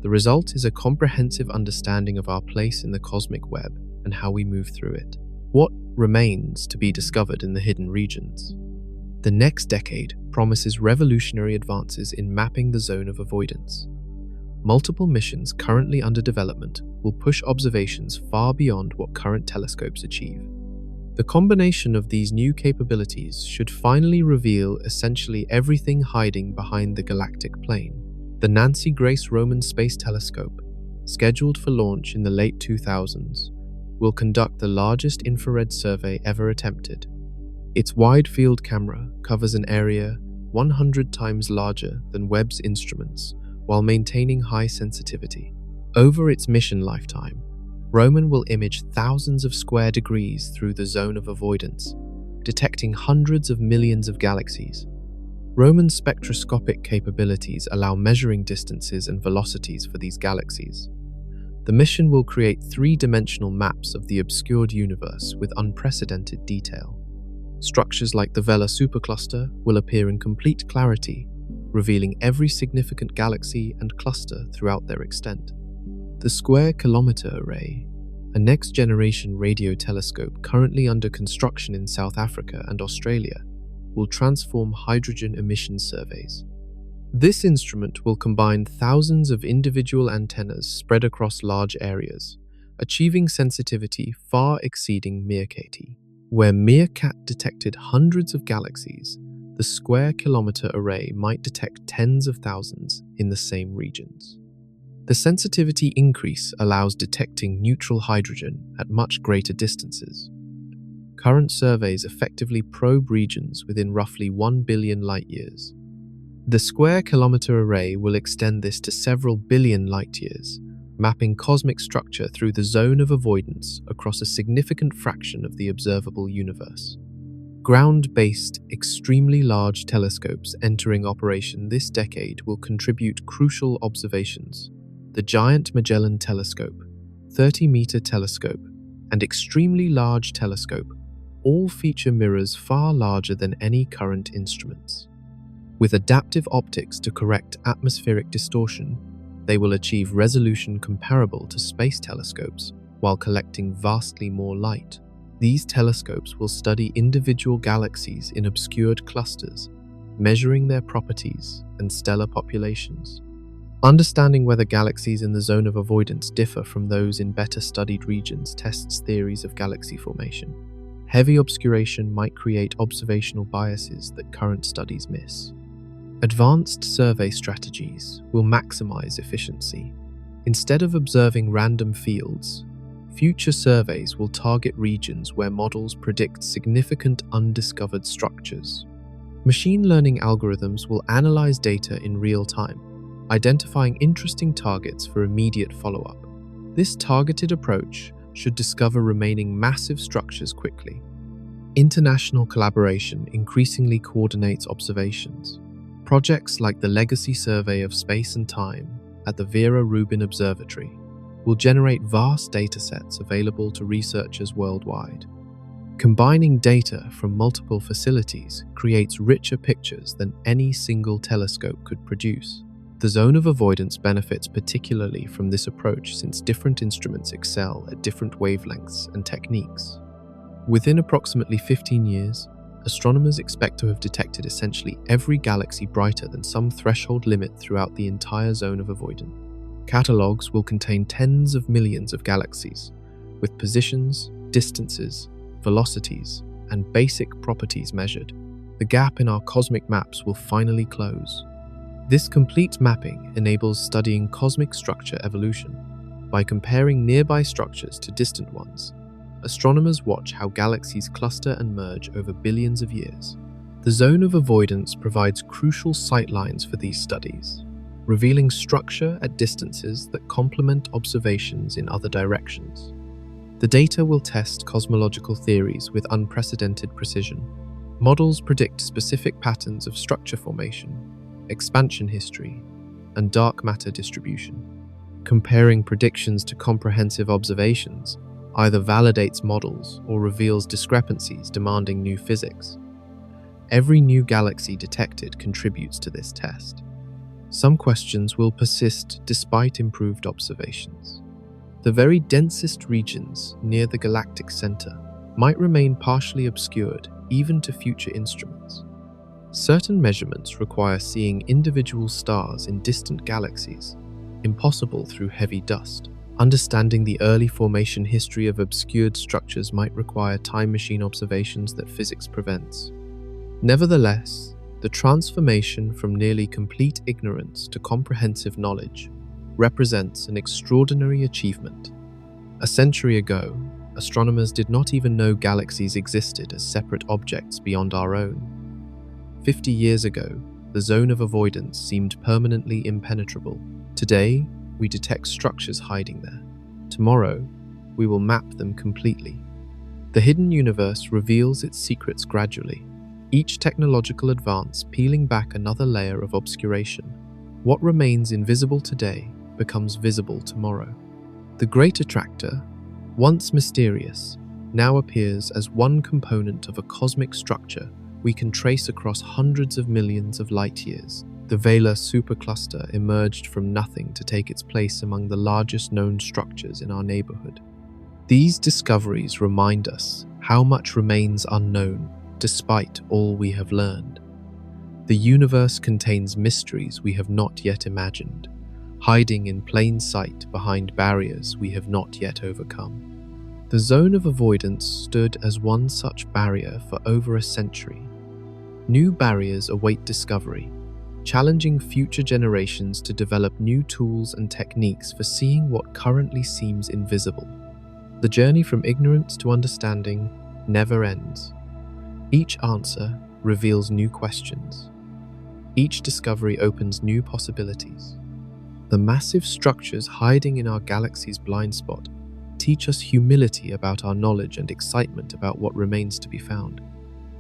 The result is a comprehensive understanding of our place in the cosmic web and how we move through it. What remains to be discovered in the hidden regions? The next decade promises revolutionary advances in mapping the zone of avoidance. Multiple missions currently under development will push observations far beyond what current telescopes achieve. The combination of these new capabilities should finally reveal essentially everything hiding behind the galactic plane. The Nancy Grace Roman Space Telescope, scheduled for launch in the late 2000s, will conduct the largest infrared survey ever attempted. Its wide-field camera covers an area 100 times larger than Webb's instruments, while maintaining high sensitivity. Over its mission lifetime, Roman will image thousands of square degrees through the zone of avoidance, detecting hundreds of millions of galaxies. Roman's spectroscopic capabilities allow measuring distances and velocities for these galaxies. The mission will create three-dimensional maps of the obscured universe with unprecedented detail. Structures like the Vela supercluster will appear in complete clarity, revealing every significant galaxy and cluster throughout their extent. The Square Kilometre Array, a next-generation radio telescope currently under construction in South Africa and Australia, will transform hydrogen emission surveys. This instrument will combine thousands of individual antennas spread across large areas, achieving sensitivity far exceeding MeerKAT. Where MeerKAT detected hundreds of galaxies, the Square Kilometre Array might detect tens of thousands in the same regions. The sensitivity increase allows detecting neutral hydrogen at much greater distances. Current surveys effectively probe regions within roughly 1 billion light-years. The Square Kilometre Array will extend this to several billion light-years, mapping cosmic structure through the zone of avoidance across a significant fraction of the observable universe. Ground-based, extremely large telescopes entering operation this decade will contribute crucial observations. The Giant Magellan Telescope, 30-meter telescope, and Extremely Large Telescope all feature mirrors far larger than any current instruments. With adaptive optics to correct atmospheric distortion, they will achieve resolution comparable to space telescopes while collecting vastly more light. These telescopes will study individual galaxies in obscured clusters, measuring their properties and stellar populations. Understanding whether galaxies in the zone of avoidance differ from those in better studied regions tests theories of galaxy formation. Heavy obscuration might create observational biases that current studies miss. Advanced survey strategies will maximize efficiency. Instead of observing random fields, Future surveys will target regions where models predict significant undiscovered structures. Machine learning algorithms will analyze data in real time, identifying interesting targets for immediate follow-up. This targeted approach should discover remaining massive structures quickly. International collaboration increasingly coordinates observations. Projects like the Legacy Survey of Space and Time at the Vera Rubin Observatory will generate vast datasets available to researchers worldwide. Combining data from multiple facilities creates richer pictures than any single telescope could produce. The zone of avoidance benefits particularly from this approach since different instruments excel at different wavelengths and techniques. Within approximately 15 years, astronomers expect to have detected essentially every galaxy brighter than some threshold limit throughout the entire zone of avoidance. Catalogues will contain tens of millions of galaxies, with positions, distances, velocities, and basic properties measured. The gap in our cosmic maps will finally close. This complete mapping enables studying cosmic structure evolution. By comparing nearby structures to distant ones, astronomers watch how galaxies cluster and merge over billions of years. The zone of avoidance provides crucial sightlines for these studies, revealing structure at distances that complement observations in other directions. The data will test cosmological theories with unprecedented precision. Models predict specific patterns of structure formation, expansion history, and dark matter distribution. Comparing predictions to comprehensive observations either validates models or reveals discrepancies demanding new physics. Every new galaxy detected contributes to this test. Some questions will persist despite improved observations. The very densest regions near the galactic center might remain partially obscured even to future instruments. Certain measurements require seeing individual stars in distant galaxies, impossible through heavy dust. Understanding the early formation history of obscured structures might require time machine observations that physics prevents. Nevertheless, the transformation from nearly complete ignorance to comprehensive knowledge represents an extraordinary achievement. A century ago, astronomers did not even know galaxies existed as separate objects beyond our own. 50 years ago, the zone of avoidance seemed permanently impenetrable. Today, we detect structures hiding there. Tomorrow, we will map them completely. The hidden universe reveals its secrets gradually, each technological advance peeling back another layer of obscuration. What remains invisible today becomes visible tomorrow. The Great Attractor, once mysterious, now appears as one component of a cosmic structure we can trace across hundreds of millions of light years. The Vela supercluster emerged from nothing to take its place among the largest known structures in our neighborhood. These discoveries remind us how much remains unknown despite all we have learned. The universe contains mysteries we have not yet imagined, hiding in plain sight behind barriers we have not yet overcome. The zone of avoidance stood as one such barrier for over a century. New barriers await discovery, challenging future generations to develop new tools and techniques for seeing what currently seems invisible. The journey from ignorance to understanding never ends. Each answer reveals new questions. Each discovery opens new possibilities. The massive structures hiding in our galaxy's blind spot teach us humility about our knowledge and excitement about what remains to be found.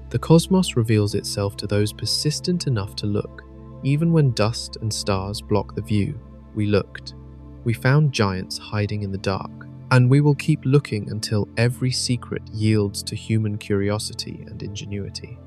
The cosmos reveals itself to those persistent enough to look. Even when dust and stars block the view, we looked. We found giants hiding in the dark, and we will keep looking until every secret yields to human curiosity and ingenuity.